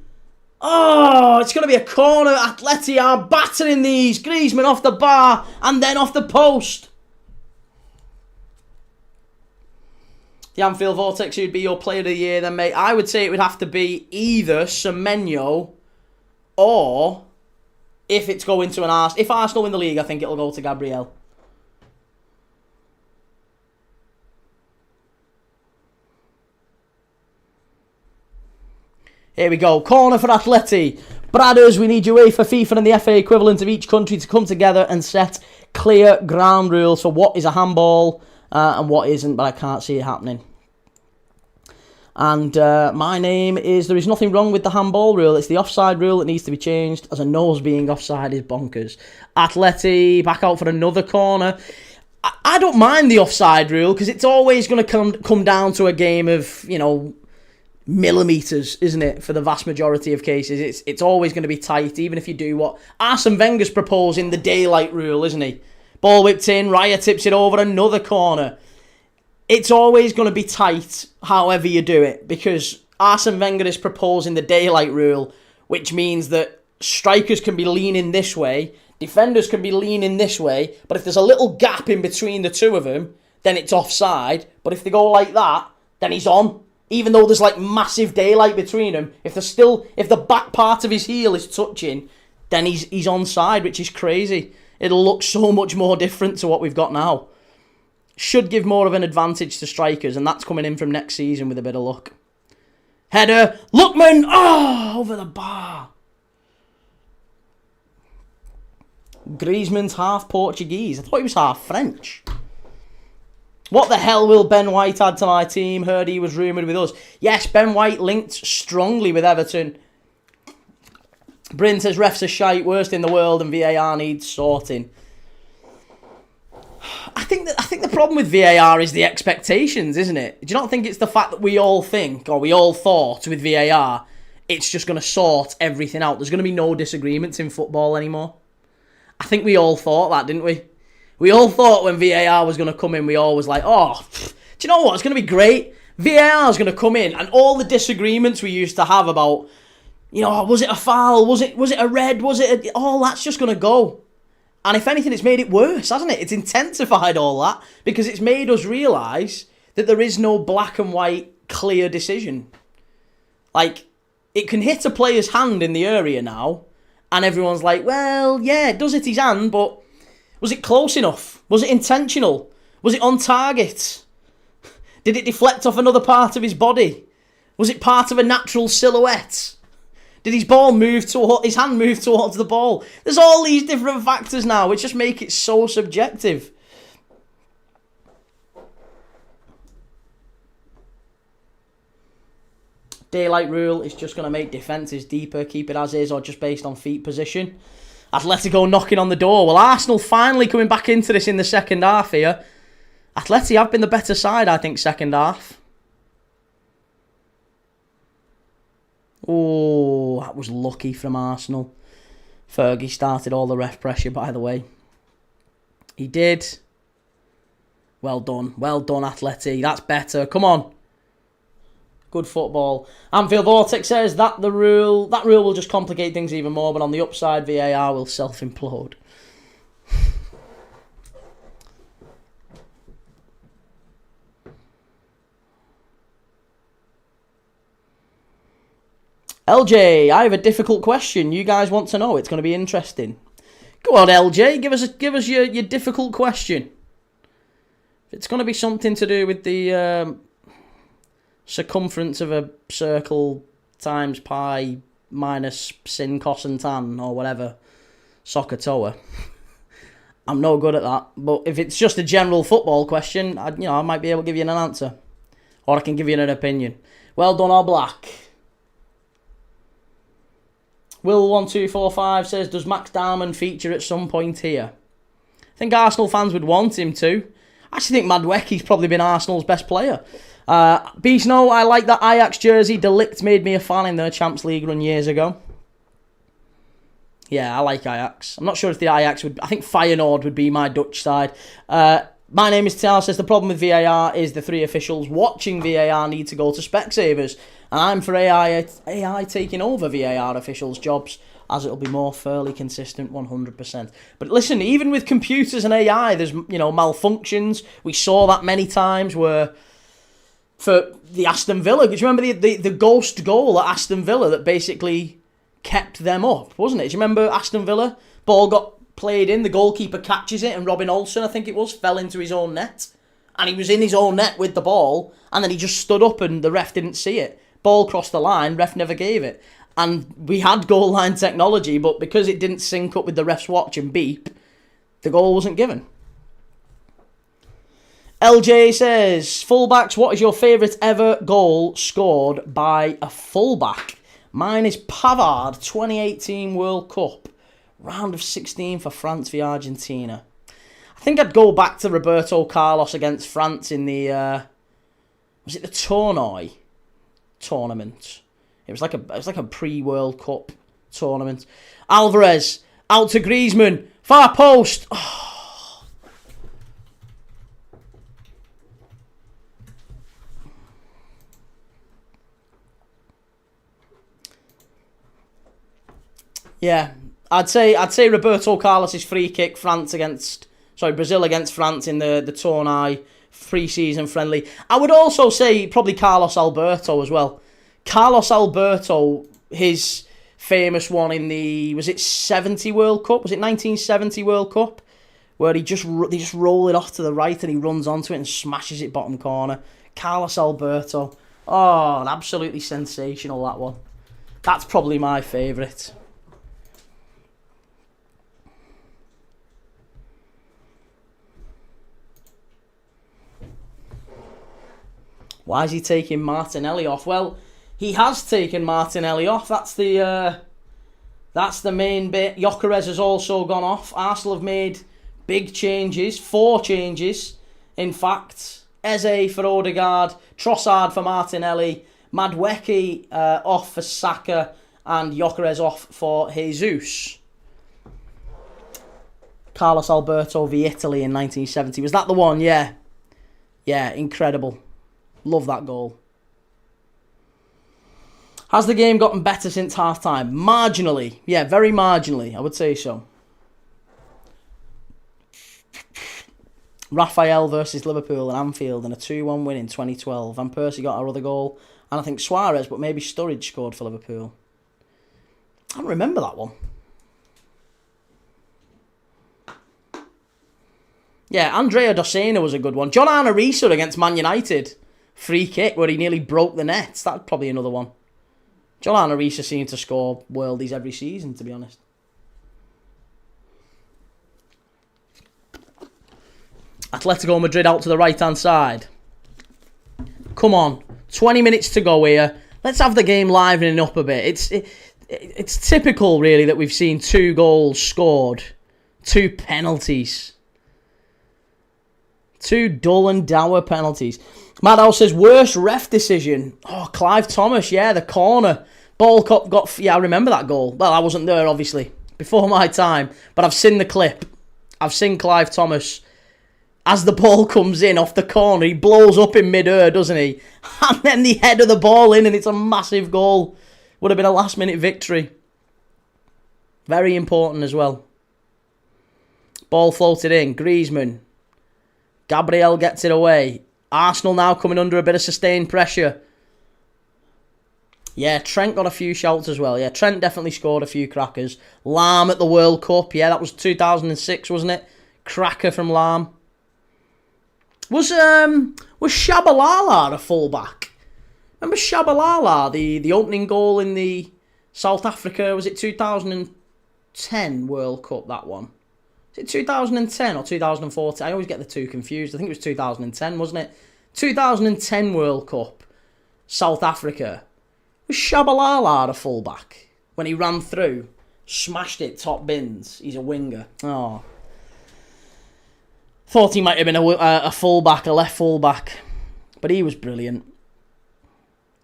Oh, it's going to be a corner. Atleti are battering these. Griezmann off the bar and then off the post. The Anfield Vortex, who'd be your player of the year then, mate? I would say it would have to be either Simeone or, if it's going to if Arsenal win the league, I think it'll go to Gabriel. Here we go. Corner for Atleti. Bradders, we need UEFA, FIFA and the FA equivalent of each country to come together and set clear ground rules for what is a handball and what isn't, but I can't see it happening. And my name is, there is nothing wrong with the handball rule. It's the offside rule that needs to be changed, as a nose being offside is bonkers. Atleti back out for another corner. I don't mind the offside rule because it's always going to come down to a game of, millimetres, isn't it? For the vast majority of cases, it's always going to be tight, even if you do what Arsene Wenger's proposing, the daylight rule, isn't he? Ball whipped in, Raya tips it over, another corner. it's always going to be tight however you do it, because Arsene Wenger is proposing the daylight rule, which means that strikers can be leaning this way, defenders can be leaning this way, but if there's a little gap in between the two of them, then it's offside. But if they go like that, then he's on. Even though there's like massive daylight between them, if the back part of his heel is touching, then he's onside, which is crazy. It'll look so much more different to what we've got now. Should give more of an advantage to strikers, and that's coming in from next season with a bit of luck. Header, Lookman, over the bar. Griezmann's half Portuguese. I thought he was half French. What the hell will Ben White add to my team? Heard he was rumoured with us. Yes, Ben White linked strongly with Everton. Bryn says refs are shite, worst in the world, and VAR needs sorting. I think the problem with VAR is the expectations, isn't it? Do you not think it's the fact that we all think, or we all thought with VAR, it's just going to sort everything out? There's going to be no disagreements in football anymore. I think we all thought that, didn't we? We all thought when VAR was going to come in, we all was like, do you know what? It's going to be great. VAR is going to come in, and all the disagreements we used to have about, was it a foul? Was it a red? All that's just going to go. And if anything, it's made it worse, hasn't it? It's intensified all that, because it's made us realise that there is no black and white clear decision. Like, it can hit a player's hand in the area now, and everyone's like, well, yeah, it does hit his hand, but was it close enough? Was it intentional? Was it on target? Did it deflect off another part of his body? Was it part of a natural silhouette? Did his hand move towards the ball? There's all these different factors now, which just make it so subjective. Daylight rule is just going to make defences deeper, keep it as is, or just based on feet position. Atletico knocking on the door. Well, Arsenal finally coming back into this in the second half here. Atleti have been the better side, I think, second half. Oh, that was lucky from Arsenal. Fergie started all the ref pressure, by the way. He did. Well done, Atleti. That's better. Come on. Good football. Anfield Vortex says that rule will just complicate things even more, but on the upside, VAR will self-implode. LJ, I have a difficult question. You guys want to know? It's going to be interesting. Go on, LJ. Give us your difficult question. It's going to be something to do with the circumference of a circle times pi minus sin, cos and tan, or whatever. Sokotoa. I'm no good at that. But if it's just a general football question, I might be able to give you an answer. Or I can give you an opinion. Well done, all black. Will1245 says, does Max Darman feature at some point here? I think Arsenal fans would want him to. I actually think Madueke's probably been Arsenal's best player. Beast, no, I like that Ajax jersey. Delict made me a fan in their Champions League run years ago. Yeah, I like Ajax. I'm not sure if the Ajax would... I think Feyenoord would be my Dutch side. My name is Tal, says the problem with VAR is the three officials watching VAR need to go to Specsavers. And I'm for AI taking over VAR officials' jobs, as it'll be more fairly consistent 100%. But listen, even with computers and AI, there's malfunctions. We saw that many times where... For the Aston Villa, do you remember the ghost goal at Aston Villa that basically kept them up, wasn't it? Do you remember Aston Villa? Ball got played in, the goalkeeper catches it, and Robin Olsen, I think it was, fell into his own net. And he was in his own net with the ball, and then he just stood up and the ref didn't see it. Ball crossed the line, ref never gave it. And we had goal line technology, but because it didn't sync up with the ref's watch and beep, the goal wasn't given. LJ says, fullbacks, what is your favourite ever goal scored by a fullback? Mine is Pavard, 2018 World Cup. Round of 16 for France v Argentina. I think I'd go back to Roberto Carlos against France in the... was it the Tournoi tournament? It was like a pre-World Cup tournament. Alvarez, out to Griezmann. Far post. Oh. Yeah, I'd say Roberto Carlos's free kick, Brazil against France in the Tournai pre-season friendly. I would also say probably Carlos Alberto as well. Carlos Alberto, his famous one in was it 70 World Cup? Was it 1970 World Cup? Where they just roll it off to the right and he runs onto it and smashes it bottom corner. Carlos Alberto. Oh, absolutely sensational, that one. That's probably my favourite. Why is he taking Martinelli off? Well, he has taken Martinelli off. That's the main bit. Gyökeres has also gone off. Arsenal have made big changes. 4 changes, in fact. Eze for Odegaard, Trossard for Martinelli, Madueke off for Saka, and Gyökeres off for Jesus. Carlos Alberto v Italy in 1970. Was that the one? Yeah. Yeah, incredible. Love that goal. Has the game gotten better since half-time? Marginally. Yeah, very marginally. I would say so. Raphael versus Liverpool at Anfield in a 2-1 win in 2012. Van Persie got our other goal. And I think Suarez, but maybe Sturridge scored for Liverpool. I don't remember that one. Yeah, Andrea Dossena was a good one. John Arne Riise against Man United. Free kick where he nearly broke the nets. That's probably another one. John Arne Riise seems to score worldies every season, to be honest. Atletico Madrid out to the right-hand side. Come on. 20 minutes to go here. Let's have the game livening up a bit. It's typical, really, that we've seen 2 goals scored. 2 penalties. 2 dull and dour penalties. Maddow says, worst ref decision. Oh, Clive Thomas, yeah, the corner. Ball got... Yeah, I remember that goal. Well, I wasn't there, obviously. Before my time. But I've seen the clip. I've seen Clive Thomas... As the ball comes in off the corner, he blows up in mid-air, doesn't he? And then the head of the ball in, and it's a massive goal. Would have been a last-minute victory. Very important as well. Ball floated in. Griezmann. Gabriel gets it away. Arsenal now coming under a bit of sustained pressure. Yeah, Trent got a few shouts as well. Yeah, Trent definitely scored a few crackers. Lam at the World Cup. Yeah, that was 2006, wasn't it? Cracker from Lam. Was Shabalala a fullback? Remember Shabalala, the opening goal in the South Africa, was it 2010 World Cup, that one? Is it 2010 or 2014? I always get the two confused. I think it was 2010, wasn't it? 2010 World Cup, South Africa. Was Shabalala a fullback? When he ran through, smashed it, top bins. He's a winger. Oh. Thought he might have been a fullback, a left fullback. But he was brilliant.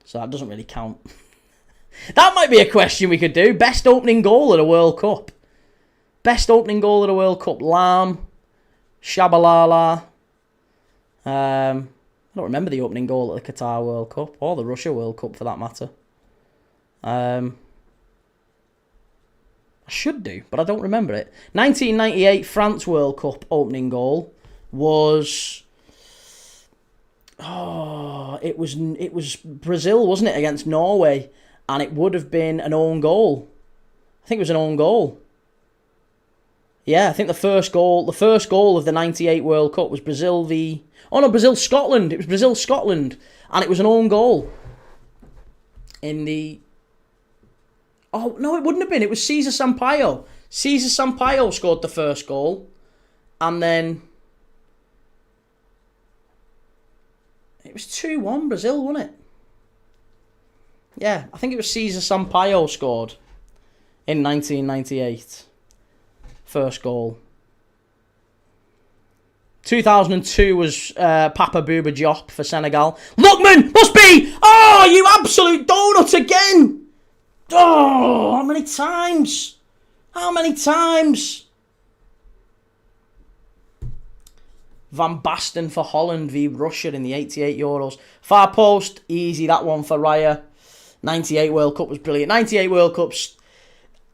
So that doesn't really count. That might be a question we could do. Best opening goal at a World Cup. Best opening goal at a World Cup. Lam. Shabalala. I don't remember the opening goal at the Qatar World Cup. Or the Russia World Cup for that matter. I should do, but I don't remember it. 1998 France World Cup opening goal was... Oh, it was Brazil, wasn't it, against Norway? And it would have been an own goal. I think it was an own goal. Yeah, I think the first goal of the 98 World Cup was Brazil v... Oh no, Brazil-Scotland. It was Brazil-Scotland. And it was an own goal. In the... Oh, no, it wouldn't have been. It was Cesar Sampaio. Cesar Sampaio scored the first goal. And then... It was 2-1 Brazil, wasn't it? Yeah, I think it was Cesar Sampaio scored in 1998. First goal. 2002 was Papa Bouba Diop for Senegal. Lookman! Must be! Oh, you absolute donut again! Oh, how many times? How many times? Van Basten for Holland v Russia in the 88 Euros. Far post, easy that one for Raya. 98 World Cup was brilliant. 98 World Cups,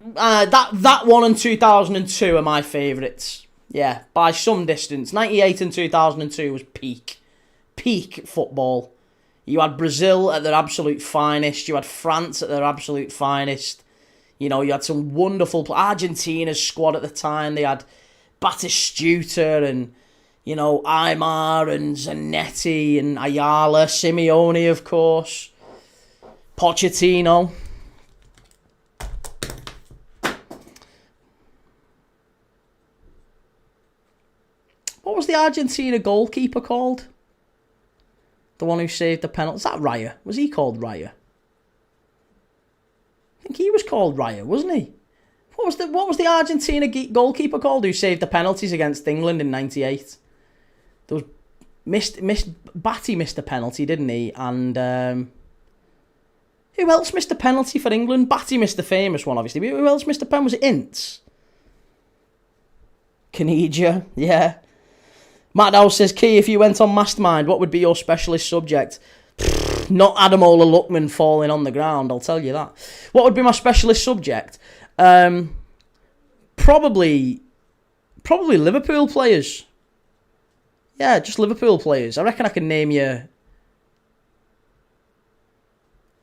That one and 2002 are my favourites. Yeah, by some distance. 98 and 2002 was peak football. You had Brazil at their absolute finest. You had France at their absolute finest. You know, you had some wonderful... Argentina's squad at the time. They had Batistuta and, you know, Aymar and Zanetti and Ayala. Simeone, of course. Pochettino. What was the Argentina goalkeeper called? The one who saved the penalty. Is that Raya? Was he called Raya? I think he was called Raya, wasn't he? What was the Argentina goalkeeper called who saved the penalties against England in '98? There was Batty missed a penalty, didn't he? And who else missed a penalty for England? Batty missed the famous one, obviously. Who else missed a penalty? Was it Ince? Caniggia, yeah. Matt Dow says, Key, if you went on Mastermind, what would be your specialist subject? Not Adamola Lookman falling on the ground, I'll tell you that. What would be my specialist subject? Probably Liverpool players. Yeah, just Liverpool players. I reckon I can name you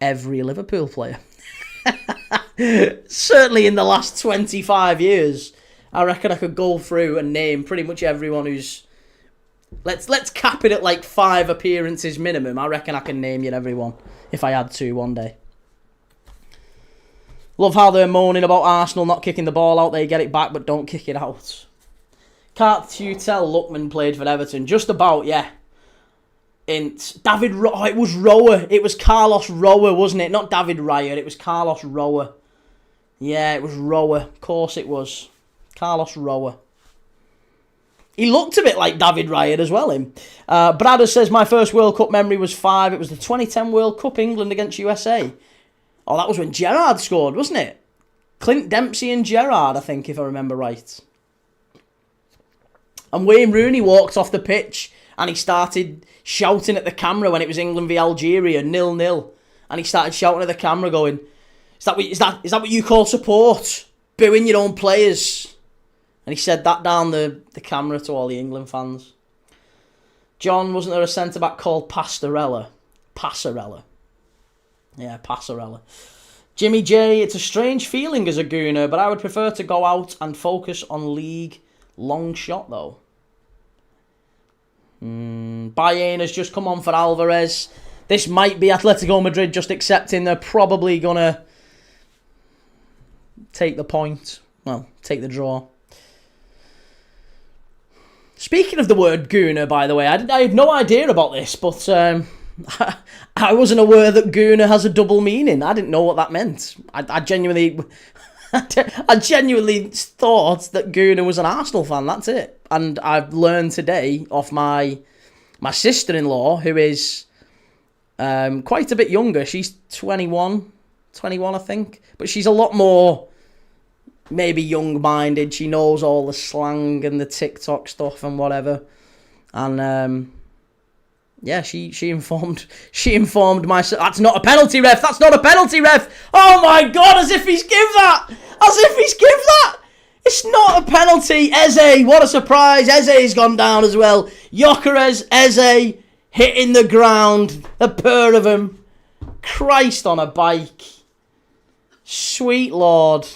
every Liverpool player. Certainly in the last 25 years, I reckon I could go through and name pretty much everyone who's... Let's cap it at like 5 appearances minimum. I reckon I can name you everyone if I had to one day. Love how they're moaning about Arsenal not kicking the ball out. They get it back but don't kick it out. Can't you tell Lookman played for Everton? Just about, yeah. It was Rower. It was Carlos Rower, wasn't it? Not David Raya. It was Carlos Rower. Yeah, it was Rower. Of course it was. Carlos Rower. He looked a bit like David Raya as well, him. Bradder says, my first World Cup memory was 5. It was the 2010 World Cup, England against USA. Oh, that was when Gerrard scored, wasn't it? Clint Dempsey and Gerrard, I think, if I remember right. And Wayne Rooney walked off the pitch and he started shouting at the camera when it was England v Algeria, 0-0. And he started shouting at the camera going, is that what you call support? Booing your own players. And he said that down the camera to all the England fans. John, wasn't there a centre-back called Passarella? Yeah, Passarella. Jimmy J, it's a strange feeling as a Gooner, but I would prefer to go out and focus on league. Long shot, though. Bayern has just come on for Alvarez. This might be Atletico Madrid just accepting they're probably going to take the point. Well, take the draw. Speaking of the word Gooner, by the way, I had no idea about this, but I wasn't aware that Gooner has a double meaning. I didn't know what that meant. I genuinely thought that Gooner was an Arsenal fan, that's it. And I've learned today off my sister-in-law, who is quite a bit younger. She's 21 I think. But she's a lot more... maybe young-minded. She knows all the slang and the TikTok stuff and whatever. And yeah, she informed my... That's not a penalty, ref. That's not a penalty, ref. Oh my God! As if he's give that. It's not a penalty. Eze, what a surprise! Eze's gone down as well. Gyökeres, Eze hitting the ground. The pair of them. Christ on a bike. Sweet Lord.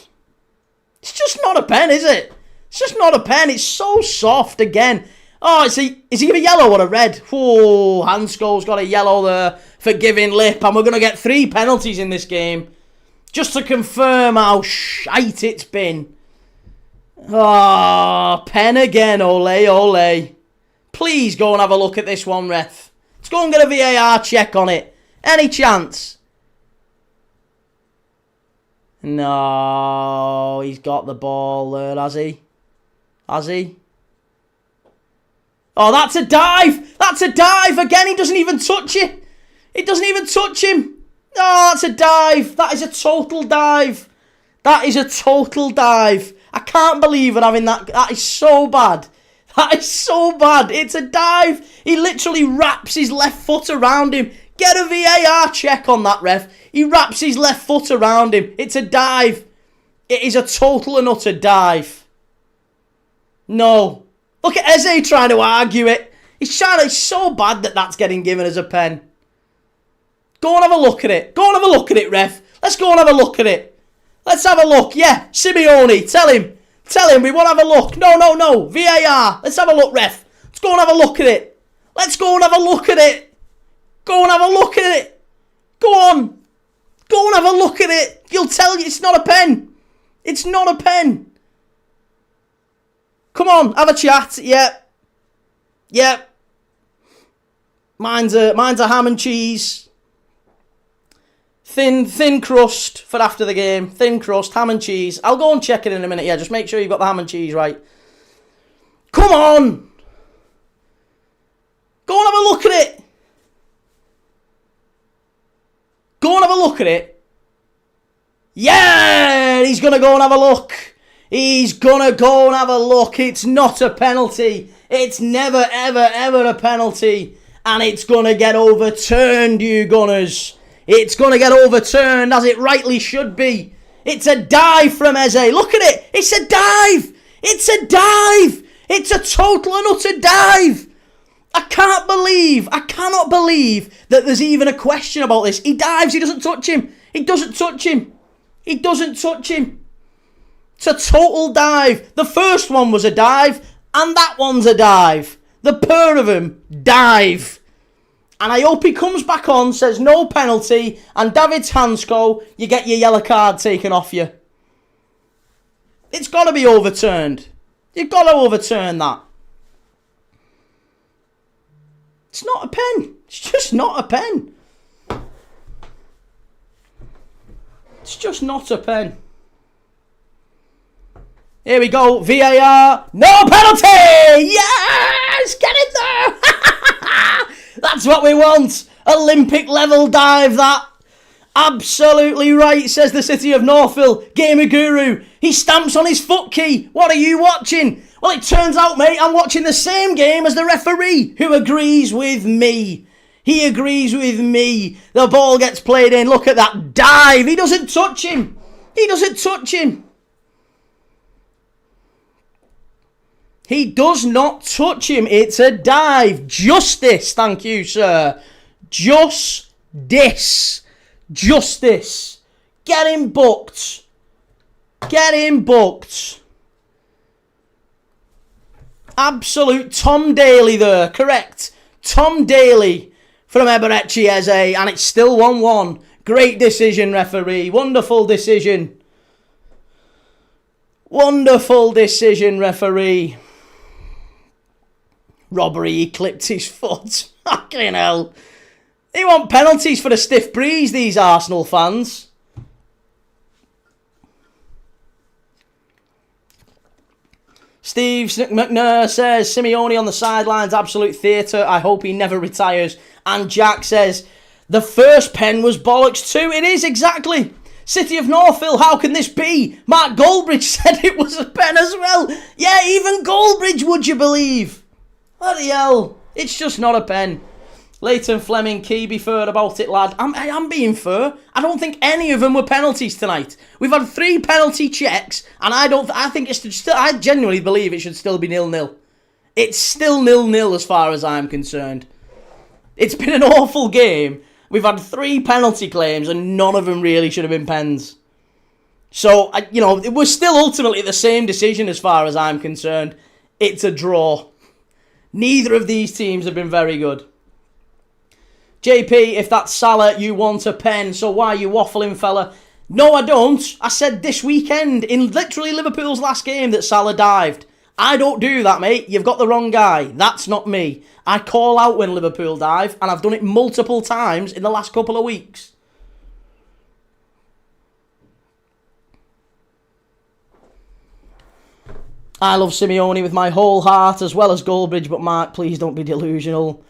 It's just not a pen, is it? It's just not a pen. It's so soft again. Oh, is he a yellow or a red? Oh, Hansko's got a yellow there for giving lip. And we're going to get 3 penalties in this game. Just to confirm how shite it's been. Oh, pen again. Ole, ole. Please go and have a look at this one, ref. Let's go and get a VAR check on it. Any chance? No, he's got the ball there, has he? Has he? Oh, that's a dive! That's a dive! Again, he doesn't even touch it! It doesn't even touch him! Oh, that's a dive! That is a total dive! That is a total dive! I can't believe we're having that. That is so bad. That is so bad. It's a dive. He literally wraps his left foot around him. Get a VAR check on that, ref. He wraps his left foot around him. It's a dive. It is a total and utter dive. No. Look at Eze trying to argue it. It's so bad that that's getting given as a pen. Go and have a look at it. Go and have a look at it, ref. Let's go and have a look at it. Let's have a look. Yeah, Simeone, tell him. Tell him we want to have a look. No. VAR. Let's have a look, ref. Let's go and have a look at it. Let's go and have a look at it. Go and have a look at it. Go on. Go and have a look at it. You'll tell you it's not a pen. It's not a pen. Come on, have a chat. Yep. Mine's a ham and cheese. Thin crust for after the game. Thin crust, ham and cheese. I'll go and check it in a minute. Yeah, just make sure you've got the ham and cheese right. Come on. Go and have a look at it. Go and have a look at it. Yeah, he's going to go and have a look. He's going to go and have a look. It's not a penalty. It's never, ever a penalty. And it's going to get overturned, you Gunners. It's going to get overturned as it rightly should be. It's a dive from Eze. Look at it. It's a dive. It's a dive. It's a total and utter dive. I cannot believe that there's even a question about this. He dives. He doesn't touch him. He doesn't touch him. It's a total dive. The first one was a dive, and that one's a dive. The pair of them dive. And I hope he comes back on, says no penalty, and David's hands go, you get your yellow card taken off you. It's got to be overturned. You've got to overturn that. It's not a pen. It's just not a pen. It's just not a pen. Here we go. VAR. No penalty! Yes! Get it there! That's what we want. Olympic level dive, that. Absolutely right, says the City of Northville. Gamer Guru. He stamps on his foot key. What are you watching? Well, it turns out, mate, I'm watching the same game as the referee, who agrees with me. He agrees with me. The ball gets played in. Look at that dive. He doesn't touch him. He doesn't touch him. He does not touch him. It's a dive. Justice. Thank you, sir. Justice. Justice. Get him booked. Get him booked. Absolute Tom Daly there. Correct. Tom Daly from Eberechi Eze. And it's still 1-1. Great decision, referee. Wonderful decision. Wonderful decision, referee. Robbery, he clipped his foot. Fucking hell. They want penalties for a stiff breeze, these Arsenal fans. Steve McNair says, Simeone on the sidelines, absolute theatre. I hope he never retires. And Jack says, the first pen was bollocks too. It is, exactly. City of Northville, how can this be? Mark Goldbridge said it was a pen as well. Yeah, even Goldbridge, would you believe? Bloody hell. It's just not a pen. Leighton Fleming, Key, be fair about it, lad. I'm being fair. I don't think any of them were penalties tonight. We've had 3 penalty checks, and I genuinely believe it should still be 0-0. It's still 0-0 as far as I'm concerned. It's been an awful game. We've had 3 penalty claims, and none of them really should have been pens. So, it was still ultimately the same decision as far as I'm concerned. It's a draw. Neither of these teams have been very good. JP, if that's Salah, you want a pen, so why are you waffling, fella? No, I don't. I said this weekend, in literally Liverpool's last game, that Salah dived. I don't do that, mate. You've got the wrong guy. That's not me. I call out when Liverpool dive, and I've done it multiple times in the last couple of weeks. I love Simeone with my whole heart, as well as Goldbridge, but Mark, please don't be delusional.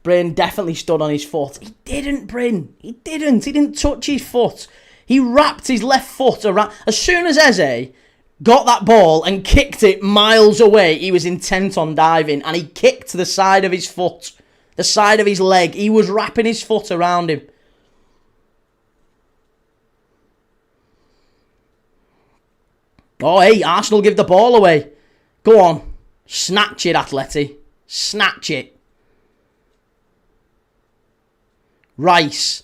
Bryn definitely stood on his foot. He didn't, Bryn. He didn't touch his foot. He wrapped his left foot around. As soon as Eze got that ball and kicked it miles away, he was intent on diving, and he kicked the side of his foot, the side of his leg. He was wrapping his foot around him. Oh, hey, Arsenal give the ball away. Go on. Snatch it, Atleti. Snatch it. Rice.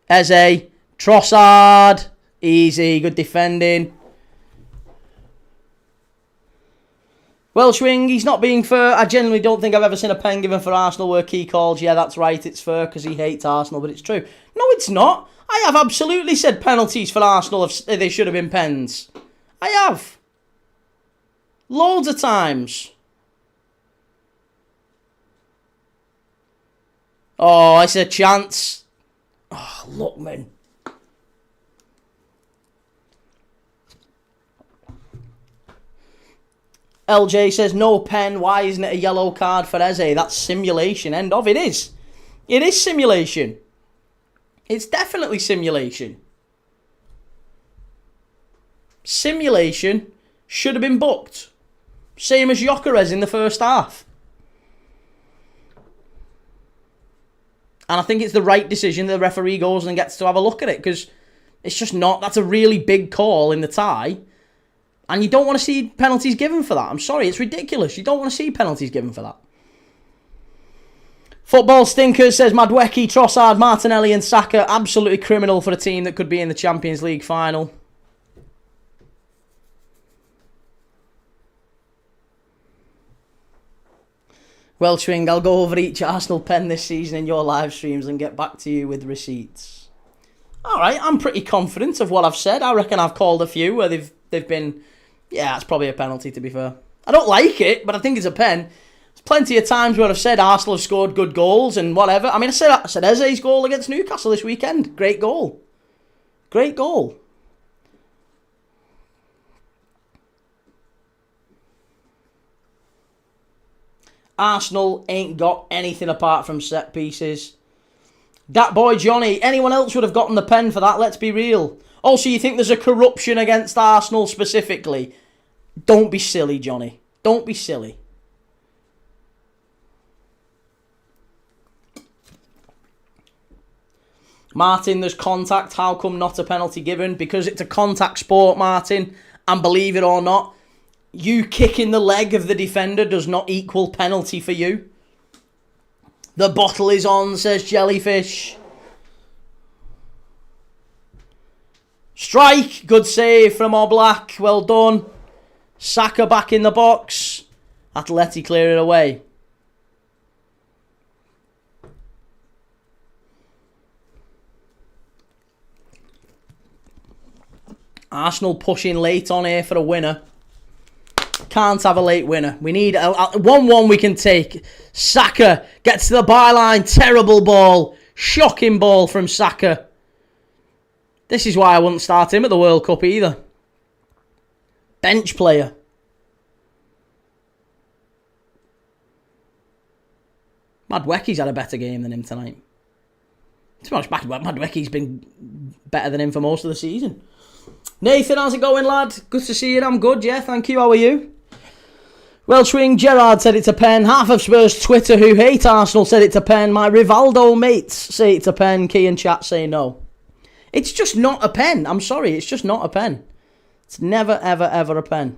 Eze. Trossard. Easy. Good defending. Welshwing, he's not being fair. I genuinely don't think I've ever seen a pen given for Arsenal where Key calls, yeah, that's right, it's fair because he hates Arsenal, but it's true. No, it's not. I have absolutely said penalties for Arsenal if they should have been pens. I have. Loads of times. Oh, it's a chance. Oh, look, man. LJ says, no pen, why isn't it a yellow card for Eze? That's simulation, end of. It is. It is simulation. It's definitely simulation. Simulation should have been booked. Same as Gyökeres in the first half. And I think it's the right decision that the referee goes and gets to have a look at it, because it's just not. That's a really big call in the tie. And you don't want to see penalties given for that. I'm sorry, it's ridiculous. You don't want to see penalties given for that. Football Stinkers says Madueke, Trossard, Martinelli and Saka absolutely criminal for a team that could be in the Champions League final. Welshwing, I'll go over each Arsenal pen this season in your live streams and get back to you with receipts. Alright, I'm pretty confident of what I've said. I reckon I've called a few where they've been... Yeah, it's probably a penalty, to be fair. I don't like it, but I think it's a pen. There's plenty of times where I've said Arsenal have scored good goals and whatever. I mean, I said Eze's goal against Newcastle this weekend. Great goal. Great goal. Arsenal ain't got anything apart from set pieces. That boy Johnny, anyone else would have gotten the pen for that, let's be real. Also, you think there's a corruption against Arsenal specifically? Don't be silly, Johnny. Don't be silly. Martin, there's contact. How come not a penalty given? Because it's a contact sport, Martin. And believe it or not, you kicking the leg of the defender does not equal penalty for you. The bottle is on, says Jellyfish. Strike. Good save from Oblak. Well done. Saka back in the box. Atleti clear it away. Arsenal pushing late on here for a winner. Can't have a late winner. We need a 1-1 we can take. Saka gets to the byline. Terrible ball. Shocking ball from Saka. This is why I wouldn't start him at the World Cup either. Bench player. Madueke's had a better game than him tonight. To be honest, Madueke's been better than him for most of the season. Nathan, how's it going, lad? Good to see you. I'm good, yeah, thank you. How are you? Welshwing, Gerard said it's a pen. Half of Spurs Twitter who hate Arsenal said it's a pen. My Rivaldo mates say it's a pen. Key and chat say no. It's just not a pen. I'm sorry, it's just not a pen. It's never, ever, ever a pen.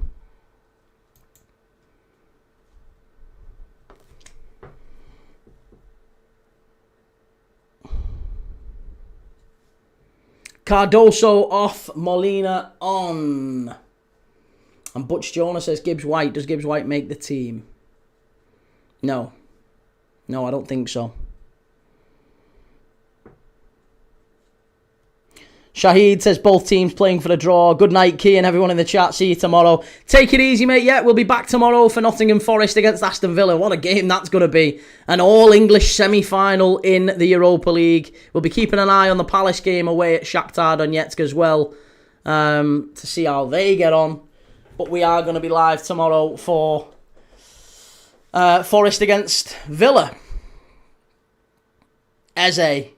Cardoso off, Molina on. And Butch Jonas says Gibbs White. Does Gibbs White make the team? No. No, I don't think so. Shahid says both teams playing for the draw. Good night, Key, and everyone in the chat. See you tomorrow. Take it easy, mate. Yeah, we'll be back tomorrow for Nottingham Forest against Aston Villa. What a game that's going to be. An all-English semi-final in the Europa League. We'll be keeping an eye on the Palace game away at Shakhtar Donetsk as well to see how they get on. But we are going to be live tomorrow for Forest against Villa. Eze. I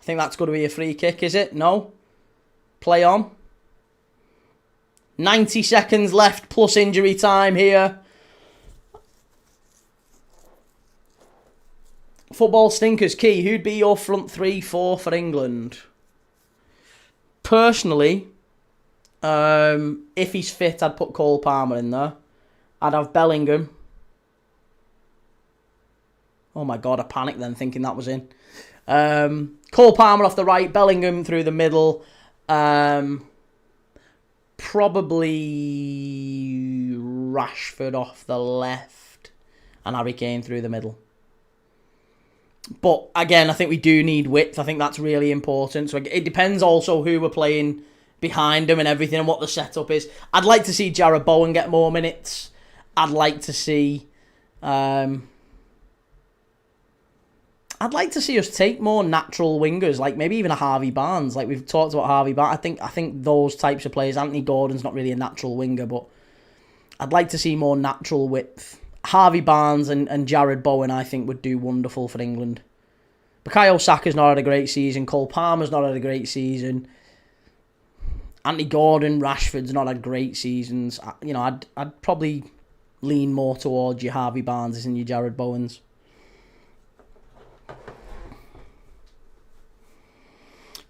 think that's going to be a free kick, is it? No? Play on. 90 seconds left plus injury time here. Football Stinkers, Key, who'd be your front 3-4 for England? Personally, If he's fit, I'd put Cole Palmer in there. I'd have Bellingham. Oh my God, I panicked then thinking that was in. Cole Palmer off the right, Bellingham through the middle. Probably Rashford off the left and Harry Kane through the middle. But again, I think we do need width. I think that's really important. So it depends also who we're playing behind them and everything and what the setup is. I'd like to see Jarrod Bowen get more minutes. I'd like to see us take more natural wingers, like maybe even a Harvey Barnes. Like we've talked about Harvey Barnes. I think those types of players. Anthony Gordon's not really a natural winger, but I'd like to see more natural width. Harvey Barnes and Jarrod Bowen, I think, would do wonderful for England. Bukayo Saka's not had a great season. Cole Palmer's not had a great season. Anthony Gordon, Rashford's not had great seasons. I'd probably lean more towards your Harvey Barnes and your Jarrod Bowens.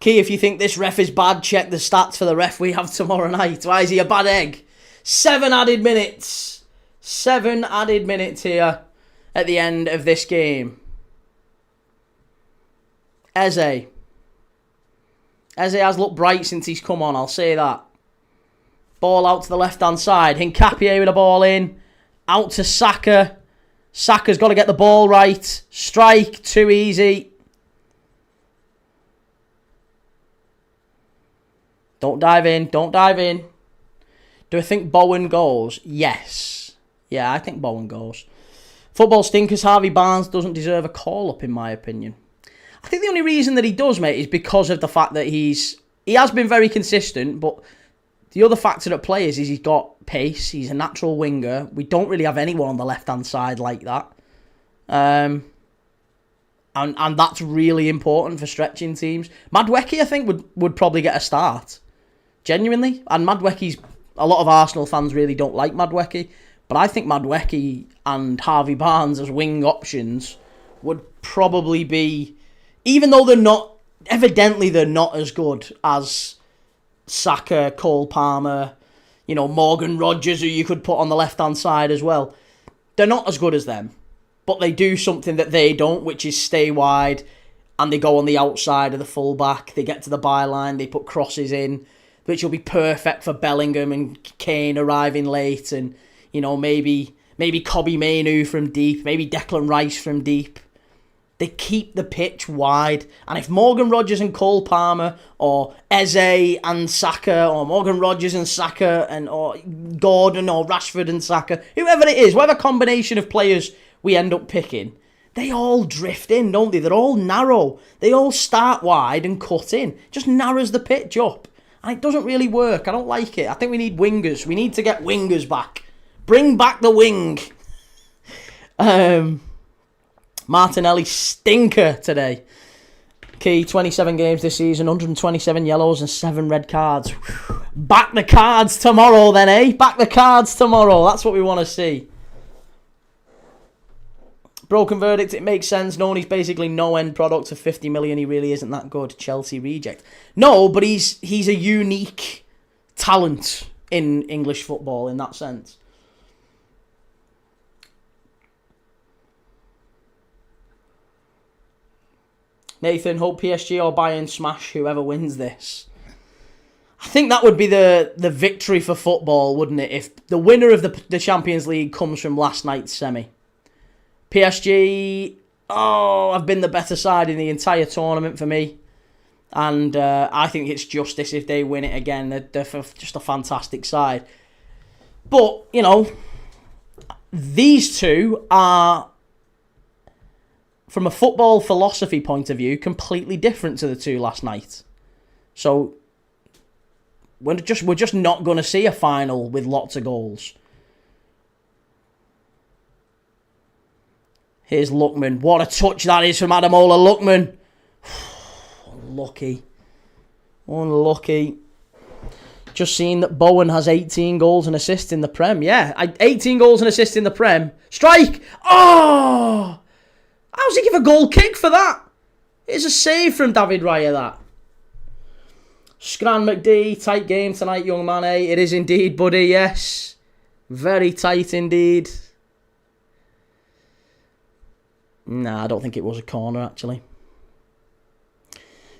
Key, if you think this ref is bad, check the stats for the ref we have tomorrow night. Why is he a bad egg? 7 added minutes. 7 added minutes here at the end of this game. Eze has looked bright since he's come on, I'll say that. Ball out to the left-hand side. Hincapié with the ball in. Out to Saka. Saka's got to get the ball right. Strike, too easy. Don't dive in. Do I think Bowen goes? Yes. Yeah, I think Bowen goes. Football stinkers, Harvey Barnes doesn't deserve a call-up, in my opinion. I think the only reason that he does, mate, is because of the fact that he has been very consistent, but the other factor at play is he's got pace, he's a natural winger. We don't really have anyone on the left-hand side like that. And that's really important for stretching teams. Madueke, I think, would probably get a start. Genuinely. And Madueke's... A lot of Arsenal fans really don't like Madueke. But I think Madueke and Harvey Barnes as wing options would probably be... Even though they're not... Evidently, they're not as good as Saka, Cole Palmer, Morgan Rogers, who you could put on the left-hand side as well. They're not as good as them. But they do something that they don't, which is stay wide, and they go on the outside of the full-back. They get to the byline, they put crosses in, which will be perfect for Bellingham and Kane arriving late, and, maybe Kobbie Mainoo from deep, maybe Declan Rice from deep. They keep the pitch wide. And if Morgan Rogers and Cole Palmer, or Eze and Saka, or Morgan Rogers and Saka, or Gordon or Rashford and Saka, whoever it is, whatever combination of players we end up picking, they all drift in, don't they? They're all narrow. They all start wide and cut in. Just narrows the pitch up. And it doesn't really work. I don't like it. I think we need wingers. We need to get wingers back. Bring back the wing. Martinelli stinker today. Key, 27 games this season, 127 yellows and 7 red cards. Back the cards tomorrow then, eh? Back the cards tomorrow. That's what we want to see. Broken verdict, it makes sense. Noni's basically no end product of 50 million. He really isn't that good. Chelsea reject. No, but he's a unique talent in English football in that sense. Nathan, hope PSG or Bayern smash whoever wins this. I think that would be the victory for football, wouldn't it? If the winner of the Champions League comes from last night's semi. PSG, have been the better side in the entire tournament for me. And I think it's justice if they win it again. They're just a fantastic side. But, these two are, from a football philosophy point of view, completely different to the two last night. So we're just not going to see a final with lots of goals. Here's Lookman. What a touch that is from Ademola Lookman. Unlucky. Just seen that Bowen has 18 goals and assists in the Prem. Yeah, 18 goals and assists in the Prem. Strike! Oh! How's he give a goal kick for that? It's a save from David Raya, that. Scran McD, tight game tonight, young man, eh? It is indeed, buddy, yes. Very tight indeed. Nah, I don't think it was a corner, actually.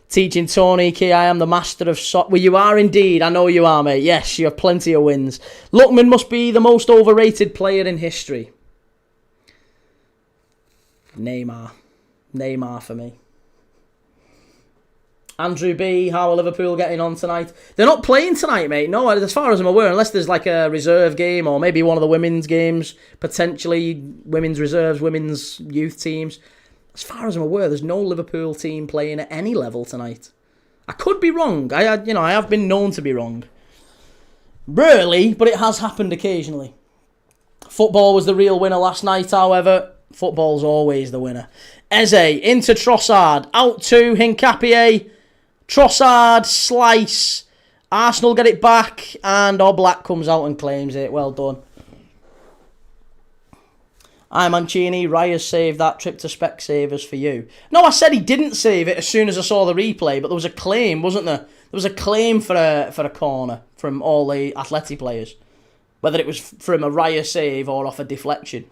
Teaching Tony Key, I am the master of soccer. Well, you are indeed. I know you are, mate. Yes, you have plenty of wins. Lookman must be the most overrated player in history. Neymar. Neymar for me. Andrew B, how are Liverpool getting on tonight? They're not playing tonight, mate. No, as far as I'm aware, unless there's like a reserve game or maybe one of the women's games, potentially women's reserves, women's youth teams. As far as I'm aware, there's no Liverpool team playing at any level tonight. I could be wrong. I have been known to be wrong. Rarely, but it has happened occasionally. Football was the real winner last night, however. Football's always the winner. Eze into Trossard. Out to Hincapié. Trossard, slice. Arsenal get it back. And Oblak comes out and claims it. Well done. Hi Mancini, Raya saved that. Trip to Specsavers for you. No, I said he didn't save it as soon as I saw the replay, but there was a claim, wasn't there? There was a claim for a corner from all the Atleti players. Whether it was from a Raya save or off a deflection.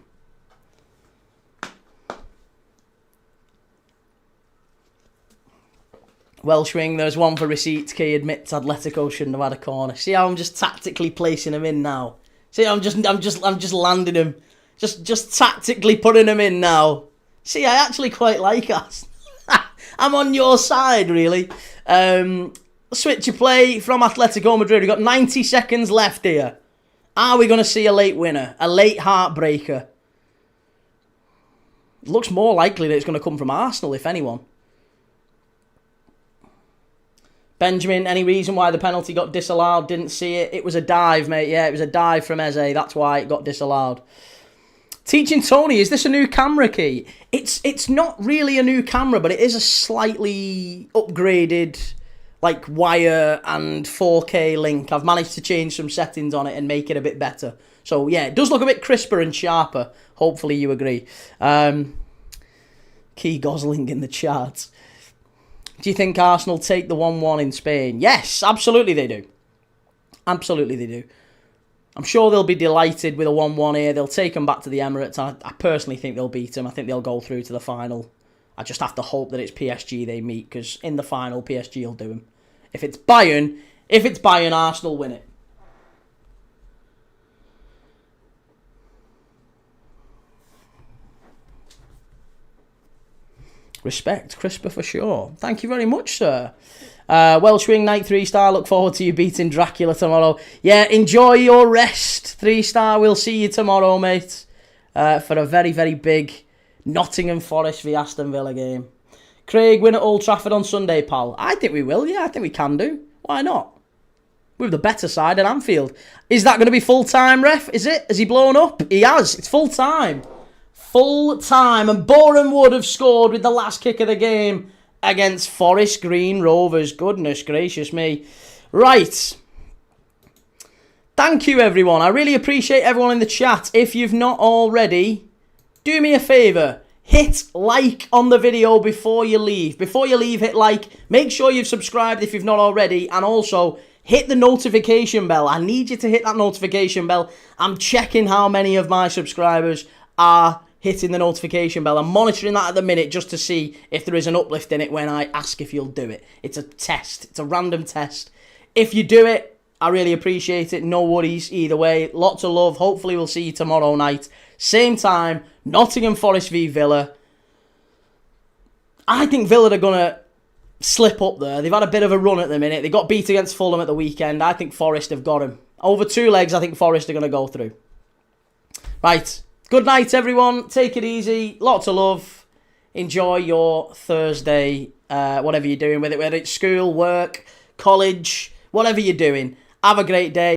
Welshwing, there's one for receipts. Key admits Atletico shouldn't have had a corner. See how I'm just tactically placing him in now. See, I'm just landing him. Just tactically putting him in now. See, I actually quite like us. I'm on your side, really. Switch of play from Atletico Madrid. We've got 90 seconds left here. Are we going to see a late winner? A late heartbreaker? It looks more likely that it's going to come from Arsenal, if anyone. Benjamin, any reason why the penalty got disallowed? Didn't see it. It was a dive, mate. Yeah, it was a dive from Eze. That's why it got disallowed. Teaching Tony, is this a new camera, Key? It's not really a new camera, but it is a slightly upgraded, like, wire and 4K link. I've managed to change some settings on it and make it a bit better. So, yeah, it does look a bit crisper and sharper. Hopefully you agree. Key Gosling in the chat. Do you think Arsenal take the 1-1 in Spain? Yes, absolutely they do. Absolutely they do. I'm sure they'll be delighted with a 1-1 here. They'll take them back to the Emirates. I personally think they'll beat them. I think they'll go through to the final. I just have to hope that it's PSG they meet, because in the final, PSG will do them. If it's Bayern, Arsenal win it. Respect, crisper for sure. Thank you very much, sir. Welshwing, Night 3-star. Look forward to you beating Dracula tomorrow. Yeah, enjoy your rest, 3-star. We'll see you tomorrow, mate, for a very, very big Nottingham Forest v Aston Villa game. Craig, win at Old Trafford on Sunday, pal. I think we will, yeah. I think we can do. Why not? We're the better side at Anfield. Is that going to be full-time, ref? Is it? Has he blown up? He has. It's full-time. Full-time. And Boreham Wood have scored with the last kick of the game against Forest Green Rovers. Goodness gracious me. Right. Thank you, everyone. I really appreciate everyone in the chat. If you've not already, do me a favour. Hit like on the video before you leave. Before you leave, hit like. Make sure you've subscribed if you've not already. And also, hit the notification bell. I need you to hit that notification bell. I'm checking how many of my subscribers are hitting the notification bell. I'm monitoring that at the minute just to see if there is an uplift in it when I ask if you'll do it. It's a test. It's a random test. If you do it, I really appreciate it. No worries either way. Lots of love. Hopefully we'll see you tomorrow night. Same time, Nottingham Forest v Villa. I think Villa are going to slip up there. They've had a bit of a run at the minute. They got beat against Fulham at the weekend. I think Forest have got him. Over 2 legs, I think Forest are going to go through. Right. Good night, everyone. Take it easy. Lots of love. Enjoy your Thursday, whatever you're doing with it, whether it's school, work, college, whatever you're doing. Have a great day.